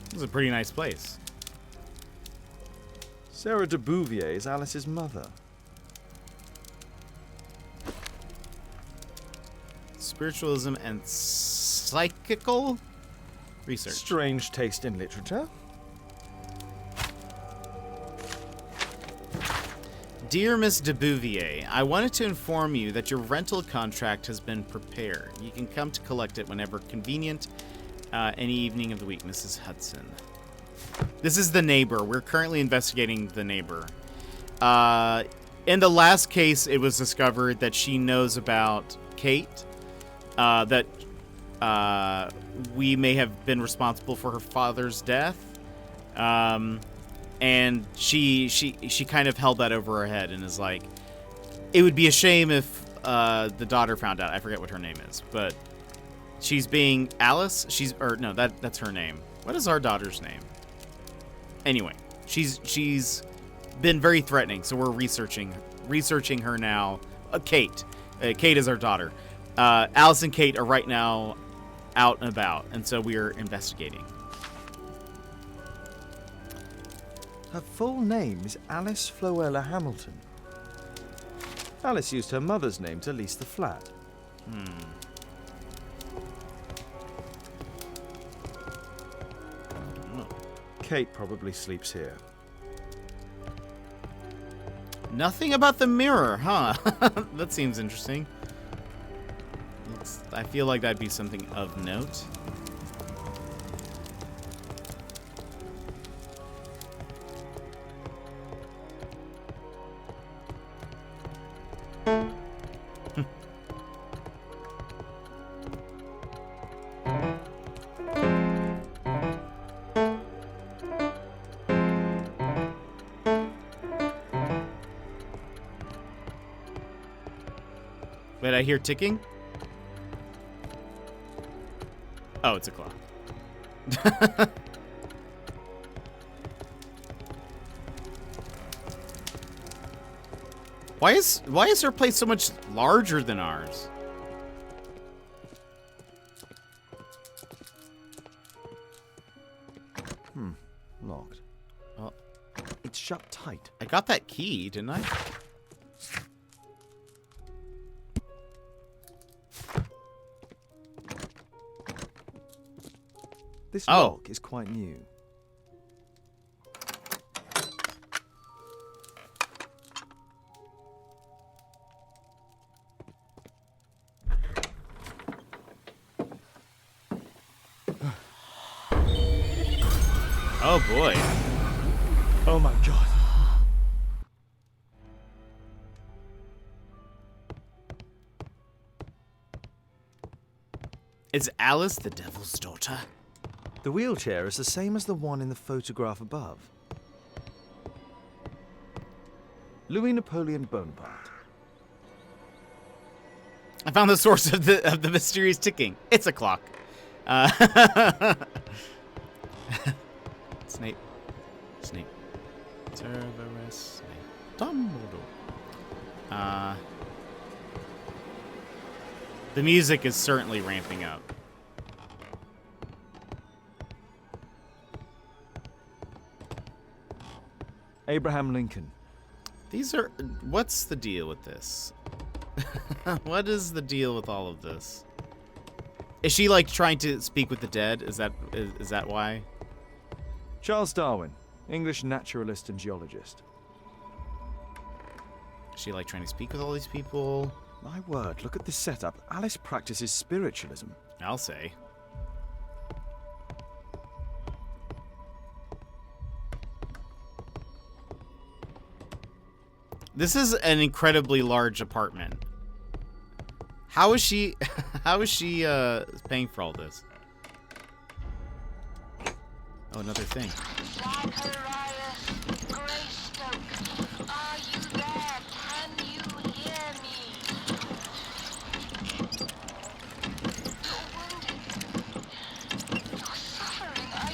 This is a pretty nice place. Sarah de Bouvier is Alice's mother. Spiritualism and psychical research. Strange taste in literature. Dear Miss de Bouvier, I wanted to inform you that your rental contract has been prepared. You can come to collect it whenever convenient, any evening of the week, Mrs. Hudson. This is the neighbor. We're currently investigating the neighbor. In the last case, it was discovered that she knows about Kate, that we may have been responsible for her father's death. And she kind of held that over her head and is like, it would be a shame if the daughter found out. I forget what her name is, but she's being Alice. That's her name. What is our daughter's name? Anyway, she's been very threatening, so we're researching her now. Kate. Kate is our daughter. Alice and Kate are right now out and about, and so we are investigating. Her full name is Alice Floella Hamilton. Alice used her mother's name to lease the flat. Kate probably sleeps here. Nothing about the mirror, huh? That seems interesting. I feel like that'd be something of note. Wait, I hear ticking? Oh, it's a clock. Why is her place so much larger than ours? Locked. Well, it's shut tight. I got that key, didn't I? This lock is quite new. Oh boy. Oh my god. Is Alice the devil's daughter? The wheelchair is the same as the one in the photograph above. Louis Napoleon Bonaparte. I found the source of the mysterious ticking. It's a clock. Snape. Severus Snape. Dumbledore. The music is certainly ramping up. Abraham Lincoln. These are... What's the deal with this? What is the deal with all of this? Is she, like, trying to speak with the dead? Is that why? Charles Darwin, English naturalist and geologist. Is she, like, trying to speak with all these people? My word, look at this setup. Alice practices spiritualism. I'll say. This is an incredibly large apartment. How is she paying for all this? Oh, another thing.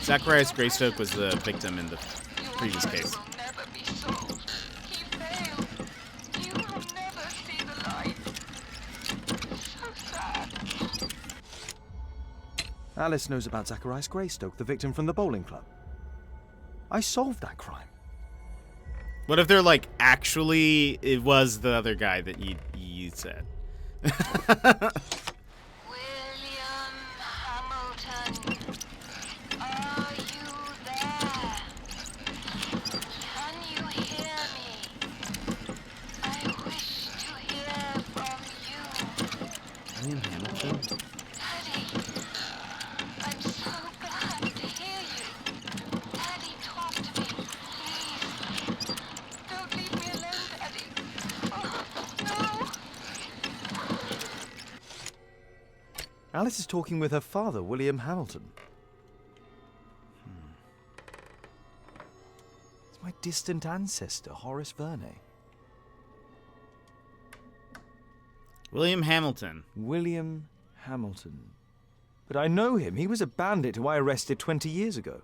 Zacharias Greystoke was the victim in the previous case. Alice knows about Zacharias Greystoke, the victim from the bowling club. I solved that crime. What if they're like, actually, it was the other guy that you said? William Hamilton, are you there? Can you hear me? I wish to hear from you. William Hamilton? Daddy, I'm so glad to hear you. Daddy, talk to me, please. Don't leave me alone, Daddy. Oh, no. Alice is talking with her father, William Hamilton. It's my distant ancestor, Horace Verne. William Hamilton. William Hamilton. But I know him. He was a bandit who I arrested 20 years ago.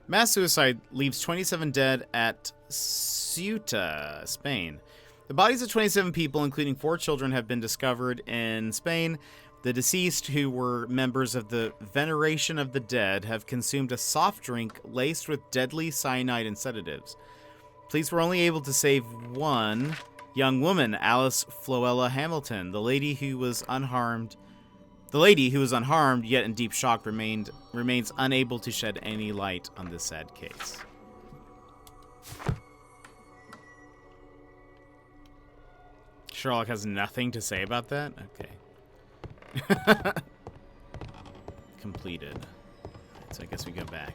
Mass suicide leaves 27 dead at Ceuta, Spain. The bodies of 27 people, including 4 children, have been discovered in Spain. The deceased, who were members of the Veneration of the Dead, have consumed a soft drink laced with deadly cyanide and sedatives. Police were only able to save one young woman, Alice Floella Hamilton. The lady who was unharmed yet in deep shock remains unable to shed any light on this sad case. Sherlock has nothing to say about that? Okay. Completed. So I guess we go back.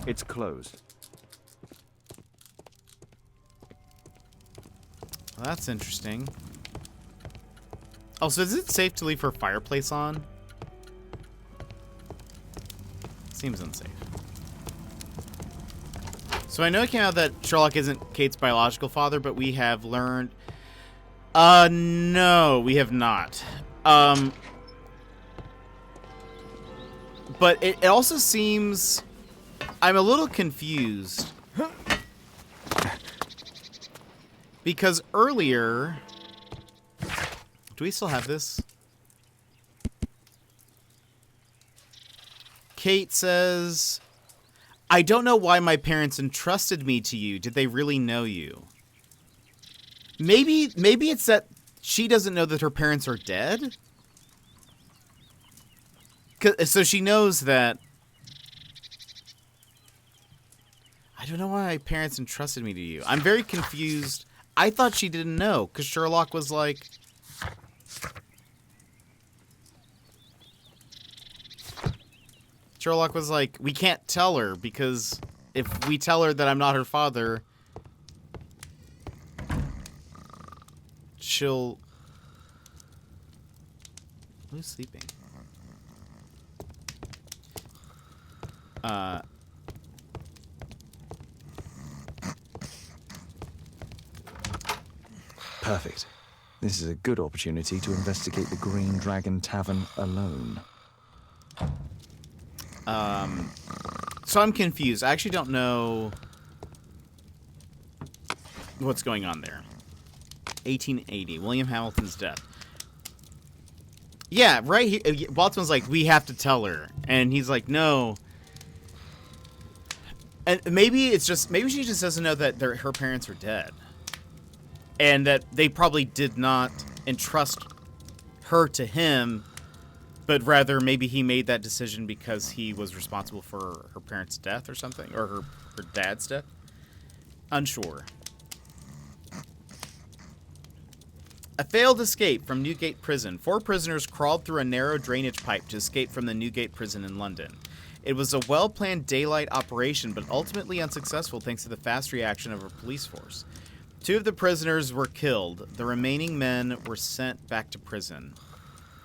It's closed. Well, that's interesting. Oh, so is it safe to leave her fireplace on? Seems unsafe. So I know it came out that Sherlock isn't Kate's biological father, but we have learned... no, we have not. But it also seems... I'm a little confused. Because earlier... Do we still have this? Kate says... I don't know why my parents entrusted me to you. Did they really know you? Maybe it's that she doesn't know that her parents are dead? So she knows that... I don't know why my parents entrusted me to you. I'm very confused. I thought she didn't know, because Sherlock was like... Sherlock was like, we can't tell her because if we tell her that I'm not her father, she'll... Who's sleeping? Perfect. This is a good opportunity to investigate the Green Dragon Tavern alone. So I'm confused. I actually don't know what's going on there. 1880, William Hamilton's death. Yeah, right here. Waltzman's like, we have to tell her. And he's like, no. And maybe she just doesn't know that her parents are dead. And that they probably did not entrust her to him, but rather maybe he made that decision because he was responsible for her parents' death or something, or her dad's death. Unsure. A failed escape from Newgate Prison. 4 prisoners crawled through a narrow drainage pipe to escape from the Newgate Prison in London. It was a well-planned daylight operation, but ultimately unsuccessful thanks to the fast reaction of a police force. 2 of the prisoners were killed. The remaining men were sent back to prison.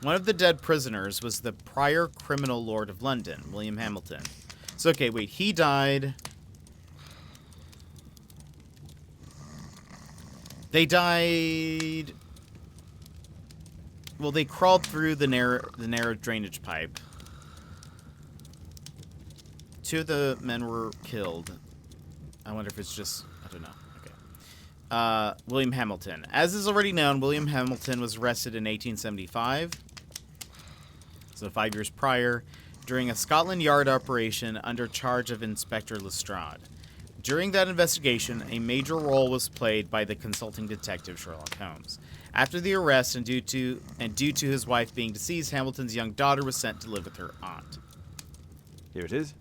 One of the dead prisoners was the prior criminal lord of London, William Hamilton. So, okay, wait, he died... They died... Well, they crawled through the narrow drainage pipe. 2 of the men were killed. I wonder if it's just... I don't know. William Hamilton. As is already known, William Hamilton was arrested in 1875, so 5 years prior, during a Scotland Yard operation under charge of Inspector Lestrade. During that investigation, a major role was played by the consulting detective Sherlock Holmes. After the arrest and due to his wife being deceased, Hamilton's young daughter was sent to live with her aunt. Here it is.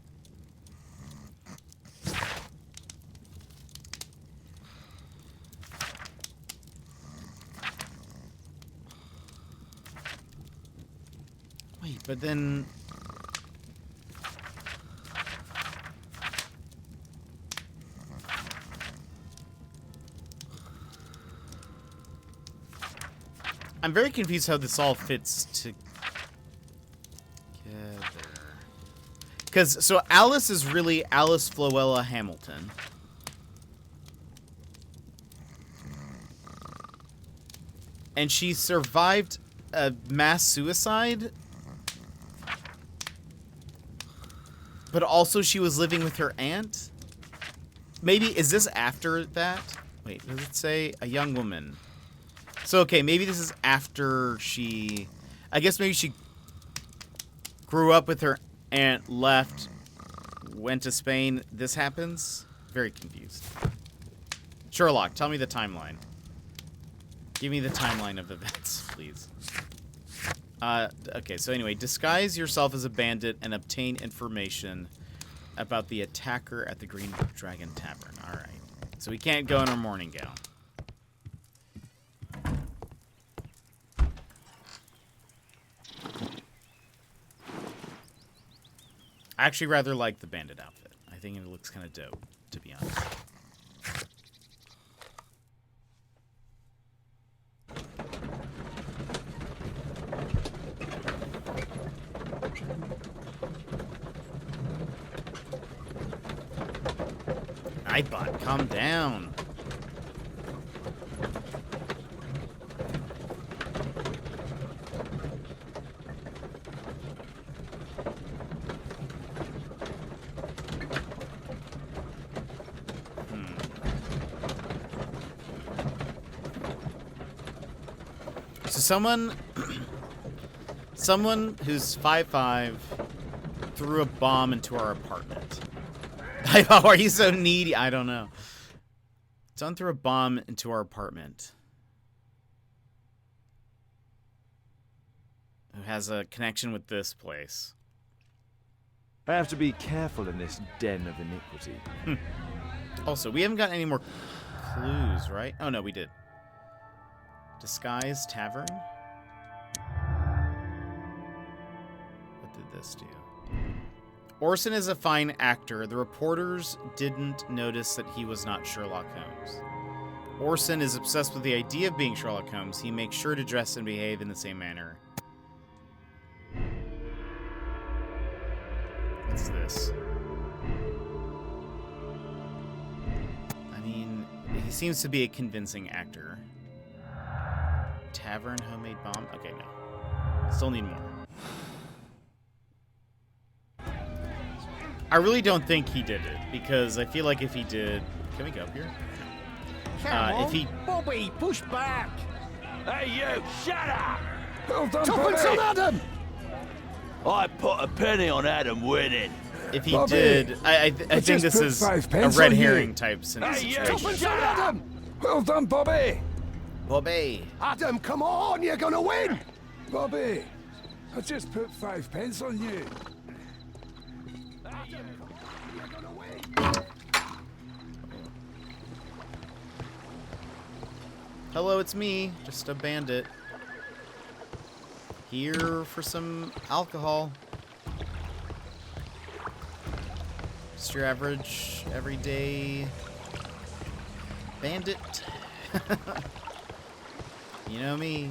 Wait, but then... I'm very confused how this all fits together. Because, so Alice is really Alice Floella Hamilton. And she survived a mass suicide. But also she was living with her aunt? Maybe, is this after that? Wait, does it say a young woman? So, okay, maybe this is after she... I guess maybe she grew up with her aunt, left, went to Spain. This happens? Very confused. Sherlock, tell me the timeline. Give me the timeline of events, please. Okay, so anyway, disguise yourself as a bandit and obtain information about the attacker at the Green Dragon Tavern. All right. So we can't go in our morning gown. I actually rather like the bandit outfit. I think it looks kind of dope, to be honest. Nightbot, calm down. So someone who's 5'5" threw a bomb into our apartment. Oh, are you so needy? I don't know. Someone threw a bomb into our apartment. Who has a connection with this place. I have to be careful in this den of iniquity. Also, we haven't got any more clues, right? Oh, no, we did. Disguise Tavern? What did this do? Orson is a fine actor. The reporters didn't notice that he was not Sherlock Holmes. Orson is obsessed with the idea of being Sherlock Holmes. He makes sure to dress and behave in the same manner. What's this? I mean, he seems to be a convincing actor. Tavern, homemade bomb? Okay, no. Still need more. I really don't think he did it, because I feel like if he did... Can we go up here? If he... Bobby, push back! Hey, you! Shut up! Well done, Tuppence on Adam! I put a penny on Adam winning. If he Bobby, did... I think just this put is 5 a pence red on you. herring type Hey, you! situation. Shut up! Adam! Well done, Bobby! Bobby. Adam, come on, you're gonna win! Bobby, I just put 5 pence on you. Adam, come on, you're gonna win! Hello, it's me. Just a bandit. Here for some alcohol. Just your average, everyday bandit. You know me.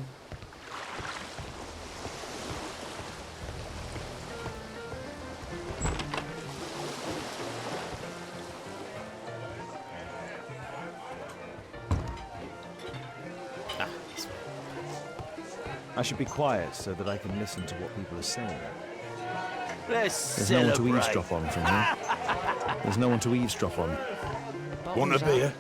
Ah, this way. I should be quiet so that I can listen to what people are saying. Let's There's no one to celebrate. eavesdrop on from here. There's no one to eavesdrop on. Want a beer?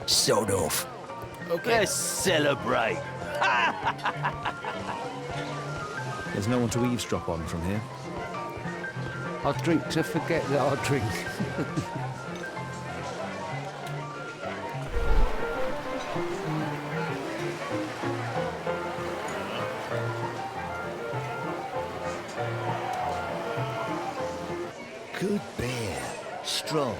Sod off. Okay. Let's celebrate. There's no one to eavesdrop on from here. I drink to forget that I drink. Good beer. Strong.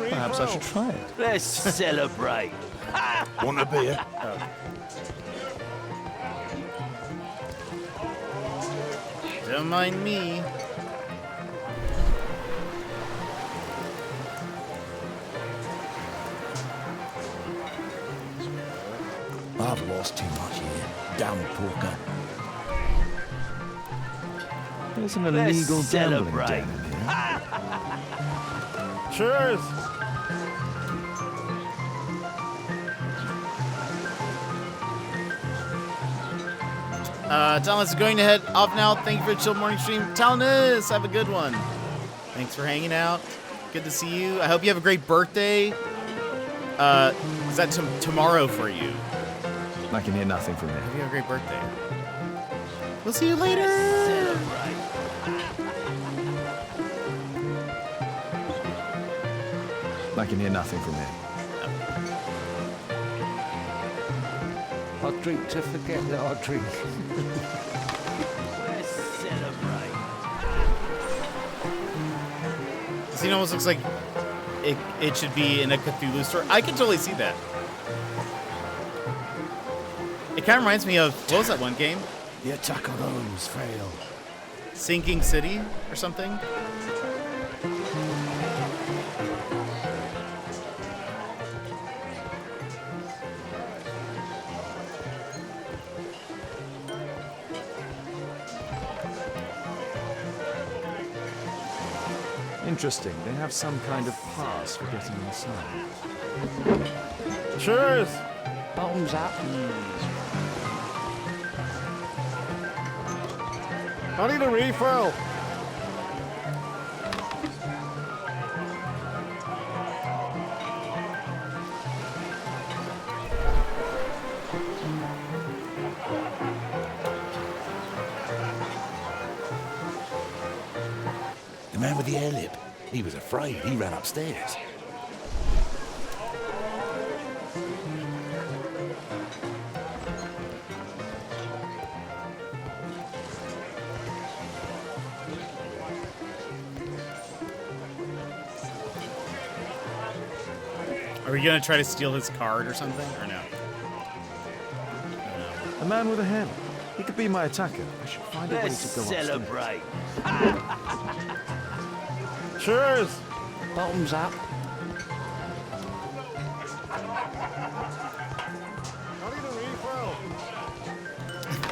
Perhaps I should try it. Let's celebrate. Want a beer? Don't mind me. I've lost too much here. Damn poker. There's an illegal Let's gambling celebrate. den in here. Cheers. Thomas is going to head off now. Thank you for the chill morning stream. Thomas, have a good one. Thanks for hanging out. Good to see you. I hope you have a great birthday. Is that tomorrow for you? I can hear nothing from Hope here. you have a great birthday. We'll see you later. Celebrate. I can hear nothing from here. I drink to forget that I drink. Let's celebrate. The scene almost looks like it should be in a Cthulhu story. I can totally see that. It kind of reminds me of, what was that one game? The attack on Holmes failed. Sinking City or something? Interesting. They have some kind of pass for getting inside. Cheers! Bottoms up. I need a refill. The man with the air lip. He was afraid. He ran upstairs. Are we gonna try to steal his card or something, or no? The man with a hen. He could be my attacker. I should find a way to go Celebrate. Cheers! Bottoms up.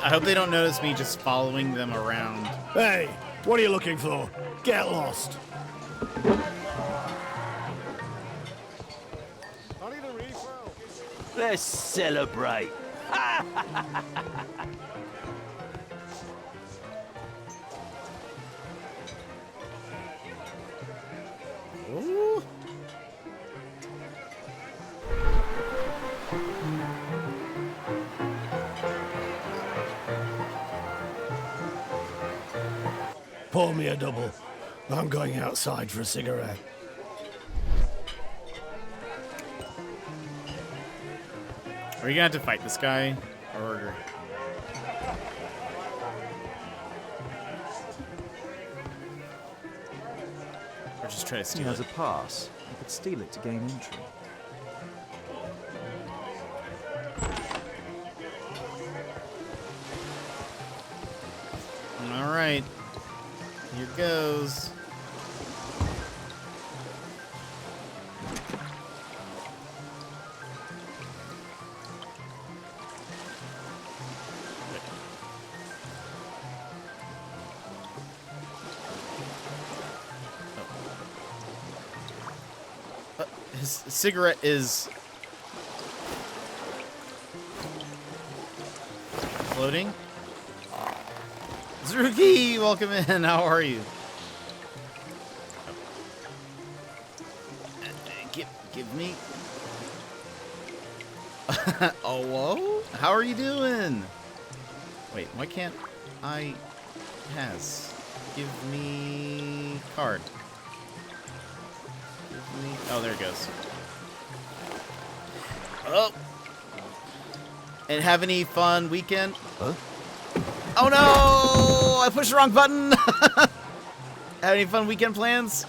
I hope they don't notice me just following them around. Hey, what are you looking for? Get lost. Let's celebrate. Ooh. Pour me a double. I'm going outside for a cigarette. Are you gonna have to fight this guy? Or... Or just try to He steal has it? a pass. I could steal it to gain entry. Alright. Here goes. His cigarette is floating. Zruki, welcome in. How are you? Give me. Oh, whoa. How are you doing? Wait, why can't I pass? Give me card. Oh, there it goes. Oh. And have any fun weekend? Huh? Oh no! I pushed the wrong button! Have any fun weekend plans?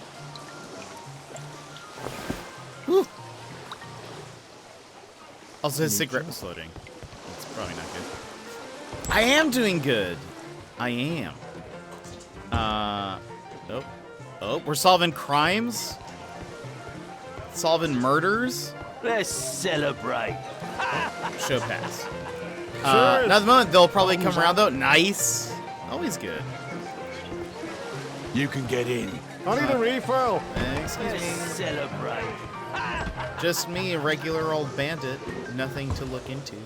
Whew. Also, his cigarette was floating. That's probably not good. I am doing good. I am. Nope. Oh, we're solving crimes? Solving murders? Let's celebrate. Show pass. Not at the moment. They'll probably come around, though. Nice. Always good. You can get in. I need a refill. Excuse me. Celebrate. Just me, a regular old bandit. Nothing to look into.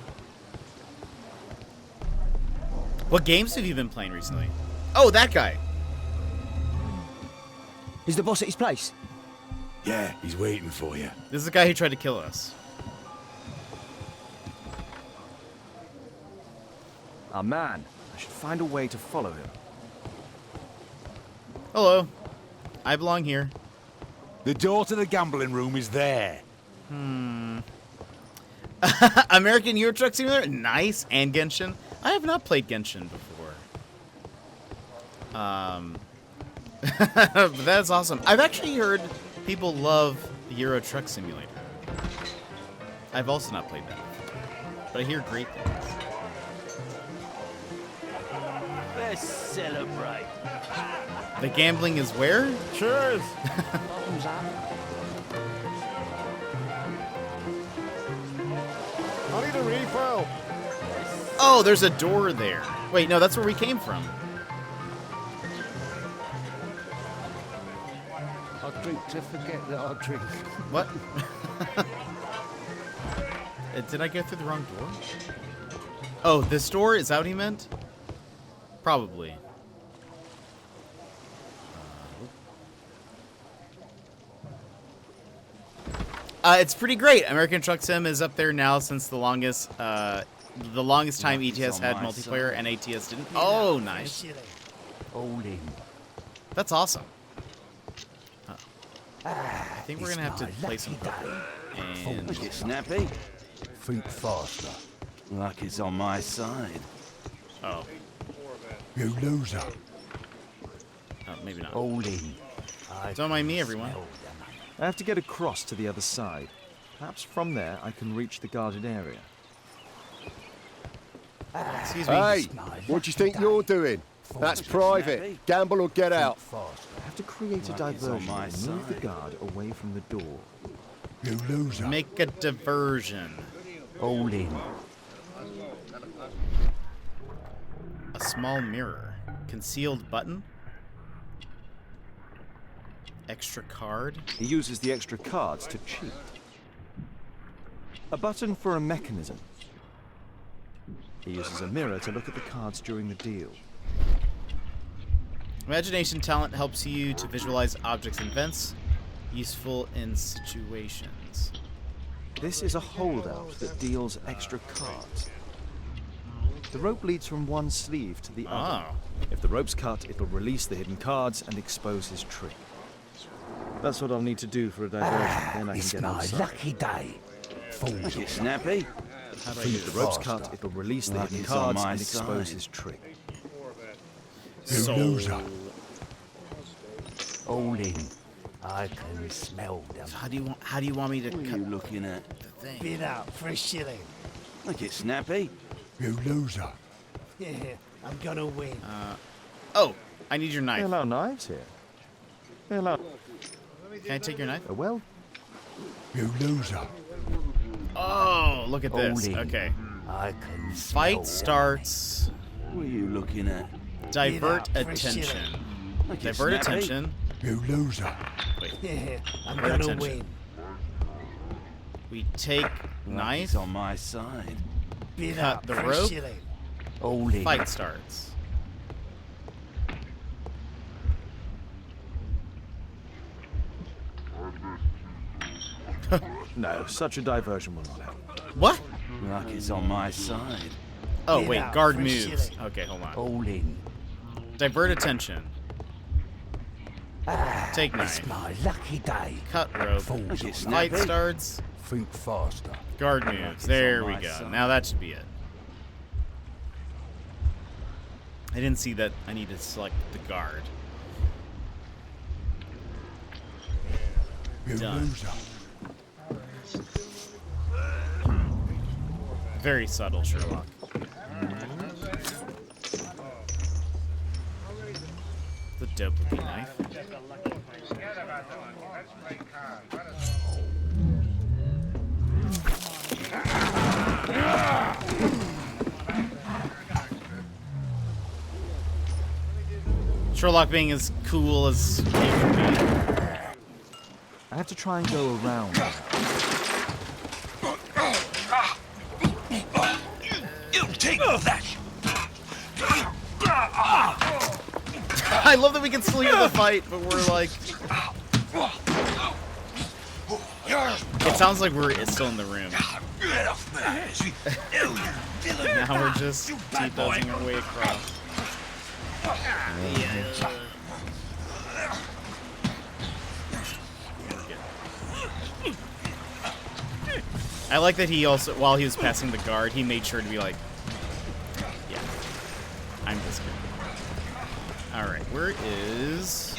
What games have you been playing recently? Oh, that guy. Is the boss at his place? Yeah, he's waiting for you. This is the guy who tried to kill us. Ah, man. I should find a way to follow him. Hello. I belong here. The door to the gambling room is there. American Euro Truck Simulator? Nice. And Genshin? I have not played Genshin before. But that's awesome. I've actually heard people love the Euro Truck Simulator. I've also not played that before, but I hear great things. Let's celebrate. The gambling is where? Cheers! Bottoms up. I need a refill. Oh, there's a door there. Wait, no, that's where we came from. I drink to forget that I drink. What? Did I go through the wrong door? Oh, this door? Is that what he meant? Probably. It's pretty great. American Truck Sim is up there now since the longest time ETS had multiplayer and ATS didn't. Oh, nice. Hold in. That's awesome. I think we're gonna have to play some poker. And Make it snappy. Think faster. Like it's on my side. oh, You loser. maybe not. Hold in. Don't mind me, everyone. I have to get across to the other side. Perhaps from there I can reach the guarded area. Excuse me. Hey, what do you think you're doing? That's private. Gamble or get out. I have to create a diversion and move the guard away from the door. You loser. Make a diversion. All in. A small mirror. Concealed button. Extra card. He uses the extra cards to cheat. A button for a mechanism. He uses a mirror to look at the cards during the deal. Imagination talent helps you to visualize objects and events. Useful in situations. This is a holdout that deals extra cards. The rope leads from one sleeve to the other. Oh. If the rope's cut, it'll release the hidden cards and expose his trick. That's what I'll need to do for a diversion, then I can get outside. Lucky day. Make it snappy. How do I If do the rope's cut, it'll release the Like hidden it's on cards my and expose side. his trick. So, All in. I can smell them. how do you want me to What are cut you looking at? the thing? Bid out for a shilling. Make it snappy. You loser. Yeah, I'm gonna win. Oh, I need your They knife. allow knives here. They allow... Can I take your knife? Well, You loser. Oh, look at this. All in. Okay. I can Fight starts. What are you looking at? Divert Bid out for a attention. shilling. Make it Divert snappy. attention. You loser. Wait. Yeah, I'm Divert gonna attention. win. We take Like knife. it's on my side. Bid Cut out the for a rope. shilling. All in. Fight starts. no, such a diversion will not help. What? Like it's on my side. Oh Bid wait, out guard for a moves. shilling. Okay, hold on. All in. Divert attention. Take knife. My lucky day. Cut rope. Make it Fight snappy. starts. Think faster. Guard moves. it's There on we my go. side. Now that should be it. I didn't see that I need to select the guard. You Done. loser. Very subtle, Sherlock. The dope-looking knife. Sherlock being as cool as he can be. I have to try and go around. You take that! I love that we can still hear the fight, but we're like... It sounds like we're still in the room. Now we're just T-buzzing our way across. I like that he also, while he was passing the guard, he made sure to be like, yeah, I'm just kidding. Alright, where is...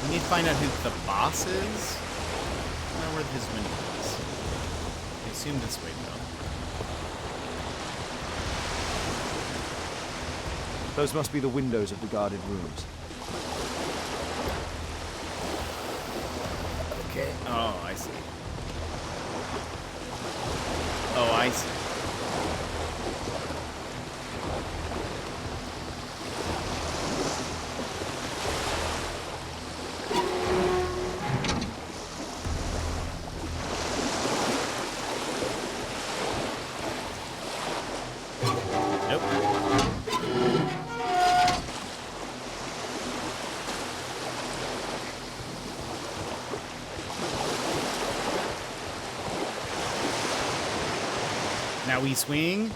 We need to find out who the boss is. I don't know where his window is. I assume this way, though. Those must be the windows of the guarded rooms. Okay. Oh, I see. Oh, I see. Nope. Now we swing.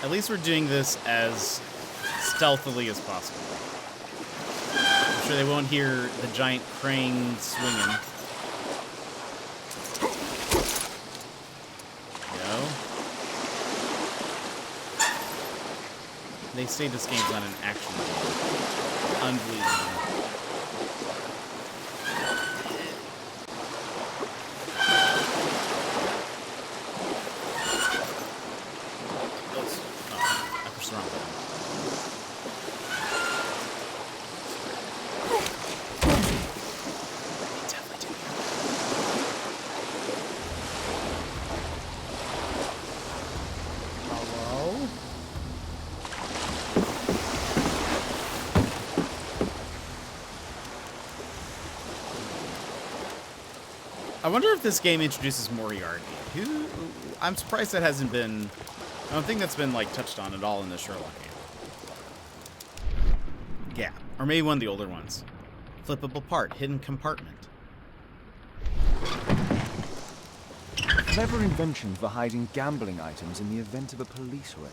At least we're doing this as stealthily as possible. I'm sure they won't hear the giant crane swinging. No. They say this game's not an action game. Unbelievable. I pushed the wrong button. Definitely didn't Hello? I wonder if this game introduces Moriarty. I'm surprised that hasn't been... I don't think that's been, like, touched on at all in the Sherlock game. Yeah, or maybe one of the older ones. Flippable part, hidden compartment. Clever invention for hiding gambling items in the event of a police raid.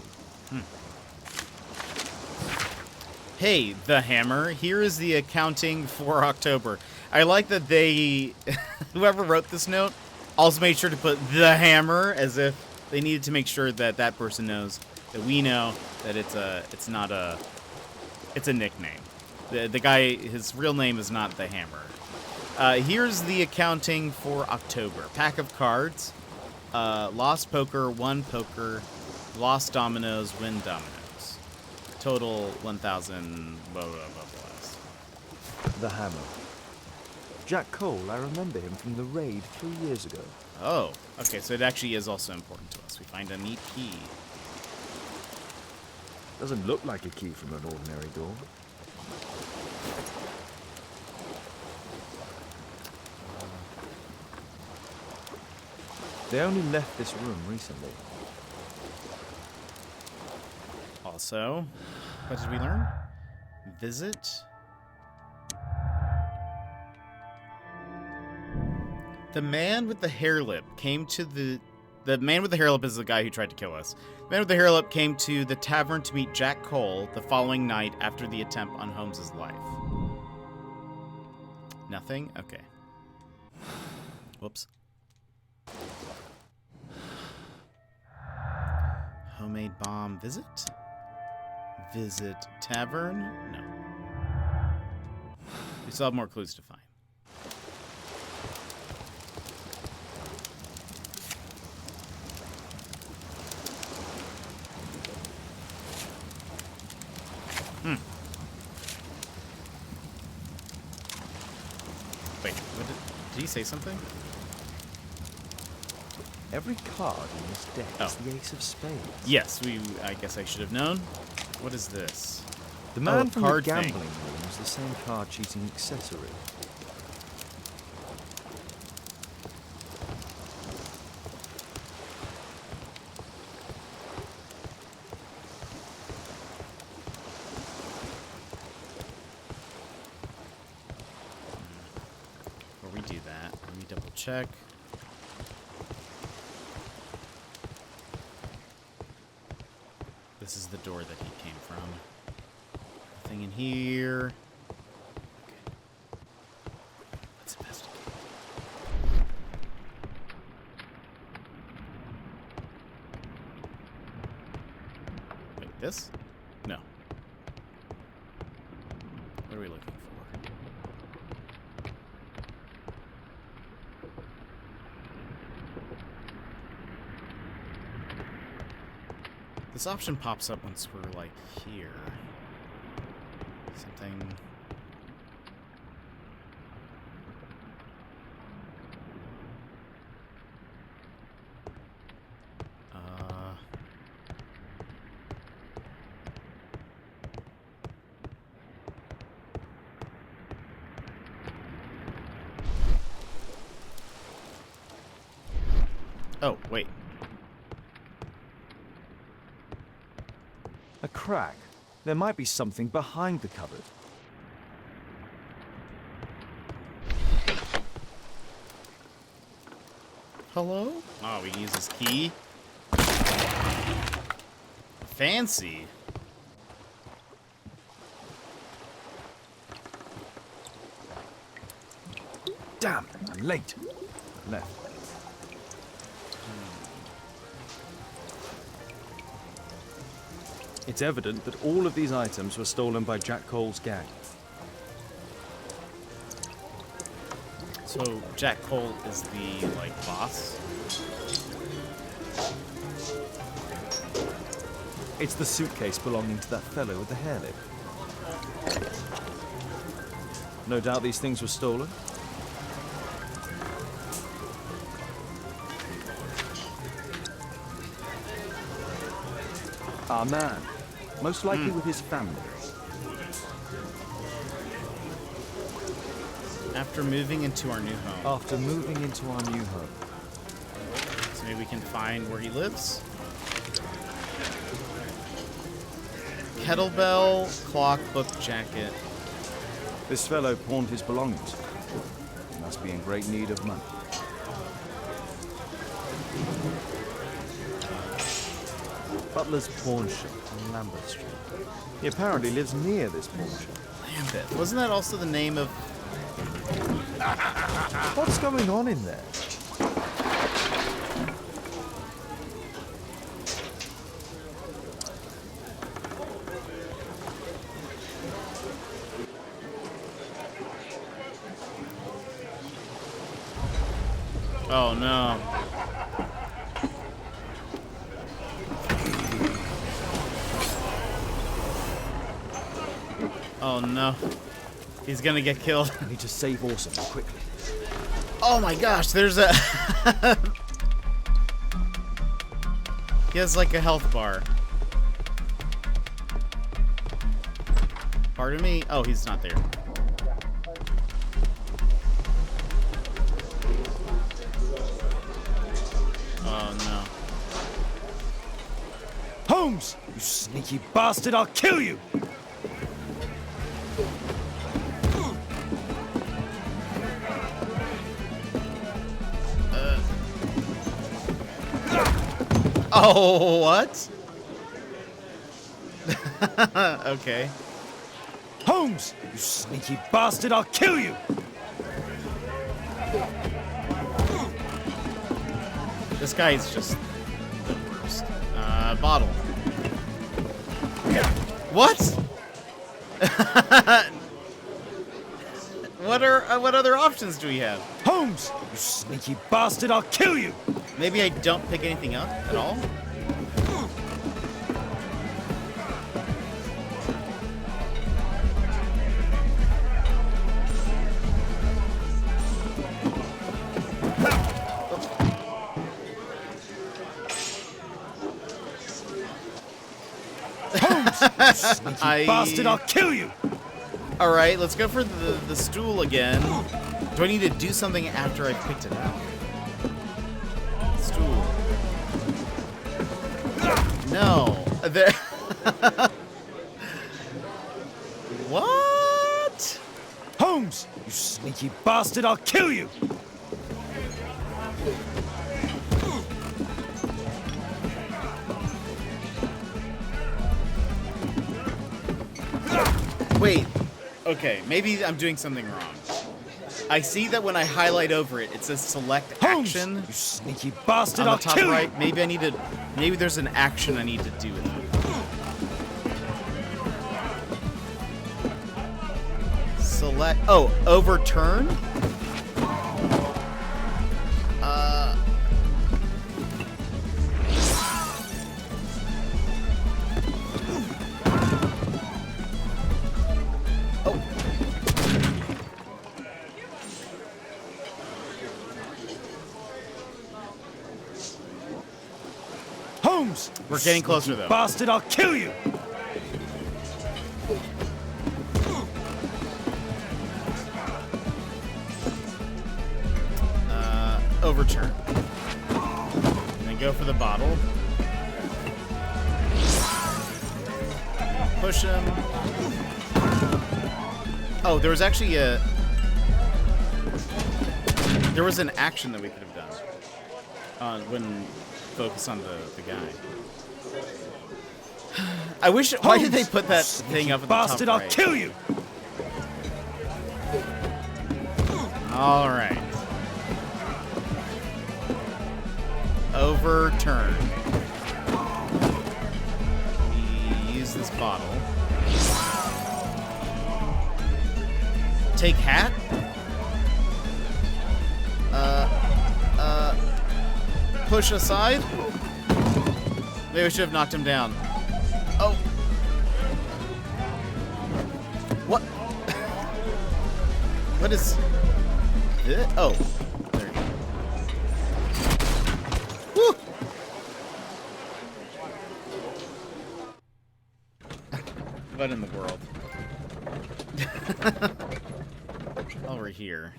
Hey, the Hammer, here is the accounting for October. I like that they, whoever wrote this note, also made sure to put the Hammer as if they needed to make sure that that person knows that we know that it's a nickname. The guy, his real name is not the Hammer. Here's the accounting for October. Pack of cards, lost poker, won poker, lost dominoes, win dominoes. Total 1,000 blah, blah, blah, blah. The Hammer. Jack Cole, I remember him from the raid 3 years ago. Oh, okay, so it actually is also important to us. We find a neat key. Doesn't look like a key from an ordinary door. They only left this room recently. Also, what did we learn? Visit. The man with the hair lip came to the man with the hair lip is the guy who tried to kill us. The man with the hair lip came to the tavern to meet Jack Cole the following night after the attempt on Holmes's life. Nothing? Okay. Whoops. Homemade bomb visit? Visit tavern? No. We still have more clues to find. Wait, what did he say something? Every card in this deck is the Ace of Spades. Yes, I guess I should have known. What is this? The man a from the card gambling thing. room is the same card cheating accessory. Before we do that, let me double check. This is the door that he came from. Nothing in here. Okay. Let's investigate. Wait, this? No. What are we looking for? This option pops up once we're, like, here. Something... Oh, wait. A crack. There might be something behind the cupboard. Hello? Oh, we can use this key. Fancy. Damn, I'm late. Left. It's evident that all of these items were stolen by Jack Cole's gang. So Jack Cole is the, like, boss? It's the suitcase belonging to that fellow with the hair lip. No doubt these things were stolen. Our man. Most likely with his family. After moving into our new home. After moving into our new home. So maybe we can find where he lives. Kettlebell, clock, book, jacket. This fellow pawned his belongings. He must be in great need of money. Butler's pawn shop on Lambeth Street. He apparently lives near this pawn shop. Lambeth. Wasn't that also the name of... What's going on in there? Oh no. Oh no. He's gonna get killed. I need to save Orson quickly. Oh my gosh, there's a... He has like a health bar. Pardon me? Oh, he's not there. Oh no. Holmes! You sneaky bastard, I'll kill you! Oh, what? Okay. Holmes! You sneaky bastard, I'll kill you! This guy is just the worst. Bottle. What? What other options do we have? Holmes! You sneaky bastard, I'll kill you! Maybe I don't pick anything up at all? Sneaky bastard, I'll kill you! Alright, let's go for the stool again. Do I need to do something after I picked it up? Stool. No. There. What? Holmes! You sneaky bastard, I'll kill you! Wait. Okay, maybe I'm doing something wrong. I see that when I highlight over it, it says select action. You sneaky bastard, on I'll the top kill right. you! Maybe I need to. Maybe there's an action I need to do with it. Select. Oh, overturn. Holmes! We're getting closer, though. Bastard, I'll kill you! Overturn. Then go for the bottle. Push him. Oh, there was actually a... There was an action that we could have done when focus on the guy. I wish... Why did they put that thing up at the top Bastard, right? I'll kill you! All right. Overturn. He bottle. Take hat? Push aside? Maybe we should have knocked him down. Oh. What? What is... Oh. There you go. Woo! What in the world? While we're here.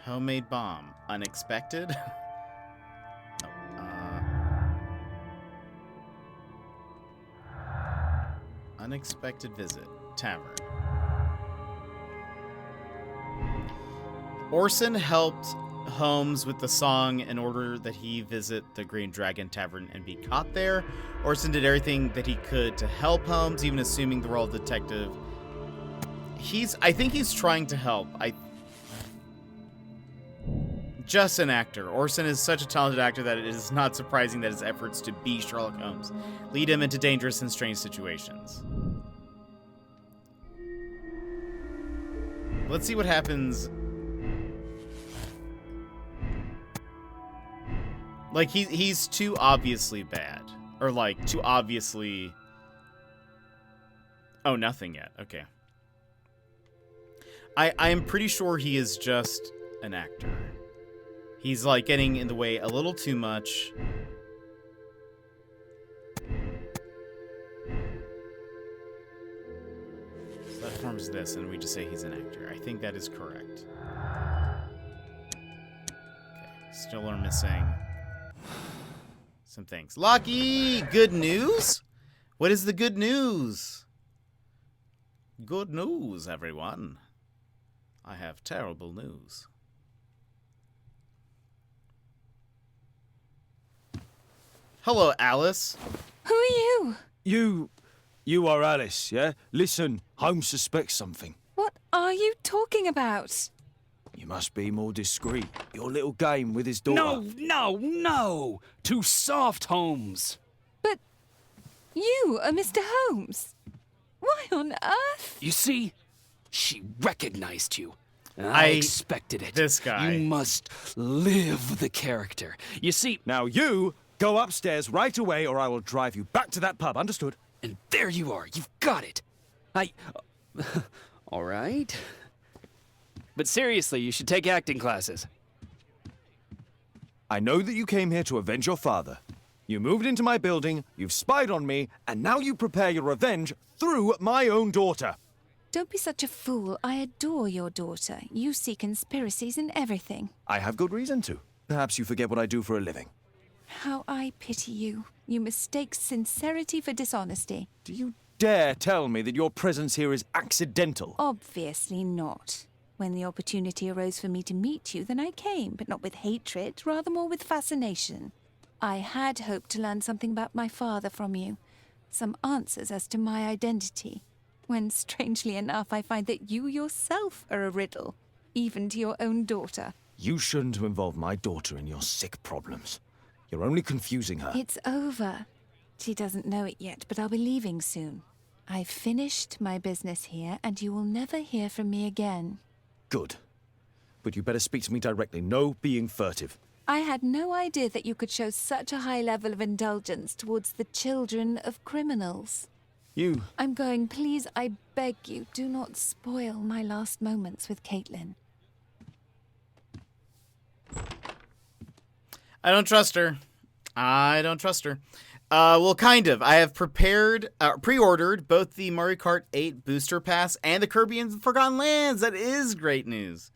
Homemade bomb. Unexpected? Unexpected visit. Tavern. Orson helped Holmes with the song in order that he visit the Green Dragon Tavern and be caught there. Orson did everything that he could to help Holmes, even assuming the role of detective. I think he's trying to help. Just an actor. Orson is such a talented actor that it is not surprising that his efforts to be Sherlock Holmes lead him into dangerous and strange situations. Let's see what happens. Like, he's too obviously bad. Or, like, too obviously... Oh, nothing yet. Okay. I am pretty sure he is just an actor. He's, like, getting in the way a little too much. So that forms this, and we just say he's an actor. I think that is correct. Okay, still are missing some things. Lucky! Good news? What is the good news? Good news, everyone. I have terrible news. Hello, Alice. Who are you? You are Alice, yeah? Listen, Holmes suspects something. What are you talking about? You must be more discreet. Your little game with his daughter. No! Too soft, Holmes. But you are Mr. Holmes. Why on earth? You see, she recognized you. I expected it. This guy. You must live the character. You see... Now you go upstairs right away or I will drive you back to that pub, understood? And there you are. You've got it. All right. But seriously, you should take acting classes. I know that you came here to avenge your father. You moved into my building, you've spied on me, and now you prepare your revenge through my own daughter. Don't be such a fool. I adore your daughter. You see conspiracies in everything. I have good reason to. Perhaps you forget what I do for a living. How I pity you. You mistake sincerity for dishonesty. Do you dare tell me that your presence here is accidental? Obviously not. When the opportunity arose for me to meet you, then I came, but not with hatred, rather more with fascination. I had hoped to learn something about my father from you. Some answers as to my identity. When, strangely enough, I find that you yourself are a riddle, even to your own daughter. You shouldn't involve my daughter in your sick problems. You're only confusing her. It's over. She doesn't know it yet, but I'll be leaving soon. I've finished my business here, and you will never hear from me again. Good. But you better speak to me directly. No being furtive. I had no idea that you could show such a high level of indulgence towards the children of criminals. I'm going. Please, I beg you, do not spoil my last moments with Caitlin. I don't trust her. Well, kind of. I have pre-ordered both the Mario Kart 8 Booster Pass and the Kirby and Forgotten Lands. That is great news.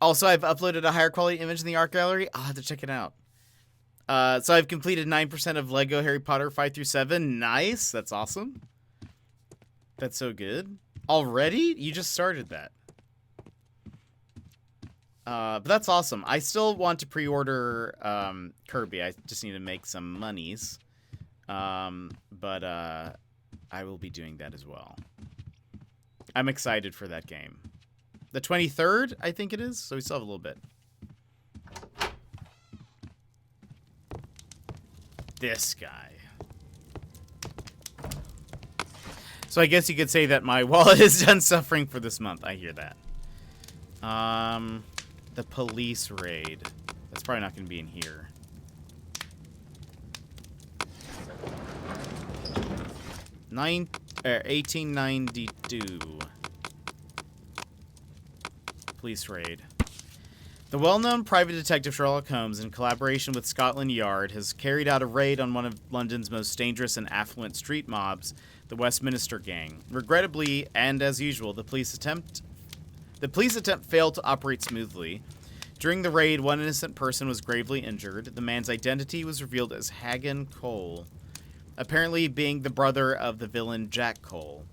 Also, I've uploaded a higher quality image in the art gallery. I'll have to check it out. So I've completed 9% of Lego Harry Potter 5 through 7. Nice. That's awesome. That's so good. Already? You just started that. But that's awesome. I still want to pre-order Kirby. I just need to make some monies. But I will be doing that as well. I'm excited for that game. The 23rd, I think it is. So we still have a little bit. This guy. So I guess you could say that my wallet is done suffering for this month. I hear that. The police raid. That's probably not going to be in here. Nine, 1892. Police raid. The well-known private detective Sherlock Holmes, in collaboration with Scotland Yard, has carried out a raid on one of London's most dangerous and affluent street mobs, the Westminster Gang. Regrettably, and as usual, the police attempt failed to operate smoothly. During the raid, one innocent person was gravely injured. The man's identity was revealed as Hagen Cole, apparently being the brother of the villain Jack Cole.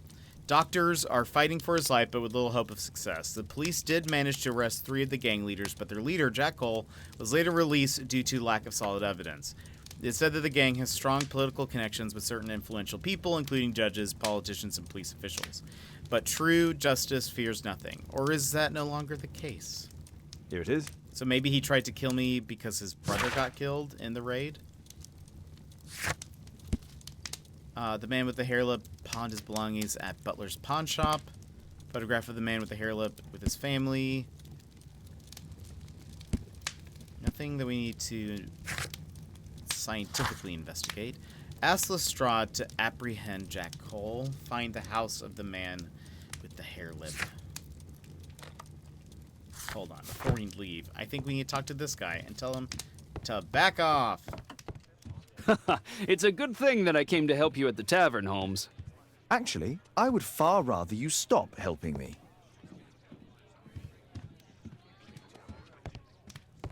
Doctors are fighting for his life, but with little hope of success. The police did manage to arrest 3 of the gang leaders, but their leader, Jack Cole, was later released due to lack of solid evidence. It's said that the gang has strong political connections with certain influential people, including judges, politicians, and police officials. But true justice fears nothing. Or is that no longer the case? Here it is. So maybe he tried to kill me because his brother got killed in the raid? The man with the hair lip pawned his belongings at Butler's pawn shop. Photograph of the man with the hair lip with his family. Nothing that we need to scientifically investigate. Ask Lestrade to apprehend Jack Cole. Find the house of the man with the hair lip. Hold on, before we leave, I think we need to talk to this guy and tell him to back off. It's a good thing that I came to help you at the tavern, Holmes. Actually, I would far rather you stop helping me.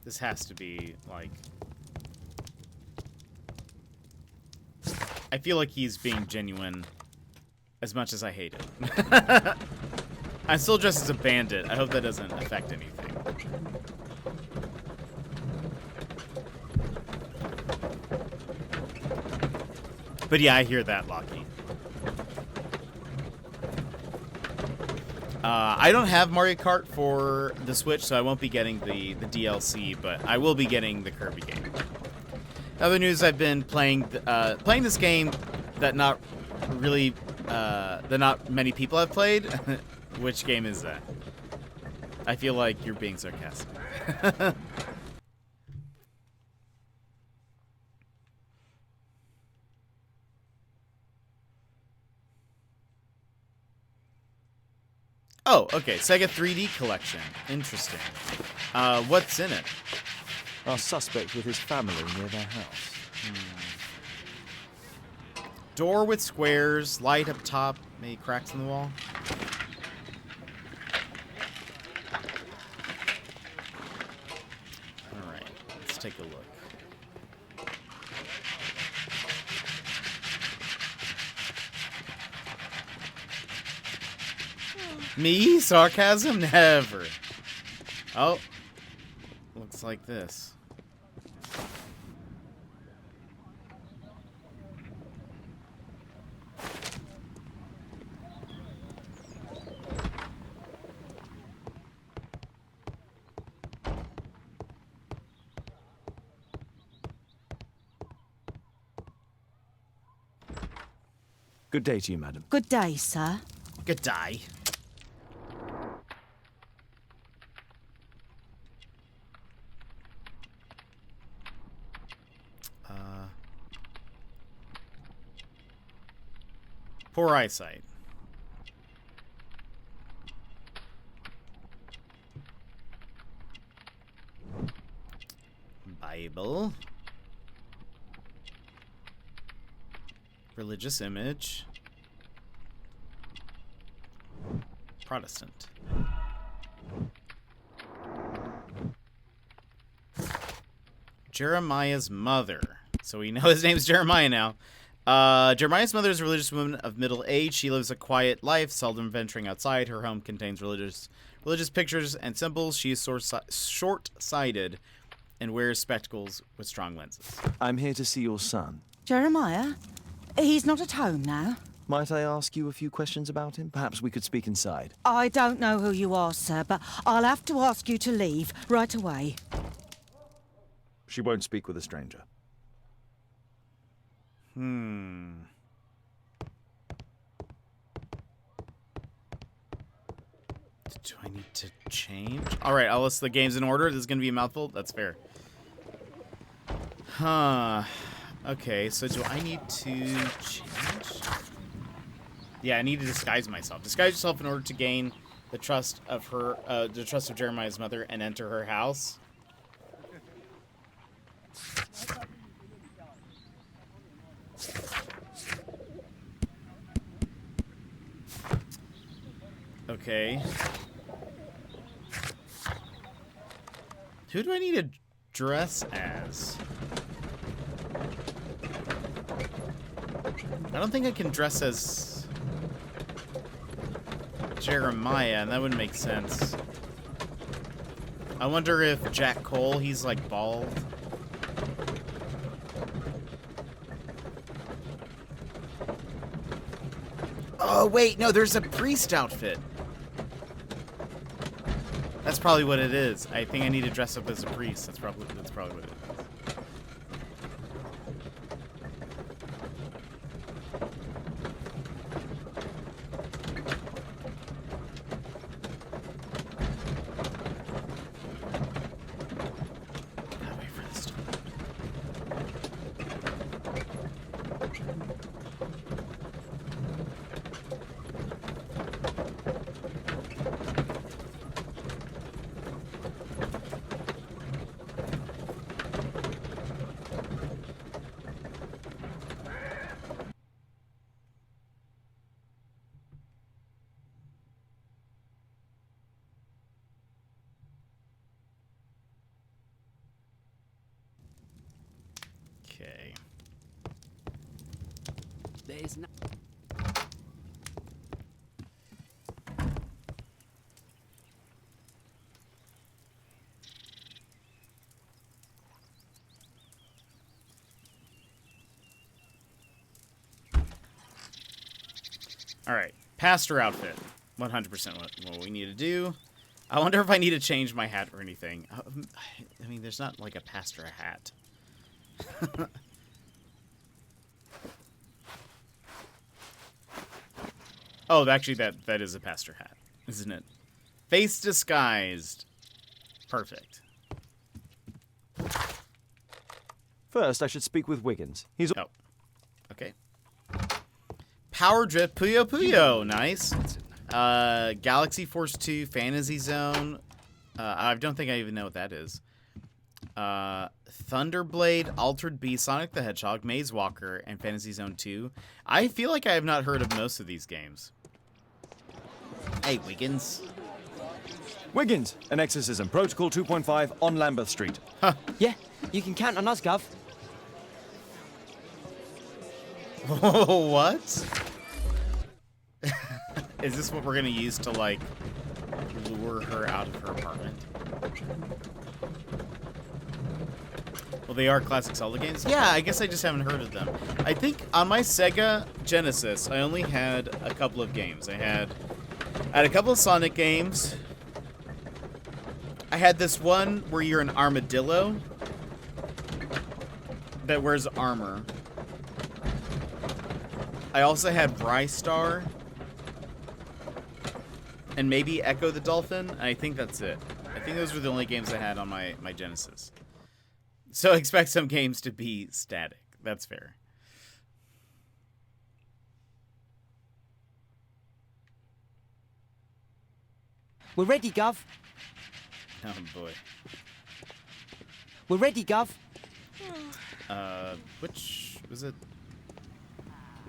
This has to be, like... I feel like he's being genuine as much as I hate it. I'm still dressed as a bandit. I hope that doesn't affect anything. But yeah, I hear that, Lockie. I don't have Mario Kart for the Switch, so I won't be getting the DLC, but I will be getting the Kirby game. Other news: I've been playing this game that not many people have played. Which game is that? I feel like you're being sarcastic. Oh, okay. Sega 3D collection. Interesting. What's in it? Our suspect with his family near their house. Door with squares, light up top, maybe cracks in the wall. Alright, let's take a look. Me? Sarcasm? Never. Oh. Looks like this. Good day to you, madam. Good day, sir. Good day. Poor eyesight. Bible. Religious image. Protestant. Jeremiah's mother. So we know his name's Jeremiah now. Jeremiah's mother is a religious woman of middle age. She lives a quiet life, seldom venturing outside. Her home contains religious pictures and symbols. She is short-sighted and wears spectacles with strong lenses. I'm here to see your son. Jeremiah? He's not at home now. Might I ask you a few questions about him? Perhaps we could speak inside. I don't know who you are, sir, but I'll have to ask you to leave right away. She won't speak with a stranger. Do I need to change? All right, I'll list the games in order. This is going to be a mouthful. That's fair. Huh. Okay, so do I need to change? Yeah, I need to disguise myself. Disguise yourself in order to gain the trust of Jeremiah's mother and enter her house. Okay. Who do I need to dress as? I don't think I can dress as Jeremiah, and that wouldn't make sense. I wonder if Jack Cole, he's like bald. Oh, wait, no, there's a priest outfit. That's probably what it is. I think I need to dress up as a priest. That's probably what it is. Okay. There's no... All right, pastor outfit. 100% what we need to do. I wonder if I need to change my hat or anything. I mean, there's not like a pastor hat. Oh, actually, that is a pastor hat, isn't it? Face disguised. Perfect. First, I should speak with Wiggins. He's... Oh. Okay. Power Drip Puyo Puyo. Nice. Galaxy Force 2 Fantasy Zone. I don't think I even know what that is. Thunderblade, Altered Beast, Sonic the Hedgehog, Maze Walker, and Fantasy Zone 2. I feel like I have not heard of most of these games. Hey, Wiggins. Wiggins, an exorcism. Protocol 2.5 on Lambeth Street. Huh. Yeah, you can count on us, Gov. What? Is this what we're gonna use to, like, lure her out of her apartment? Well, they are classic Zelda games? Yeah, I guess I just haven't heard of them. I think on my Sega Genesis, I only had a couple of games. I had a couple of Sonic games. I had this one where you're an armadillo that wears armor. I also had Brystar. And maybe Echo the Dolphin. I think that's it. I think those were the only games I had on my Genesis. So expect some games to be static. That's fair. We're ready, Gov. Oh, boy. We're ready, Gov. Which was it?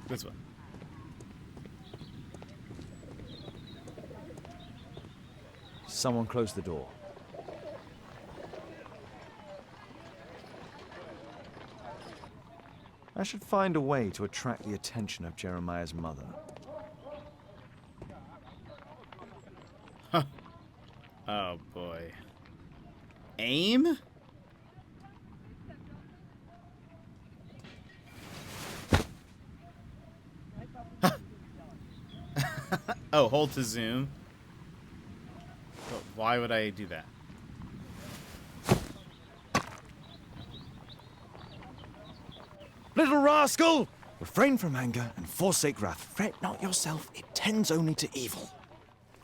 This one. Someone close the door. I should find a way to attract the attention of Jeremiah's mother. Huh. Oh, boy. Aim? Oh, hold to zoom. But why would I do that? Little rascal! Refrain from anger and forsake wrath. Fret not yourself, it tends only to evil.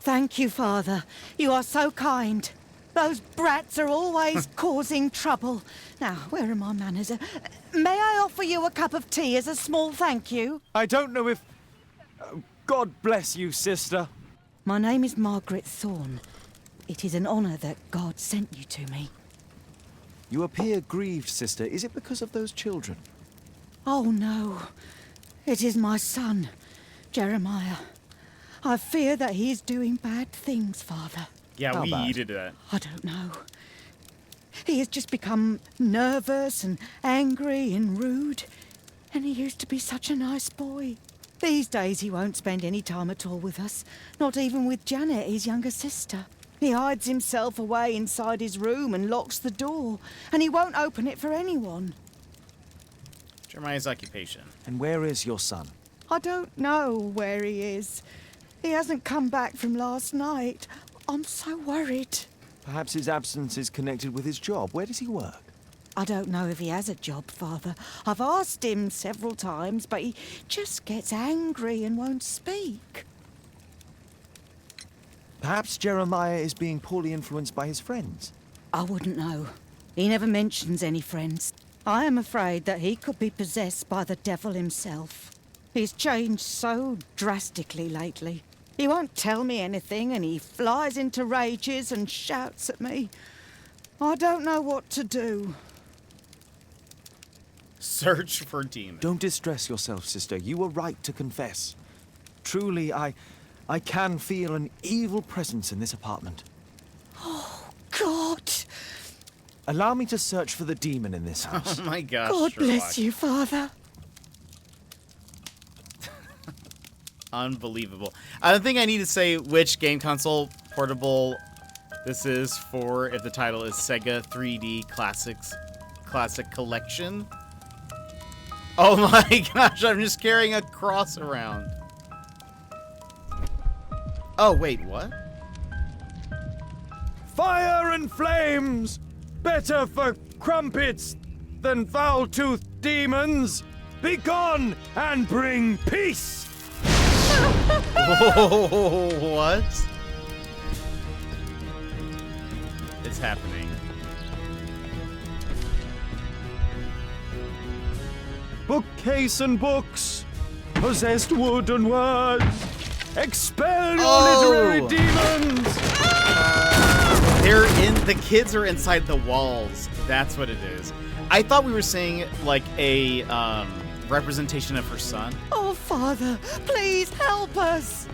Thank you, Father. You are so kind. Those brats are always causing trouble. Now, where are my manners? May I offer you a cup of tea as a small thank you? I don't know if... God bless you, sister. My name is Margaret Thorne. It is an honour that God sent you to me. You appear grieved, sister. Is it because of those children? Oh, no. It is my son, Jeremiah. I fear that he is doing bad things, Father. Yeah, How we bad? did that. I don't know. He has just become nervous and angry and rude. And he used to be such a nice boy. These days he won't spend any time at all with us. Not even with Janet, his younger sister. He hides himself away inside his room and locks the door. And he won't open it for anyone. Jeremiah's occupation. And where is your son? I don't know where he is. He hasn't come back from last night. I'm so worried. Perhaps his absence is connected with his job. Where does he work? I don't know if he has a job, Father. I've asked him several times, but he just gets angry and won't speak. Perhaps Jeremiah is being poorly influenced by his friends. I wouldn't know. He never mentions any friends. I am afraid that he could be possessed by the devil himself. He's changed so drastically lately. He won't tell me anything, and he flies into rages and shouts at me. I don't know what to do. Search for demons. Don't distress yourself, sister. You were right to confess. Truly, I can feel an evil presence in this apartment. Oh, God! Allow me to search for the demon in this house. Oh my gosh, God Sherlock. bless you, Father. Unbelievable. I don't think I need to say which game console portable this is for if the title is Sega 3D Classic Collection. Oh my gosh, I'm just carrying a cross around. Oh, wait, what? Fire and flames! Better for crumpets than foul-toothed demons! Begone and bring peace! What? It's happening. Bookcase and books, possessed wood and words, expel your literary demons! The kids are inside the walls. That's what it is. I thought we were seeing like a representation of her son. Oh, Father, please help us!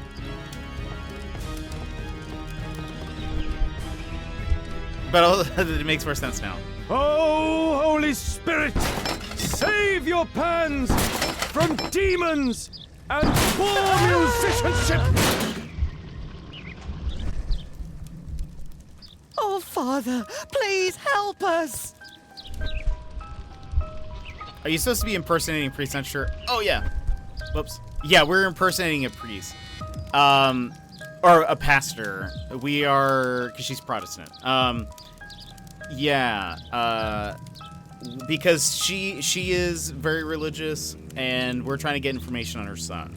But it makes more sense now. Oh, Holy Spirit, save your pans from demons and poor musicianship! Oh, Father, please help us! Are you supposed to be impersonating a priest? Not sure. Oh, yeah. Whoops. Yeah, we're impersonating a priest. Or a pastor. We are, because she's Protestant. Yeah. Because she is very religious, and we're trying to get information on her son.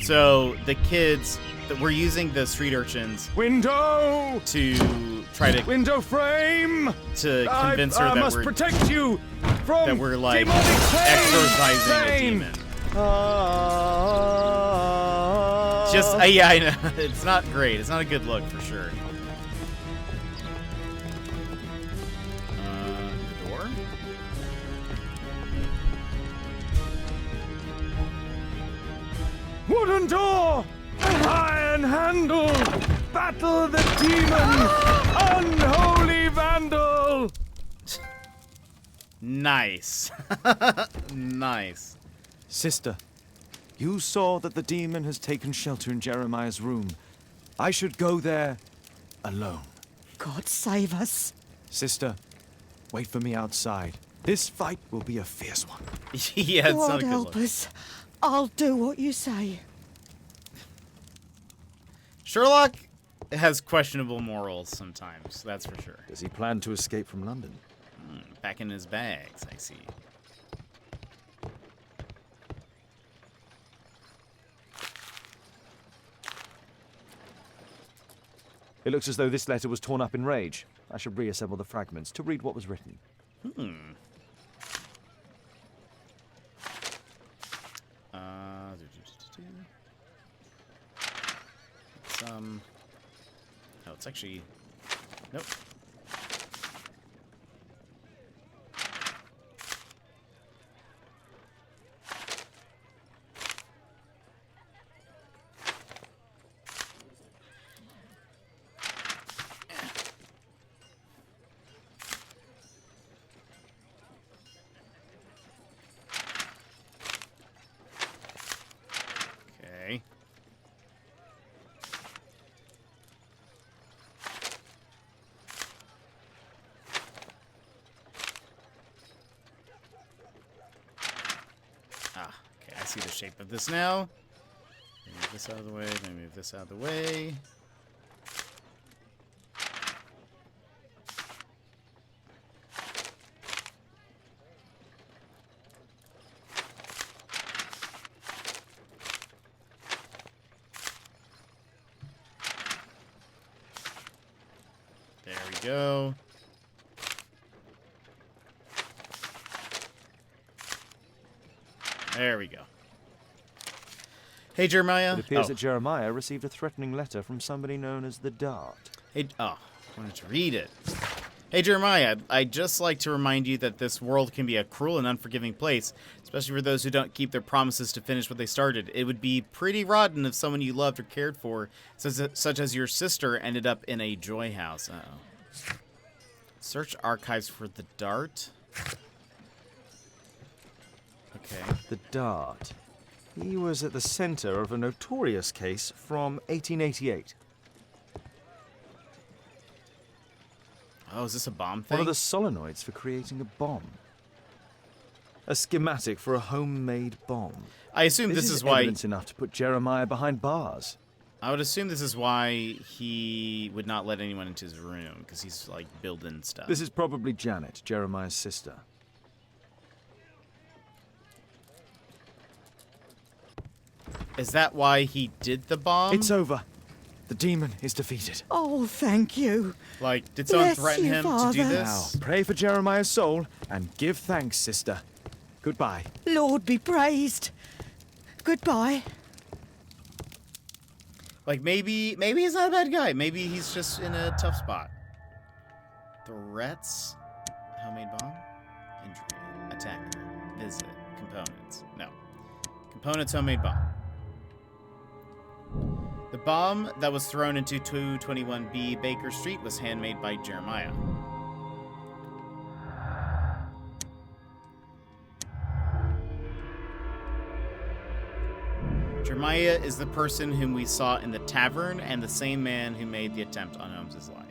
So the kids, we're using the street urchins. Window! To try to window frame to convince her I that must we're protect you from that we're like demonic exorcising a pain. demon. Just yeah, I know it's not great. It's not a good look for sure. The door. Wooden door, iron handle, battle the demon, unholy vandal. Nice. Nice. Sister, you saw that the demon has taken shelter in Jeremiah's room. I should go there alone. God save us. Sister, wait for me outside. This fight will be a fierce one. Yeah, it's not God a good help look. us. I'll do what you say. Sherlock has questionable morals sometimes, that's for sure. Does he plan to escape from London? Back in his bags, I see. It looks as though this letter was torn up in rage. I should reassemble the fragments to read what was written. Oh, it's actually... Nope. Okay. Okay, I see the shape of this now. Move this out of the way, then move this out of the way. There we go. There we go. Hey, Jeremiah. It appears that Jeremiah received a threatening letter from somebody known as the Dart. Hey, I wanted to read it. Hey, Jeremiah, I'd just like to remind you that this world can be a cruel and unforgiving place, especially for those who don't keep their promises to finish what they started. It would be pretty rotten if someone you loved or cared for, such as your sister, ended up in a joy house. Uh-oh. Search archives for the Dart. Okay. The Dart. He was at the center of a notorious case from 1888. Oh, is this a bomb thing? One of the solenoids for creating a bomb. A schematic for a homemade bomb. I assume this is why... evidence enough to put Jeremiah behind bars. I would assume this is why he would not let anyone into his room, because he's, like, building stuff. This is probably Janet, Jeremiah's sister. Is that why he did the bomb? It's over. The demon is defeated. Oh, thank you. Like, did someone Bless threaten you, him to do Father. this? Now, pray for Jeremiah's soul and give thanks, sister. Goodbye. Lord be praised. Goodbye. Like, maybe he's not a bad guy. Maybe he's just in a tough spot. Threats? Homemade bomb? Injury. Attacker. Visit. Components. No. Components, homemade bomb. The bomb that was thrown into 221B Baker Street was handmade by Jeremiah. Jeremiah is the person whom we saw in the tavern and the same man who made the attempt on Holmes's life.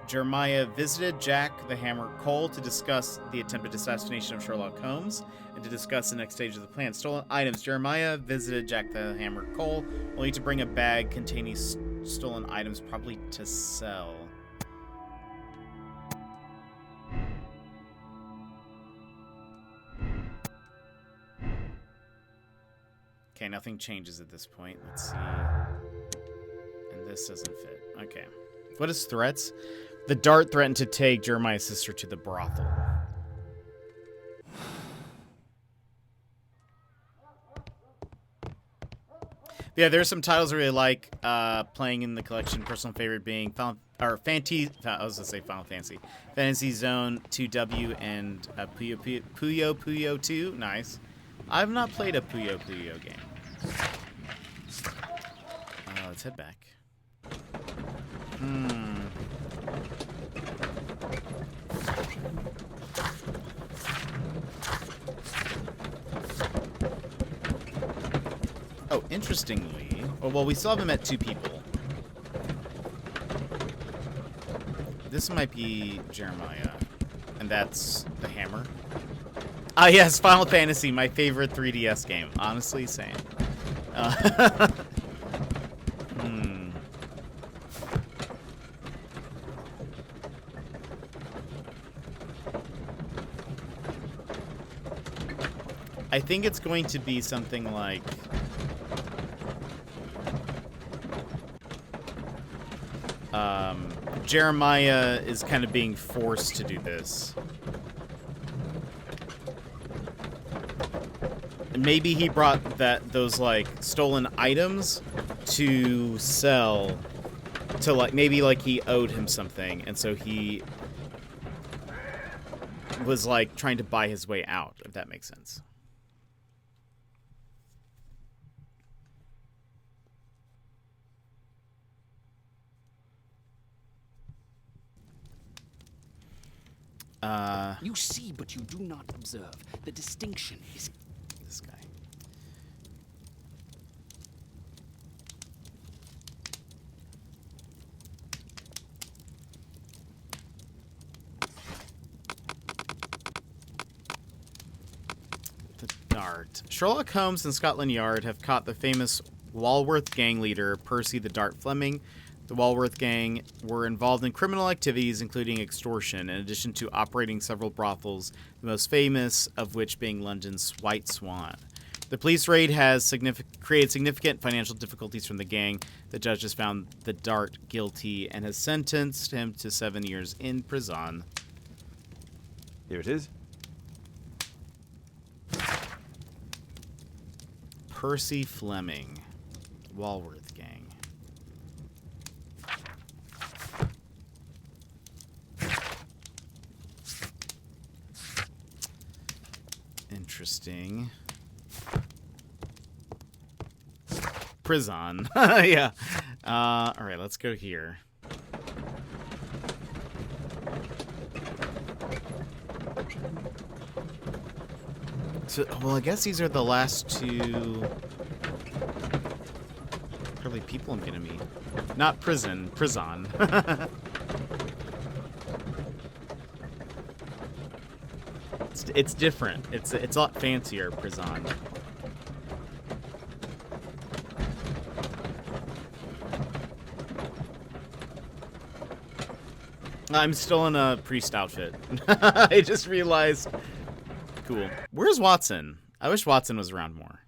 Jeremiah visited Jack the Hammer Cole to discuss the attempted assassination of Sherlock Holmes and to discuss the next stage of the plan. Stolen items. Jeremiah visited Jack the Hammer Cole only to bring a bag containing stolen items, probably to sell. Okay, nothing changes at this point. Let's see. And this doesn't fit. Okay. What is threats? The Dart threatened to take Jeremiah's sister to the brothel. Yeah, there's some titles I really like playing in the collection. Personal favorite being Final Fantasy. Fantasy Zone 2W and Puyo 2. Nice. I've not played a Puyo game. Let's head back. Oh, interestingly... Oh, well, we still haven't met two people. This might be Jeremiah. And that's the hammer. Ah, yes, Final Fantasy, my favorite 3DS game. Honestly, same. I think it's going to be something like... Jeremiah is kind of being forced to do this. Maybe he brought those like stolen items to sell to like maybe like he owed him something, and so he was like trying to buy his way out, if that makes sense. You see, but you do not observe. The distinction is this guy. The Dart. Sherlock Holmes and Scotland Yard have caught the famous Walworth gang leader, Percy the Dart Fleming. The Walworth gang were involved in criminal activities, including extortion, in addition to operating several brothels, the most famous of which being London's White Swan. The police raid has created significant financial difficulties from the gang. The judge has found the Dart guilty and has sentenced him to 7 years in prison. Here it is. Percy Fleming, Walworth gang. Interesting. Prison. Yeah. All right, let's go here. So, well, I guess these are the last two probably people I'm gonna meet. Not prison. Prison. It's different. It's a lot fancier, prison. I'm still in a priest outfit. I just realized. Cool. Where's Watson? I wish Watson was around more.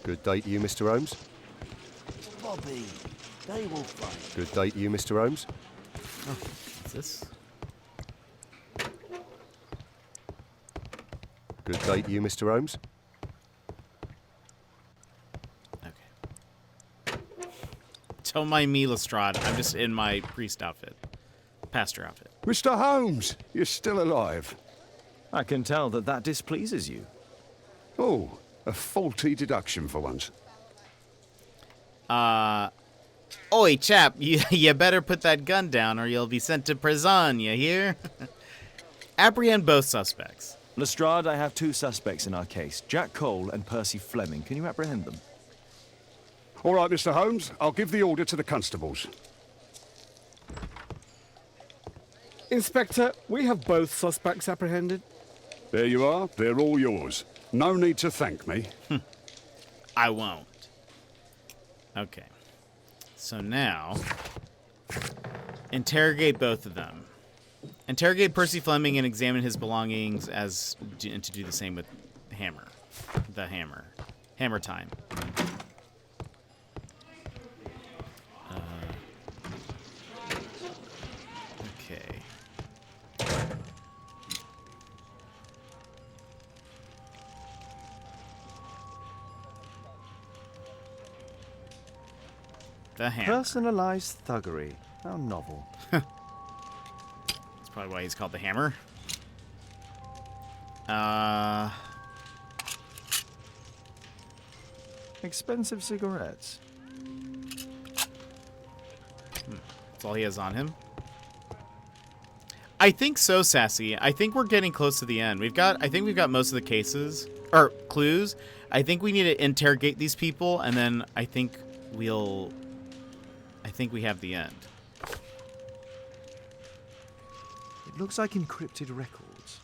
Good day to you, Mr. Holmes. Bobby, they will find. Good day to you, Mr. Holmes. Oh, what's this? Good day to you, Mr. Holmes. Okay. Don't mind me, Lestrade. I'm just in my priest outfit. Pastor outfit. Mr. Holmes, you're still alive. I can tell that displeases you. Oh, a faulty deduction for once. Oi, chap, you better put that gun down or you'll be sent to prison, you hear? Apprehend both suspects. Lestrade, I have two suspects in our case, Jack Cole and Percy Fleming. Can you apprehend them? All right, Mr. Holmes, I'll give the order to the constables. Inspector, we have both suspects apprehended. There you are. They're all yours. No need to thank me. I won't. Okay. So now, interrogate both of them. Interrogate Percy Fleming and examine his belongings and to do the same with Hammer. The Hammer. Hammer time. Okay. The Hammer. Personalized thuggery. How novel. That's probably why he's called the Hammer. Expensive cigarettes. That's all he has on him. I think so, Sassy. I think we're getting close to the end. I think we've got most of the cases or clues. I think we need to interrogate these people, and then I think we have the end. It looks like encrypted records.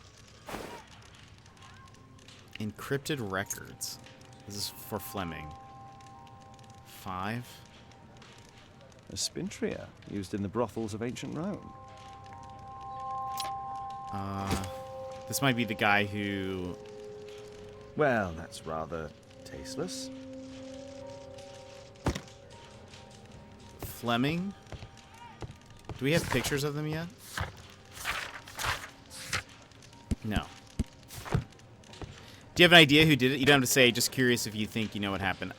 Encrypted records. This is for Fleming. 5. A spintria used in the brothels of ancient Rome. This might be the guy who... Well, that's rather tasteless. Fleming? Do we have pictures of them yet? No. Do you have an idea who did it? You don't have to say, just curious if you think you know what happened.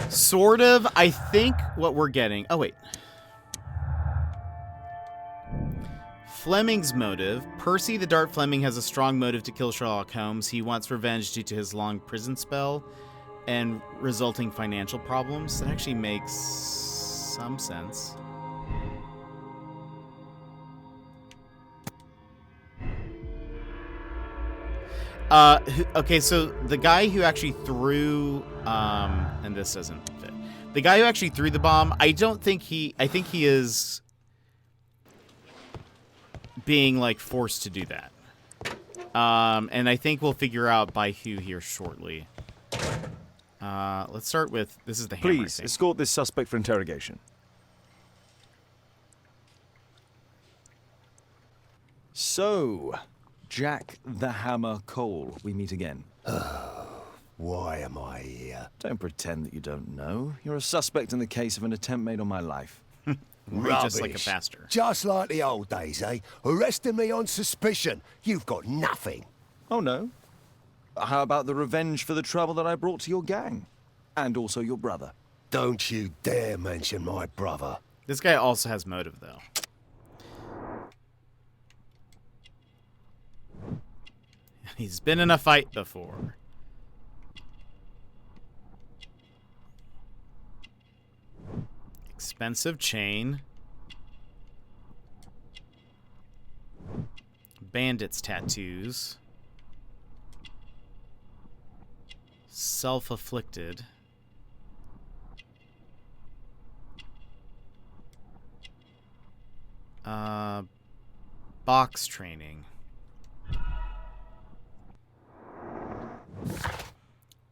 Sort of. I think what we're getting... Oh, wait. Fleming's motive. Percy the Dart Fleming has a strong motive to kill Sherlock Holmes. He wants revenge due to his long prison spell and resulting financial problems. That actually makes some sense. Okay, so the guy who actually threw, and this doesn't fit. The guy who actually threw the bomb, I think he is being, like, forced to do that. And I think we'll figure out by who here shortly. Let's start with, this is the hammer, Please, escort this suspect for interrogation. So, Jack the Hammer Cole, we meet again. Why am I here? Don't pretend that you don't know. You're a suspect in the case of an attempt made on my life. Rubbish. Just like a pastor. Just like the old days, eh? Arresting me on suspicion. You've got nothing. Oh, no? How about the revenge for the trouble that I brought to your gang? And also your brother. Don't you dare mention my brother. This guy also has motive, though. He's been in a fight before. Expensive chain. Bandits tattoos. Self-afflicted. Box training.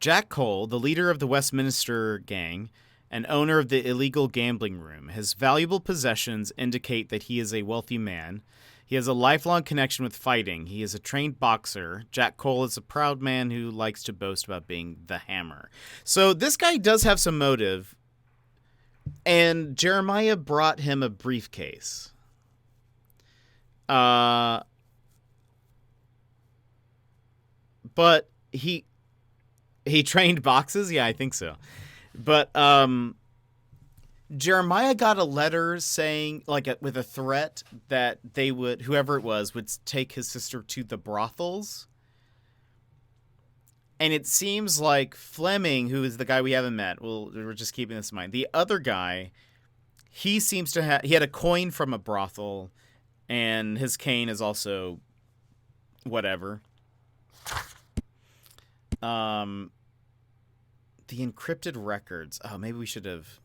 Jack Cole, the leader of the Westminster gang and owner of the illegal gambling room, his valuable possessions indicate that he is a wealthy man. He has a lifelong connection with fighting. He is a trained boxer. Jack Cole is a proud man who likes to boast about being the Hammer. So this guy does have some motive, and Jeremiah brought him a briefcase. But he trained boxes? Yeah, I think so. But Jeremiah got a letter saying, like, with a threat that they would, whoever it was, would take his sister to the brothels. And it seems like Fleming, who is the guy we haven't met, we're just keeping this in mind. The other guy, he seems to have, he had a coin from a brothel, and his cane is also whatever. The encrypted records. Oh, maybe we should have...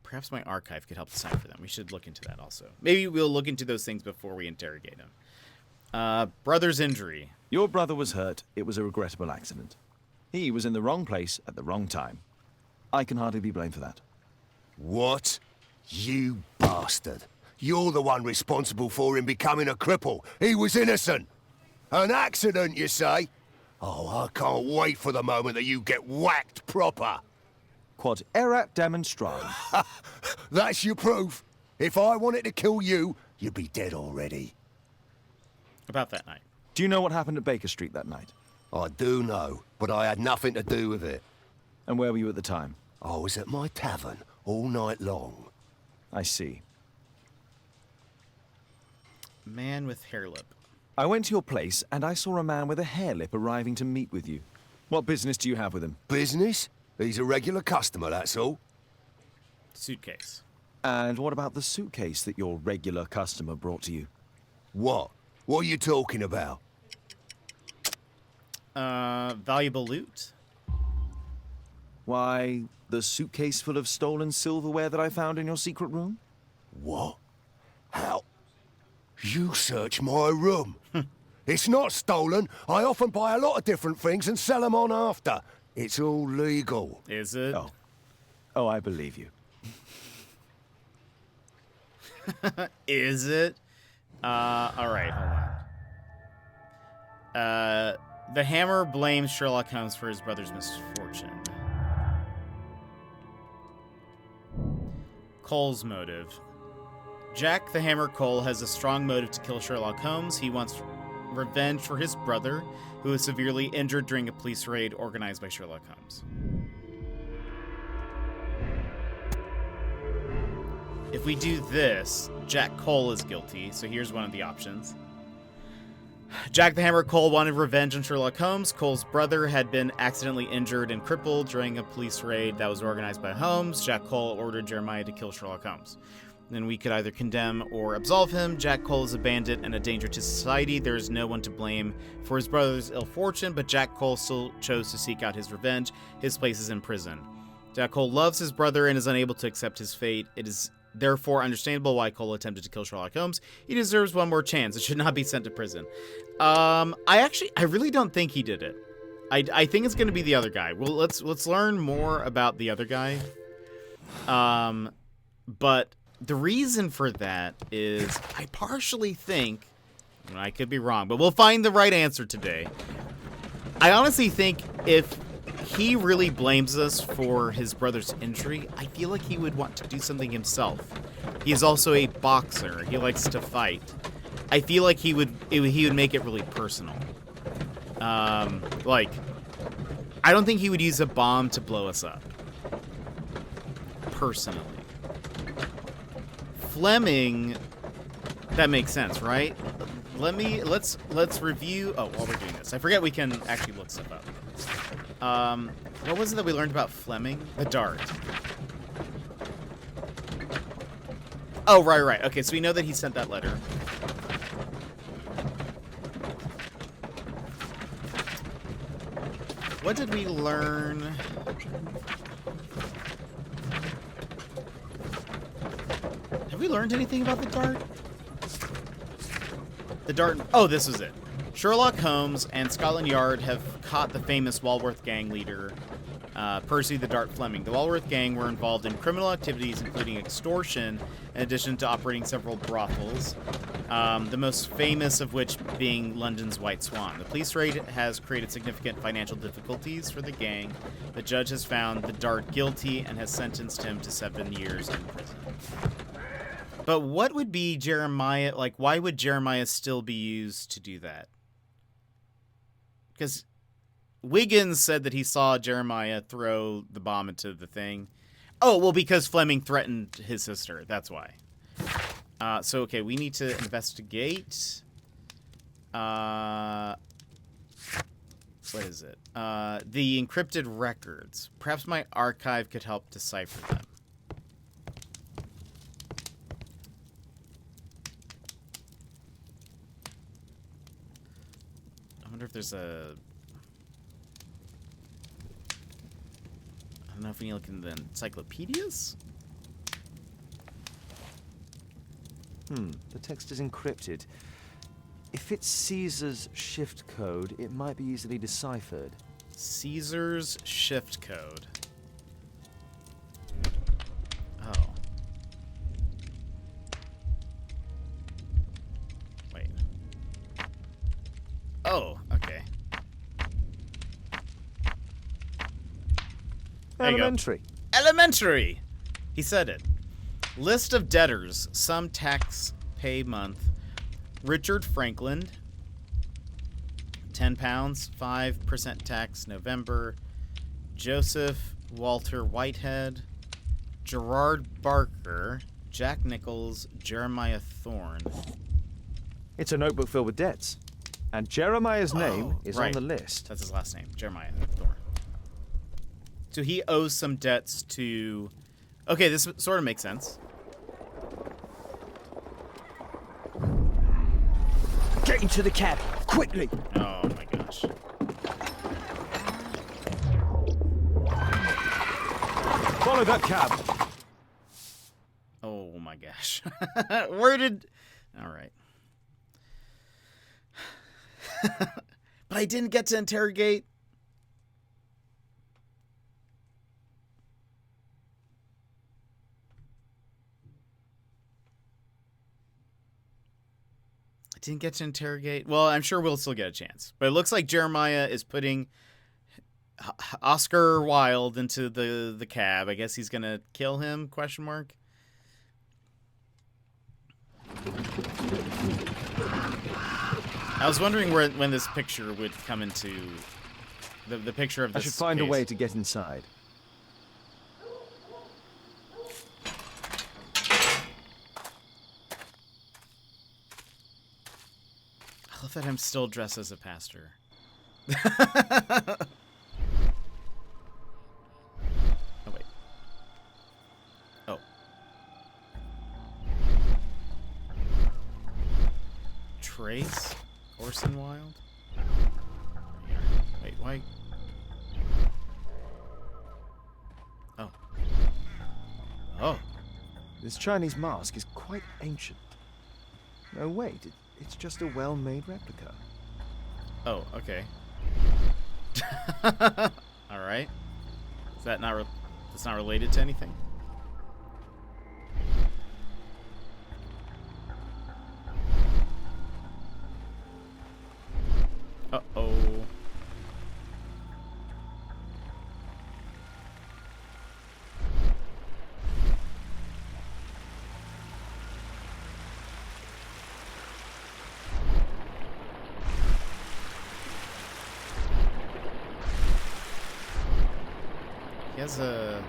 Perhaps my archive could help decipher them. We should look into that also. Maybe we'll look into those things before we interrogate him. Brother's injury. Your brother was hurt. It was a regrettable accident. He was in the wrong place at the wrong time. I can hardly be blamed for that. What? You bastard. You're the one responsible for him becoming a cripple. He was innocent. An accident, you say? Oh, I can't wait for the moment that you get whacked proper. Quod erat demonstrandum. That's your proof. If I wanted to kill you, you'd be dead already. About that night. Do you know what happened at Baker Street that night? I do know, but I had nothing to do with it. And where were you at the time? I was at my tavern all night long. I see. Man with hair lip. I went to your place and I saw a man with a hair lip arriving to meet with you. What business do you have with him? Business? He's a regular customer, that's all. Suitcase. And what about the suitcase that your regular customer brought to you? What? What are you talking about? Valuable loot? Why, the suitcase full of stolen silverware that I found in your secret room? What? How? You search my room. It's not stolen. I often buy a lot of different things and sell them on after. It's all legal. Is it? Oh, I believe you. Is it? All right, hold on. The Hammer blames Sherlock Holmes for his brother's misfortune. Cole's motive. Jack the Hammer Cole has a strong motive to kill Sherlock Holmes. He wants revenge for his brother, who was severely injured during a police raid organized by Sherlock Holmes. If we do this, Jack Cole is guilty, so here's one of the options. Jack the Hammer Cole wanted revenge on Sherlock Holmes. Cole's brother had been accidentally injured and crippled during a police raid that was organized by Holmes. Jack Cole ordered Jeremiah to kill Sherlock Holmes. Then we could either condemn or absolve him. Jack Cole is a bandit and a danger to society. There is no one to blame for his brother's ill fortune, but Jack Cole still chose to seek out his revenge. His place is in prison. Jack Cole loves his brother and is unable to accept his fate. It is therefore understandable why Cole attempted to kill Sherlock Holmes. He deserves one more chance. It should not be sent to prison. I really don't think he did it. I think it's going to be the other guy. Well, let's learn more about the other guy. But the reason for that is I partially think, and I could be wrong, but we'll find the right answer today. I honestly think if he really blames us for his brother's injury, I feel like he would want to do something himself. He is also a boxer. He likes to fight. I feel like he would make it really personal. Like, I don't think he would use a bomb to blow us up. Personally. Fleming, that makes sense, right? Let's review. Oh, while we're doing this, I forget we can actually look stuff up. What was it that we learned about Fleming? The dart. Oh, right. Okay, so we know that he sent that letter. What did we learn? Have we learned anything about the dart? The dart. Oh, this is it. Sherlock Holmes and Scotland Yard have caught the famous Walworth gang leader, Percy the Dart Fleming. The Walworth gang were involved in criminal activities, including extortion, in addition to operating several brothels, the most famous of which being London's White Swan. The police raid has created significant financial difficulties for the gang. The judge has found the Dart guilty and has sentenced him to 7 years in prison. But what would be Jeremiah, like, why would Jeremiah still be used to do that? Because Wiggins said that he saw Jeremiah throw the bomb into the thing. Oh, well, because Fleming threatened his sister. That's why. So, okay, we need to investigate. What is it? The encrypted records. Perhaps my archive could help decipher them. I wonder if there's a... I don't know if we need to look in the encyclopedias? The text is encrypted. If it's Caesar's shift code, it might be easily deciphered. Caesar's shift code. Oh. Wait. Oh, okay. There you go. Elementary. Elementary! He said it. List of debtors. Some tax pay month. Richard Franklin. £10. 5% tax November. Joseph Walter Whitehead. Gerard Barker. Jack Nichols. Jeremiah Thorne. It's a notebook filled with debts. And Jeremiah's name is right. on the list. That's his last name. Jeremiah Thorne. So he owes some debts to... Okay, this sort of makes sense. Get into the cab, quickly! Oh my gosh. Follow that cab. Oh my gosh. Where did... Alright. But I didn't get to interrogate... Didn't get to interrogate. Well, I'm sure we'll still get a chance. But it looks like Jeremiah is putting Oscar Wilde into the cab. I guess he's gonna kill him? Question mark. I was wondering when this picture would come into the picture of this. I should find a case. way to get inside. I love that I'm still dressed as a pastor. Oh, wait. Oh. Trace? Orson Wilde? Wait, why? Oh. Oh. This Chinese mask is quite ancient. No, wait, it's just a well-made replica. Oh, okay. All right. Is that not? That's not related to anything. Uh-oh. He has a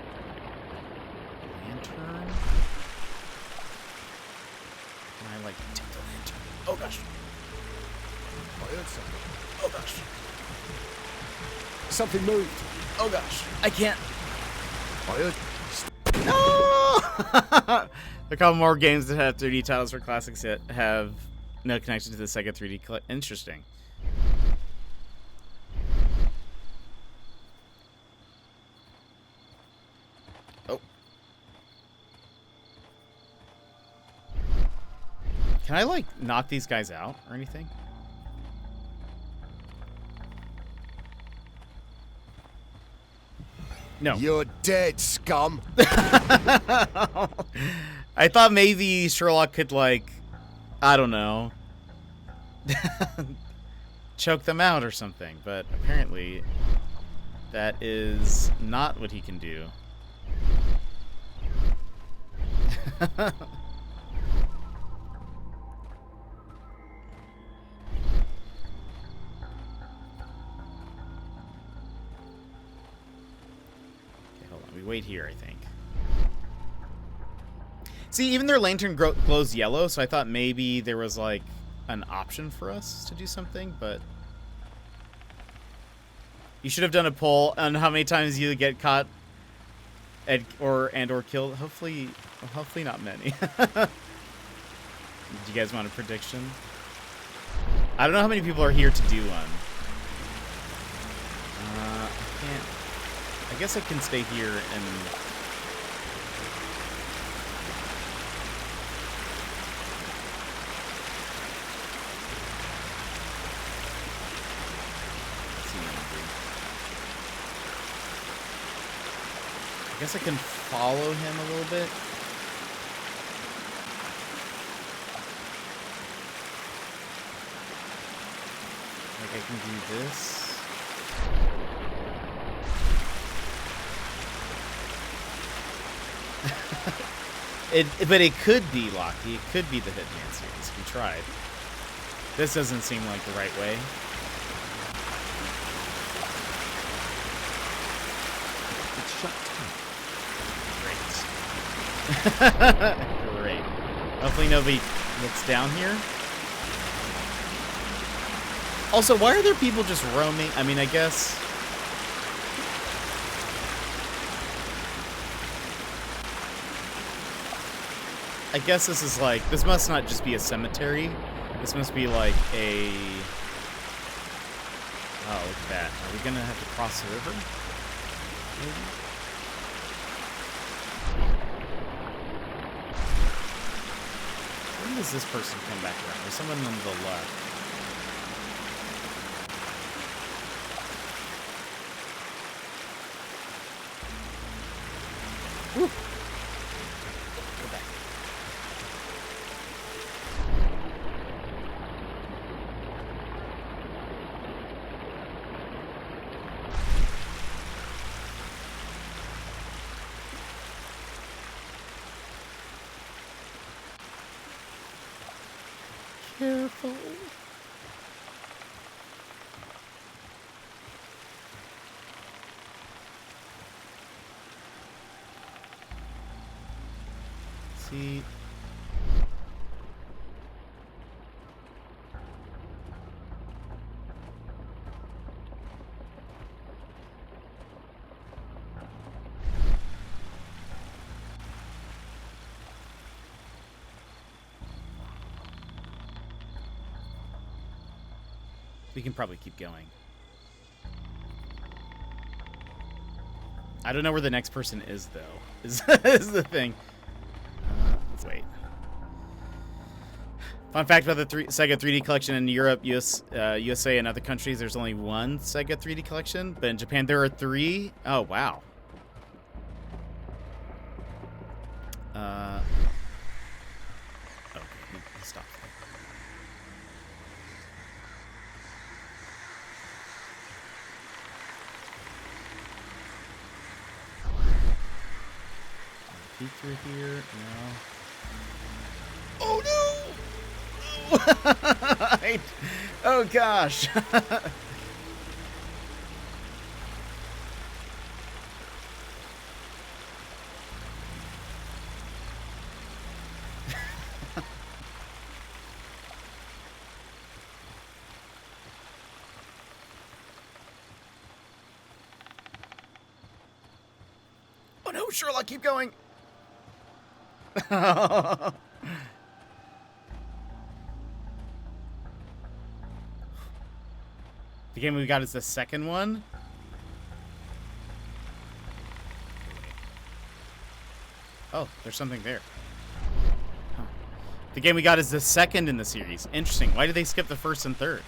lantern. Can I, like, take the lantern? Oh, gosh. I heard something. Oh, gosh. Something moved. Oh, gosh. I can't. I heard. No! A couple more games that have 3D titles for classics that have no connection to the Sega 3D. Interesting. Oh. Can I, like, knock these guys out or anything? No. You're dead, scum. I thought maybe Sherlock could, like, I don't know, choke them out or something, but apparently that is not what he can do. We wait here, I think. See, even their lantern glows yellow, so I thought maybe there was, like, an option for us to do something, but... You should have done a poll on how many times you get caught or killed. Hopefully not many. Do you guys want a prediction? I don't know how many people are here to do one. I can't... I guess I can stay here and... see what I do. I guess I can follow him a little bit. Like I can do this. But it could be Lockie. It could be the Hitman series. We tried. This doesn't seem like the right way. It's shut Great. Great. Hopefully nobody looks down here. Also, why are there people just roaming? I mean, I guess... I guess this is like, this must not just be a cemetery. This must be like a... Oh, look at that. Are we gonna have to cross the river? Maybe? When does this person come back around? There's someone on the left. Woo. Go back. Careful. See. We can probably keep going. I don't know where the next person is, though. Is the thing. Let's wait. Fun fact about the Sega 3D collection in Europe, USA, and other countries, there's only one Sega 3D collection, but in Japan there are 3. Oh, wow. Okay, he stopped. Peek through here. No. Oh no! Oh gosh. Oh no, Sherlock, keep going. The game we got is the second one. Oh, there's something there. Huh. The game we got is the second in the series. Interesting. Why did they skip the first and third?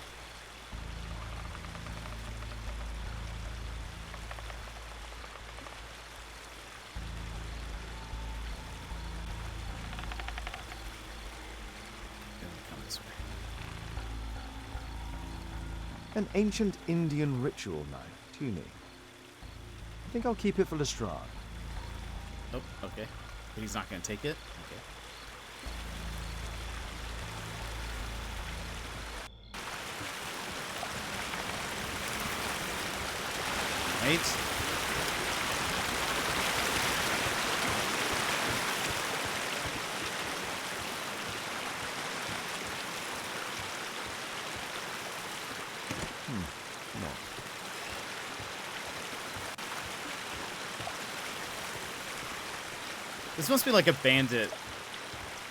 An ancient Indian ritual knife, tuning. I think I'll keep it for Lestrade. Oh, okay. But he's not going to take it? Okay. Right. This must be like a bandit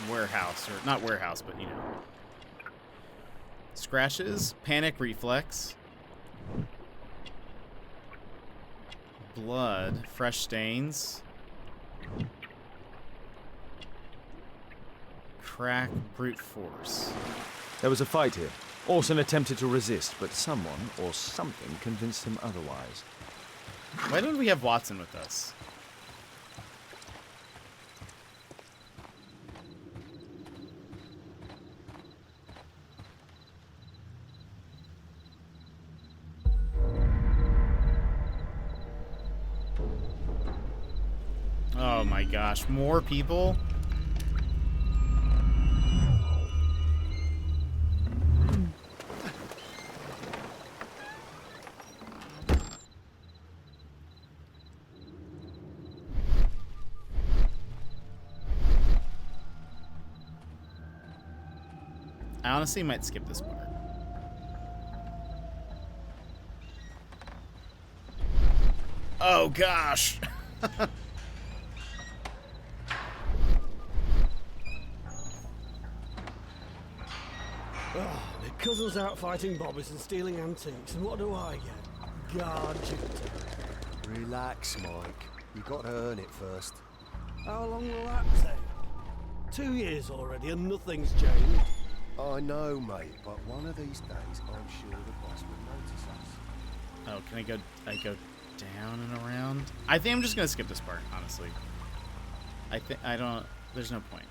warehouse, or not warehouse, but you know. Scratches, panic reflex, blood, fresh stains, crack, brute force. There was a fight here. Orson attempted to resist, but someone or something convinced him otherwise. Why don't we have Watson with us? Oh my gosh, more people? I honestly might skip this part. Oh gosh. Oh, my cousin's out fighting bobbies and stealing antiques, and what do I get? Guard duty. Relax, Mike. You got to earn it first. How long will that take? 2 years already and nothing's changed. I know, mate, but one of these days I'm sure the boss will notice us. Oh, can I go down and around? I think I'm just gonna skip this part, honestly. There's no point.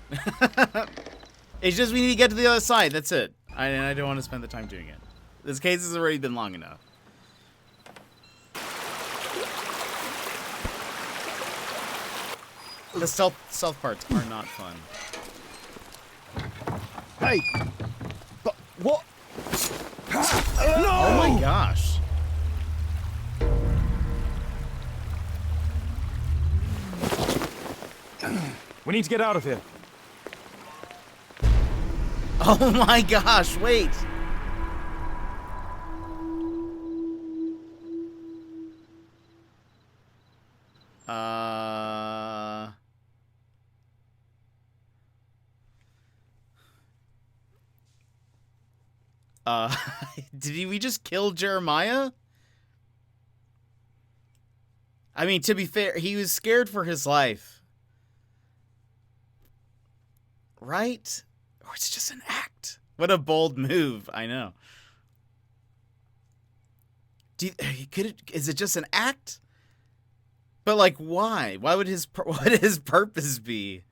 It's just we need to get to the other side, that's it. I don't want to spend the time doing it. This case has already been long enough. The stealth parts are not fun. Hey! gosh. We need to get out of here. Oh my gosh, wait. Did we just kill Jeremiah? I mean, to be fair, he was scared for his life. Right? Or it's just an act. What a bold move, I know. Is it just an act? But like, why? Why would what would his purpose be?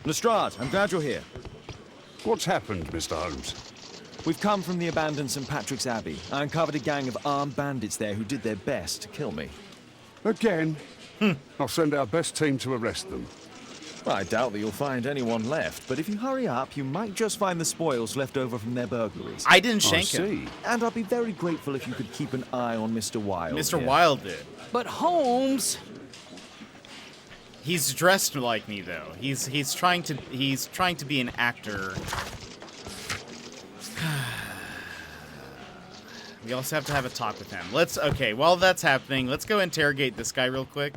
Lestrade, I'm glad you're here. What's happened, Mr. Holmes? We've come from the abandoned St. Patrick's Abbey. I uncovered a gang of armed bandits there who did their best to kill me. Again? I'll send our best team to arrest them. Well, I doubt that you'll find anyone left, but if you hurry up, you might just find the spoils left over from their burglaries. I didn't shank him. And I'd be very grateful if you could keep an eye on Mr. Wilde. Mr. here. Wilde did. But Holmes... He's dressed like me though. He's trying to be an actor. We also have to have a talk with him. While that's happening, let's go interrogate this guy real quick.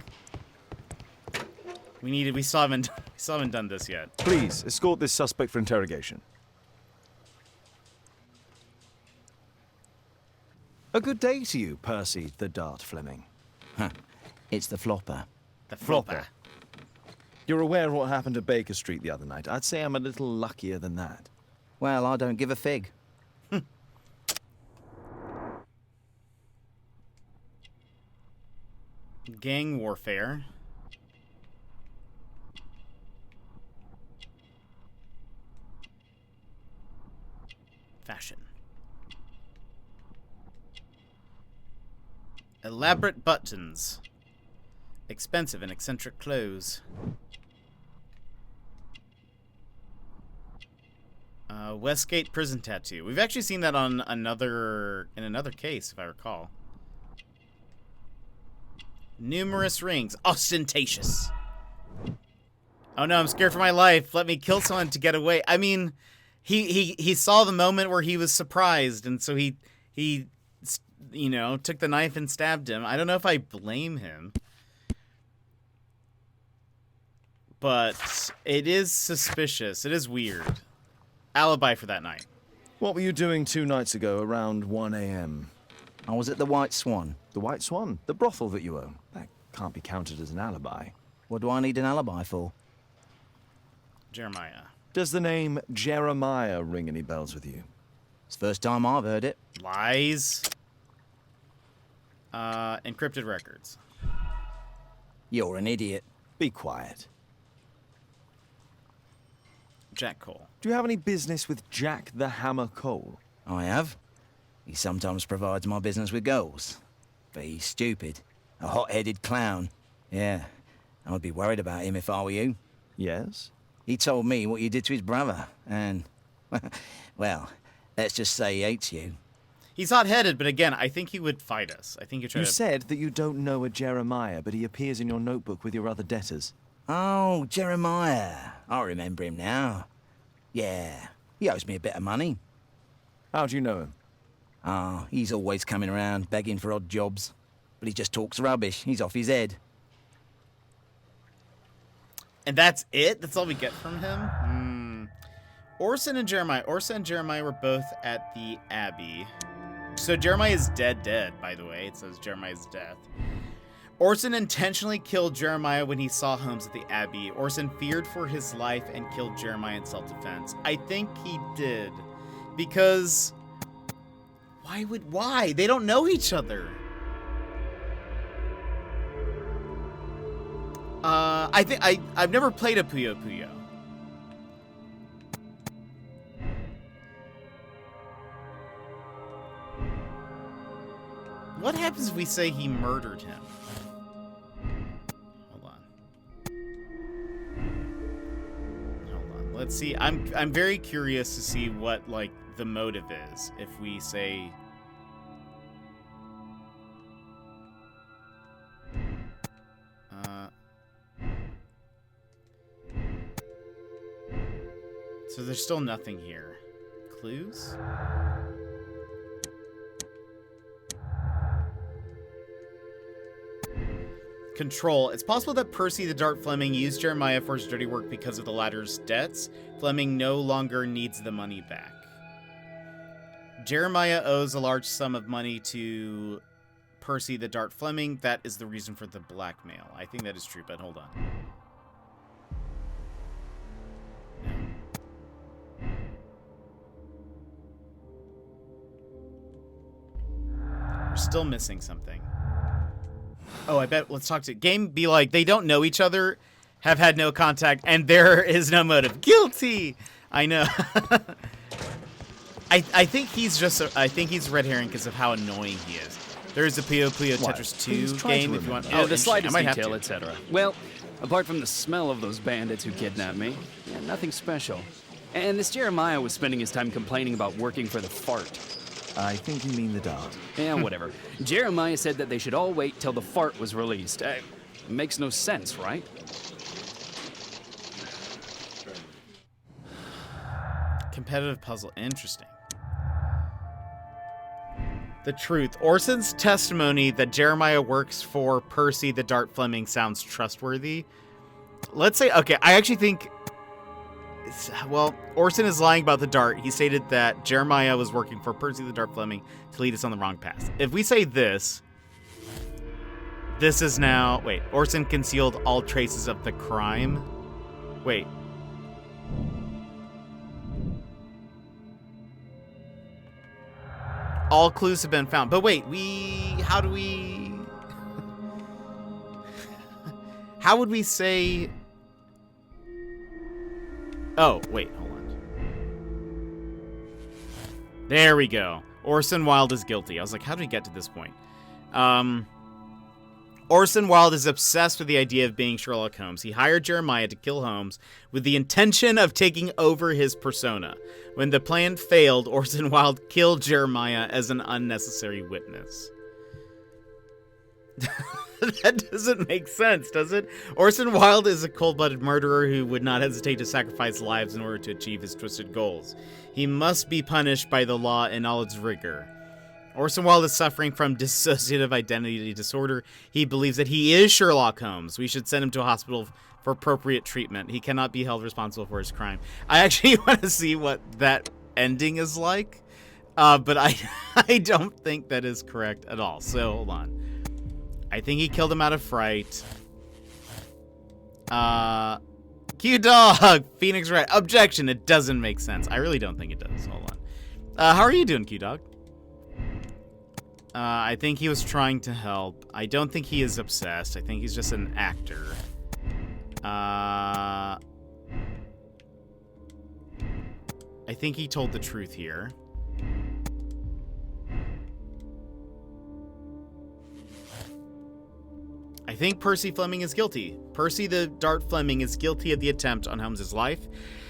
We still haven't done this yet. Please, escort this suspect for interrogation. A good day to you, Percy the Dart Fleming. Huh. It's the flopper. The flopper. You're aware of what happened at Baker Street the other night. I'd say I'm a little luckier than that. Well, I don't give a fig. Gang warfare. Fashion. Elaborate buttons. Expensive and eccentric clothes. Westgate prison tattoo. We've actually seen that on another case, if I recall. Numerous rings. Ostentatious. Oh no, I'm scared for my life. Let me kill someone to get away. I mean, he saw the moment where he was surprised, and so he you know, took the knife and stabbed him. I don't know if I blame him. But it is suspicious. It is weird. Alibi for that night. What were you doing 2 nights ago around 1 a.m.? I was at the White Swan. The White Swan? The brothel that you own? That can't be counted as an alibi. What do I need an alibi for? Jeremiah. Does the name Jeremiah ring any bells with you? It's the first time I've heard it. Lies. Encrypted records. You're an idiot. Be quiet. Jack Cole. Do you have any business with Jack the Hammer Cole? I have. He sometimes provides my business with goals. But he's stupid. A hot-headed clown. Yeah, I'd be worried about him if I were you. Yes? He told me what you did to his brother, and... well, let's just say he hates you. He's hot-headed, but again, I think he would fight us. I think You said that you don't know a Jeremiah, but he appears in your notebook with your other debtors. Oh, Jeremiah. I remember him now. Yeah, he owes me a bit of money. How do you know him? Oh, he's always coming around, begging for odd jobs. But he just talks rubbish. He's off his head. And that's it? That's all we get from him? Orson and Jeremiah. Orson and Jeremiah were both at the Abbey. So Jeremiah is dead, by the way. It says Jeremiah's death. Orson intentionally killed Jeremiah when he saw Holmes at the Abbey. Orson feared for his life and killed Jeremiah in self-defense. I think he did. Because... Why? They don't know each other. I've never played a Puyo Puyo. What happens if we say he murdered him? Hold on. Let's see. I'm very curious to see what like the motive is. If we say so there's still nothing here. Clues? Control. It's possible that Percy the Dart Fleming used Jeremiah for his dirty work because of the latter's debts. Fleming no longer needs the money back. Jeremiah owes a large sum of money to Percy the Dart Fleming. That is the reason for the blackmail. I think that is true, but hold on. We're still missing something. Oh, I bet. Let's talk to game. Be like, they don't know each other, have had no contact, and there is no motive. Guilty. I know. I think he's just. I think he's red herring because of how annoying he is. There is a Puyo Puyo Tetris 2 game if you want. Oh, the interesting. slightest I might have detail, to. etc. Well, apart from the smell of those bandits who kidnapped me, yeah, nothing special. And this Jeremiah was spending his time complaining about working for the fart. I think you mean the dog. Yeah, whatever. Jeremiah said that they should all wait till the fart was released. Makes no sense, right? Competitive puzzle. Interesting. The truth. Orson's testimony that Jeremiah works for Percy the Dart Fleming sounds trustworthy. Let's say, okay, I actually think, well, Orson is lying about the dart. He stated that Jeremiah was working for Percy the Dart Fleming to lead us on the wrong path. If we say this is now, wait, Orson concealed all traces of the crime. Wait. All clues have been found. But wait, how do we... How would we say... Oh, wait, hold on. There we go. Orson Wilde is guilty. I was like, how did we get to this point? Orson Wilde is obsessed with the idea of being Sherlock Holmes. He hired Jeremiah to kill Holmes with the intention of taking over his persona. When the plan failed, Orson Wilde killed Jeremiah as an unnecessary witness. That doesn't make sense, does it? Orson Wilde is a cold-blooded murderer who would not hesitate to sacrifice lives in order to achieve his twisted goals. He must be punished by the law in all its rigor. Orson Wilde is suffering from dissociative identity disorder. He believes that he is Sherlock Holmes. We should send him to a hospital for appropriate treatment. He cannot be held responsible for his crime. I actually want to see what that ending is like, but I don't think that is correct at all. So hold on. I think he killed him out of fright. Q-Dog! Phoenix Red. Objection, it doesn't make sense. I really don't think it does. Hold on. How are you doing, Q-Dog? I think he was trying to help. I don't think he is obsessed. I think he's just an actor. I think he told the truth here. I think Percy Fleming is guilty. Percy the Dart Fleming is guilty of the attempt on Holmes's life.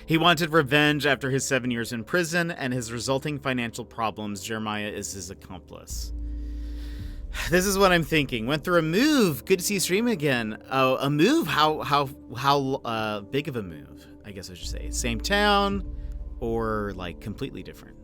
He wanted revenge after his 7 years in prison and his resulting financial problems. Jeremiah is his accomplice. This is what I'm thinking. Went through a move. Good to see you stream again. Oh, a move? How big of a move? I guess I should say. Same town or like completely different?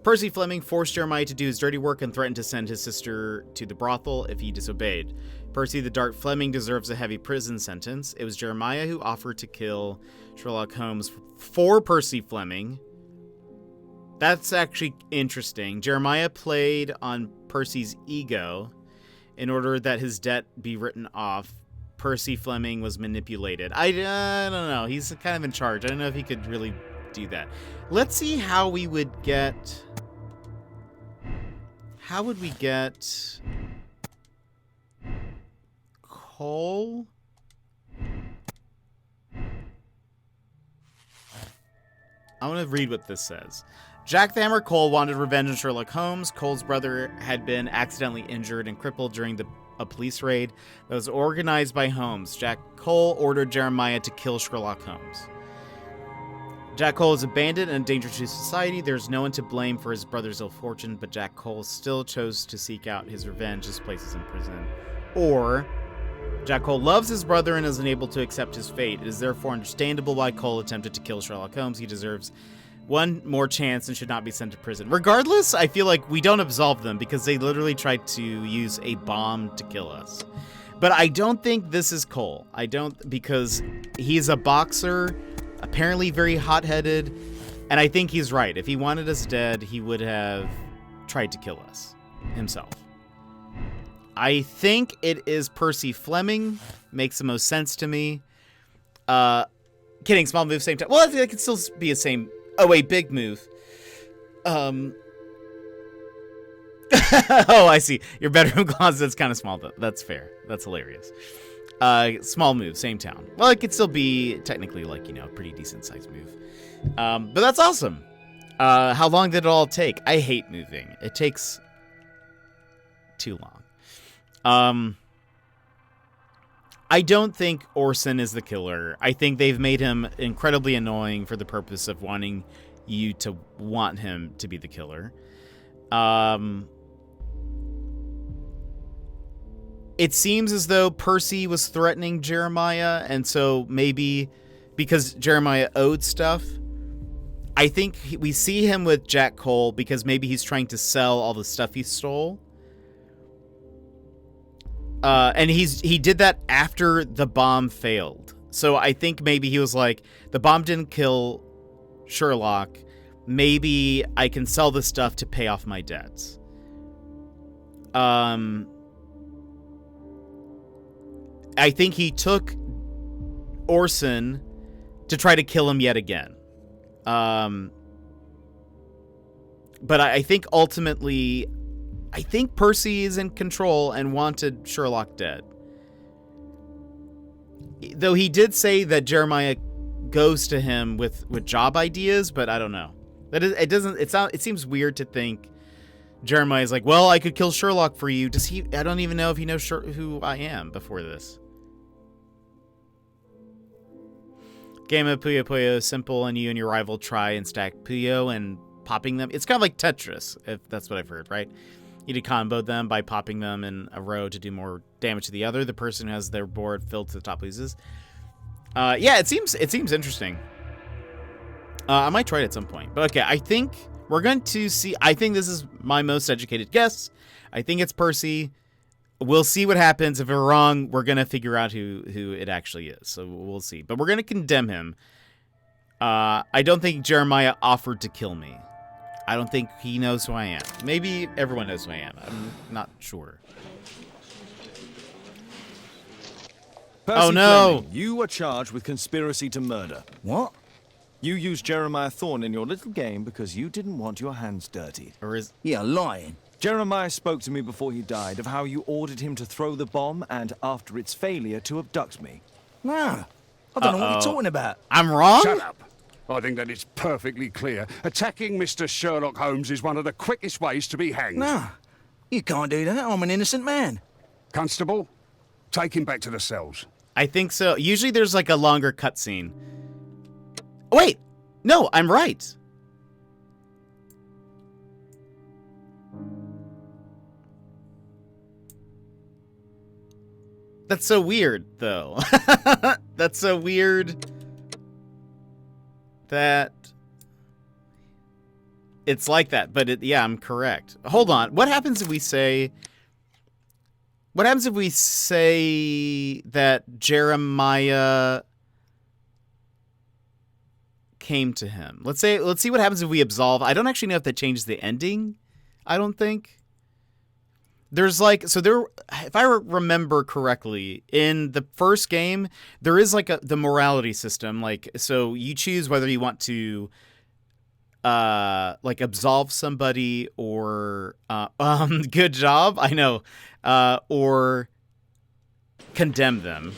Percy Fleming forced Jeremiah to do his dirty work and threatened to send his sister to the brothel if he disobeyed. Percy the Dart Fleming deserves a heavy prison sentence. It was Jeremiah who offered to kill Sherlock Holmes for Percy Fleming. That's actually interesting. Jeremiah played on Percy's ego in order that his debt be written off. Percy Fleming was manipulated. I don't know. He's kind of in charge. I don't know if he could really do that. Let's see how we would get... How would we get... Cole? I want to read what this says. Jack the Hammer Cole wanted revenge on Sherlock Holmes. Cole's brother had been accidentally injured and crippled during a police raid that was organized by Holmes. Jack Cole ordered Jeremiah to kill Sherlock Holmes. Jack Cole is abandoned and a danger to society. There's no one to blame for his brother's ill fortune, but Jack Cole still chose to seek out his revenge. This place is in prison. Or, Jack Cole loves his brother and is unable to accept his fate. It is therefore understandable why Cole attempted to kill Sherlock Holmes. He deserves one more chance and should not be sent to prison. Regardless, I feel like we don't absolve them because they literally tried to use a bomb to kill us. But I don't think this is Cole. Because he's a boxer, apparently very hot-headed, and I think he's right. If he wanted us dead, he would have tried to kill us himself. I think it is Percy Fleming. Makes the most sense to me. Kidding, small move, same time. Well, I think it could still be a same... Oh, wait, big move. Oh, I see. Your bedroom closet's kind of small, though. That's fair. That's hilarious. Small move, same town. Well, it could still be technically like, a pretty decent sized move. But that's awesome. How long did it all take? I hate moving. It takes too long. I don't think Orson is the killer. I think they've made him incredibly annoying for the purpose of wanting you to want him to be the killer. It seems as though Percy was threatening Jeremiah, and so maybe because Jeremiah owed stuff, I think we see him with Jack Cole because maybe he's trying to sell all the stuff he stole. And he did that after the bomb failed. So I think maybe he was like, the bomb didn't kill Sherlock. Maybe I can sell this stuff to pay off my debts. I think he took Orson to try to kill him yet again. But I think ultimately... I think Percy is in control and wanted Sherlock dead. Though he did say that Jeremiah goes to him with job ideas, but I don't know. It seems weird to think Jeremiah's like, well, I could kill Sherlock for you. Does he? I don't even know if he knows who I am before this. Game of Puyo Puyo, simple, and you and your rival try and stack Puyo and popping them. It's kind of like Tetris, if that's what I've heard, right? You need to combo them by popping them in a row to do more damage to the other. The person who has their board filled to the top loses. Yeah, it seems interesting. I might try it at some point. But okay, I think we're going to see... I think this is my most educated guess. I think it's Percy. We'll see what happens. If we're wrong, we're going to figure out who it actually is. So we'll see. But we're going to condemn him. I don't think Jeremiah offered to kill me. I don't think he knows who I am. Maybe everyone knows who I am. I'm not sure. Percy oh, no. Fleming, you are charged with conspiracy to murder. What? You used Jeremiah Thorne in your little game because you didn't want your hands dirty. Or is... You're lying. Jeremiah spoke to me before he died of how you ordered him to throw the bomb and, after its failure, to abduct me. Nah. I don't know what you're talking about. I'm wrong? Shut up. I think that it's perfectly clear. Attacking Mr. Sherlock Holmes is one of the quickest ways to be hanged. Nah. You can't do that. I'm an innocent man. Constable, take him back to the cells. I think so. Usually there's like a longer cutscene. Wait. No, I'm right. That's so weird, though. That's so weird that it's like that. But yeah, I'm correct. Hold on. What happens if we say... What happens if we say that Jeremiah came to him? Let's see what happens if we absolve. I don't actually know if that changes the ending. I don't think. There's like, so there, if I remember correctly, in the first game, there is like the morality system. Like, so you choose whether you want to, like absolve somebody or, good job. I know. Or condemn them.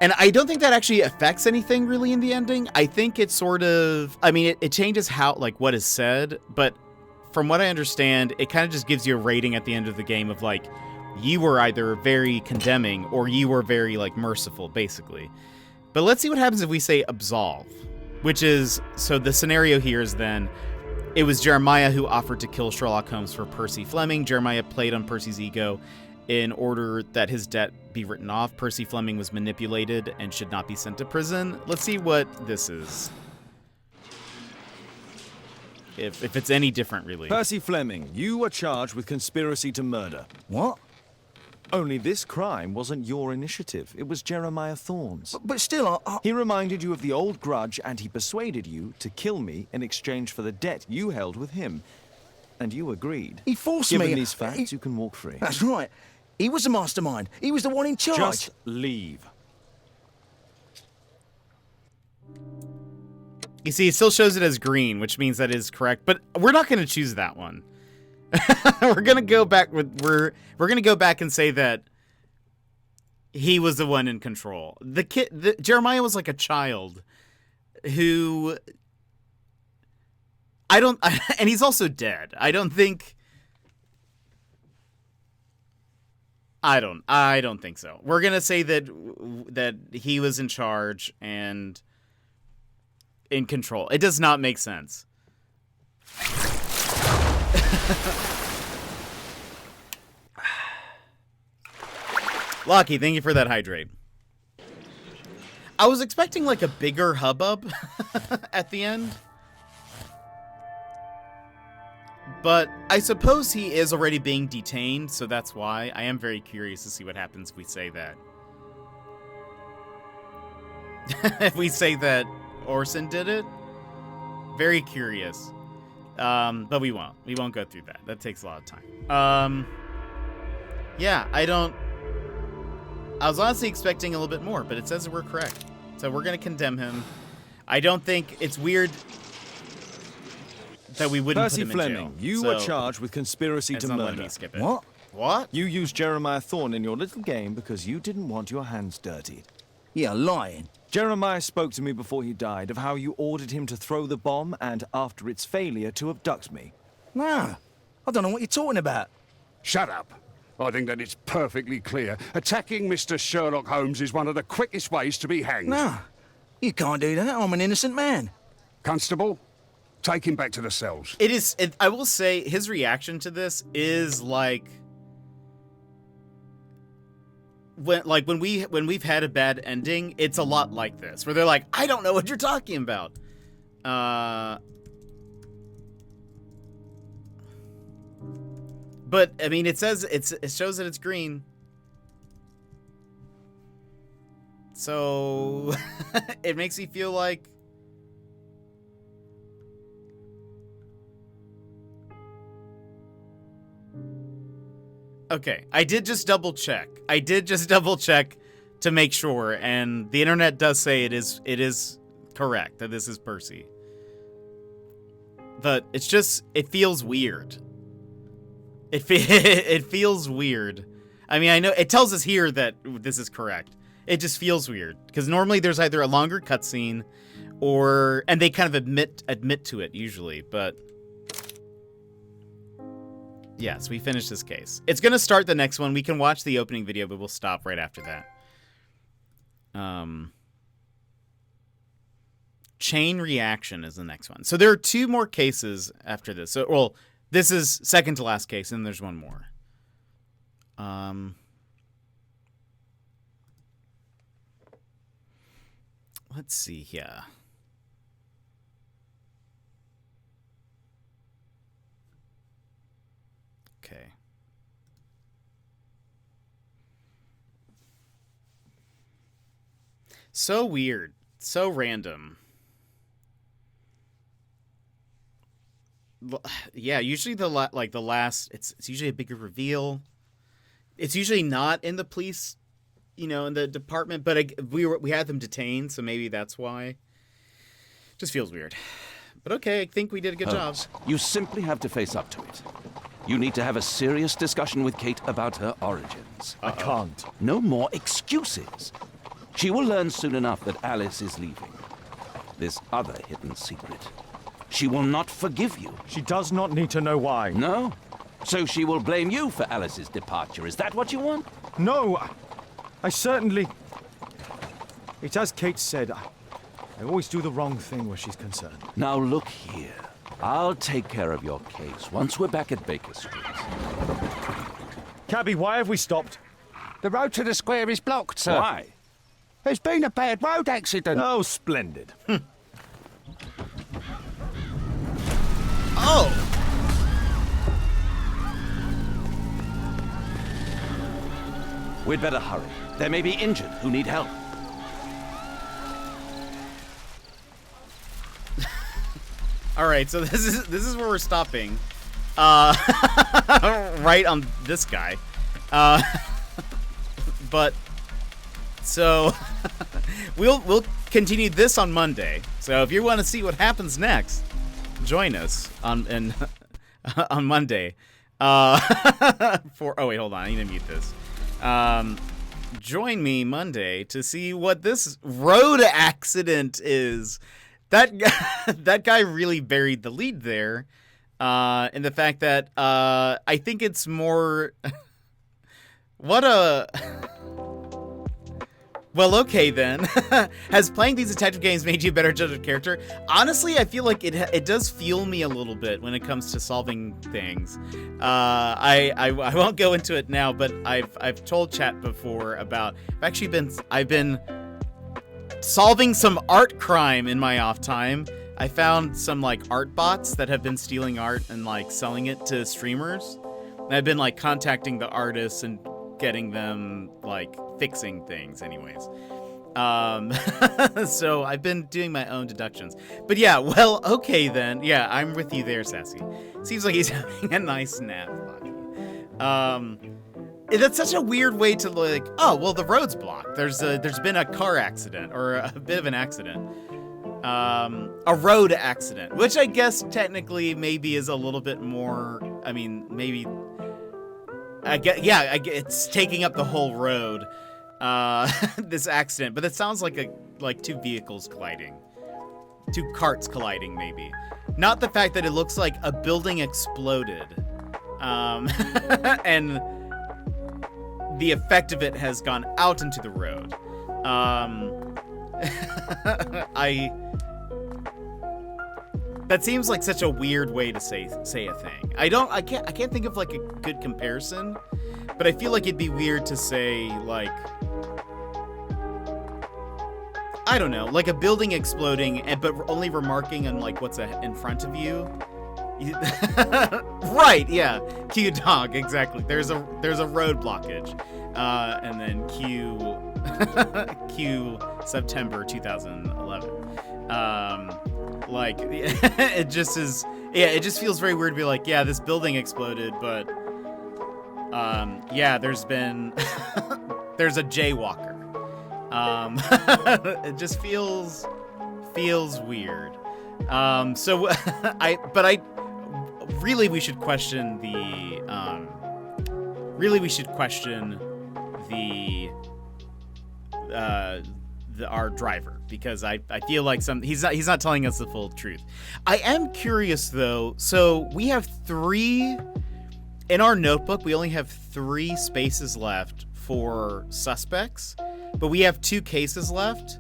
And I don't think that actually affects anything really in the ending. I think it's sort of, I mean, it changes how, like, what is said, but from what I understand, it kind of just gives you a rating at the end of the game of, like, you were either very condemning or you were very, like, merciful, basically. But let's see what happens if we say absolve, which is, so the scenario here is then, it was Jeremiah who offered to kill Sherlock Holmes for Percy Fleming. Jeremiah played on Percy's ego in order that his debt be written off. Percy Fleming was manipulated and should not be sent to prison. Let's see what this is. If it's any different, really. Percy Fleming, you were charged with conspiracy to murder. What? Only this crime wasn't your initiative. It was Jeremiah Thorne's. But still, He reminded you of the old grudge, and he persuaded you to kill me in exchange for the debt you held with him. And you agreed. He forced Given me. these facts, you can walk free. That's right. He was the mastermind. He was the one in charge. Just leave. You see, it still shows it as green, which means that is correct, but we're not going to choose that one. We're going to go back with we're going to go back and say that he was the one in control. Jeremiah was like a child who and he's also dead. I don't think so. We're going to say that he was in charge and in control. It does not make sense. Lucky, thank you for that hydrate. I was expecting like a bigger hubbub at the end. But I suppose he is already being detained, so that's why. I am very curious to see what happens if we say that. If we say that Orson did it? Very curious. But we won't. We won't go through that. That takes a lot of time. Yeah, I was honestly expecting a little bit more, but it says that we're correct. So we're going to condemn him. I don't think it's weird that we wouldn't Percy put him in jail. Fleming, you were charged with conspiracy to not letting murder. me skip it. What? What? You used Jeremiah Thorne in your little game because you didn't want your hands dirtied. Yeah, lying. Jeremiah spoke to me before he died of how you ordered him to throw the bomb and, after its failure, to abduct me. Nah, I don't know what you're talking about. Shut up. I think that it's perfectly clear. Attacking Mr. Sherlock Holmes is one of the quickest ways to be hanged. Nah, you can't do that. I'm an innocent man. Constable, take him back to the cells. I will say his reaction to this is like when we've had a bad ending, it's a lot like this, where they're like, I don't know what you're talking about. But I mean, it shows that it's green. So it makes me feel like okay, I did just double check to make sure, and the internet does say it is correct that this is Percy. But it feels weird. It feels weird. I mean, I know it tells us here that this is correct. It just feels weird because normally there's either a longer cutscene and they kind of admit to it usually, but yes, we finished this case. It's going to start the next one. We can watch the opening video, but we'll stop right after that. Chain reaction is the next one. So there are 2 more cases after this. So, well, this is second to last case, and there's one more. Let's see here. Okay. So weird. So random. Yeah, usually the last, it's usually a bigger reveal. It's usually not in the police, in the department, but we had them detained, so maybe that's why. Just feels weird. But okay, I think we did a good job. You simply have to face up to it. You need to have a serious discussion with Kate about her origins. I can't. No more excuses. She will learn soon enough that Alice is leaving. This other hidden secret. She will not forgive you. She does not need to know why. No? So she will blame you for Alice's departure. Is that what you want? No, I certainly... It's as Kate said, I always do the wrong thing where she's concerned. Now look here. I'll take care of your case once we're back at Baker Street. Cabby, why have we stopped? The road to the square is blocked, sir. Why? There's been a bad road accident. Oh, splendid. Oh! We'd better hurry. There may be injured who need help. All right, so this is where we're stopping. Right on this guy. But so we'll continue this on Monday. So if you want to see what happens next, join us on Monday. Oh wait, hold on. I need to mute this. Join me Monday to see what this road accident is. That guy really buried the lead there, in the fact that I think it's more. Well, okay then. Has playing these detective games made you a better judge of character? Honestly, I feel like it does fuel me a little bit when it comes to solving things. I won't go into it now, but I've told chat before about I've been solving some art crime in my off time. I found some like art bots that have been stealing art and like selling it to streamers. And I've been like contacting the artists and getting them like fixing things anyways. So I've been doing my own deductions. But yeah, well, okay then. Yeah, I'm with you there, Sassy. Seems like he's having a nice nap. That's such a weird way to like, oh, well, the road's blocked. There's been a car accident or a bit of an accident. A road accident, which I guess technically maybe is a little bit more, I mean, maybe I get it's taking up the whole road. This accident, but it sounds like two vehicles colliding. Two carts colliding, maybe. Not the fact that it looks like a building exploded. And the effect of it has gone out into the road. That seems like such a weird way to say a thing. I can't think of like a good comparison, but I feel like it'd be weird to say like, I don't know, like a building exploding, but only remarking on like what's in front of you. Right, yeah. Q dog, exactly. There's a road blockage, and then Q September 2011. Like it just is. Yeah, it just feels very weird to be like, yeah, this building exploded, but yeah, there's a jaywalker. It just feels weird. So really we should question our driver, because I feel like he's not telling us the full truth. I am curious though. So we have 3 in our notebook. We only have 3 spaces left for suspects, but we have 2 cases left.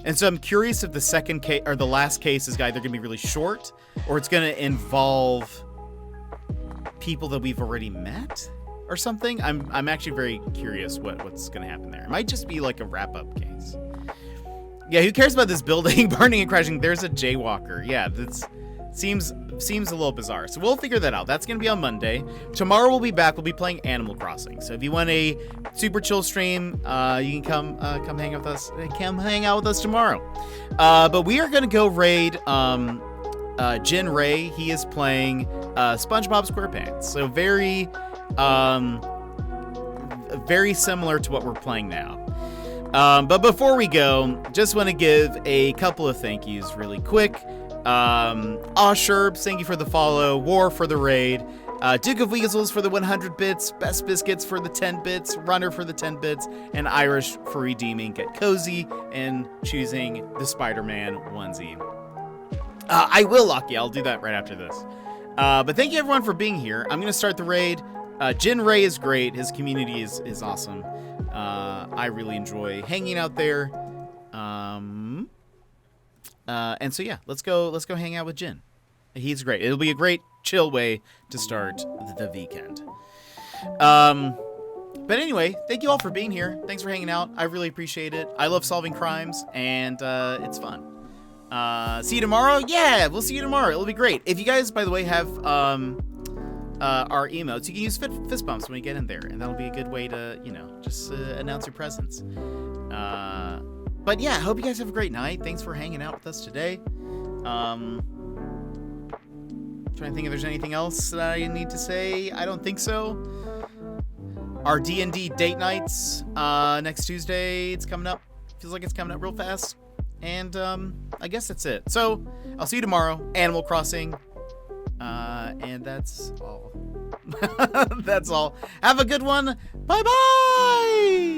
And so I'm curious if the second case or the last case is either going to be really short or it's going to involve people that we've already met or something. I'm actually very curious what's going to happen there. It might just be like a wrap-up case. Yeah, who cares about this building burning and crashing? There's a jaywalker. Yeah, that seems a little bizarre. So we'll figure that out. That's going to be on Monday. Tomorrow we'll be back. We'll be playing Animal Crossing. So if you want a super chill stream, you can come hang out with us. Come hang out with us tomorrow. But we are going to go raid Jin Ray. He is playing SpongeBob SquarePants. So very similar to what we're playing now. But before we go, just want to give a couple of thank yous really quick. Sherb, thank you for the follow. War for the raid. Duke of Weasels for the 100 bits. Best Biscuits for the 10 bits. Runner for the 10 bits. And Irish for redeeming Get Cozy and choosing the Spider-Man onesie. I will lock you. I'll do that right after this. But thank you everyone for being here. I'm gonna start the raid. Jin Ray is great. His community is awesome. I really enjoy hanging out there. And so yeah, let's go hang out with Jin. He's great. It'll be a great chill way to start the weekend. But anyway, thank you all for being here. Thanks for hanging out. I really appreciate it. I love solving crimes, and it's fun. See you tomorrow? Yeah, we'll see you tomorrow. It'll be great. If you guys, by the way, have our emotes, you can use fist bumps when you get in there, and that'll be a good way to, just announce your presence. But yeah, I hope you guys have a great night. Thanks for hanging out with us today. Trying to think if there's anything else that I need to say. I don't think so. Our D&D date nights next Tuesday. It's coming up. Feels like it's coming up real fast. And I guess that's it. So I'll see you tomorrow. Animal Crossing. And that's all. That's all. Have a good one. Bye-bye.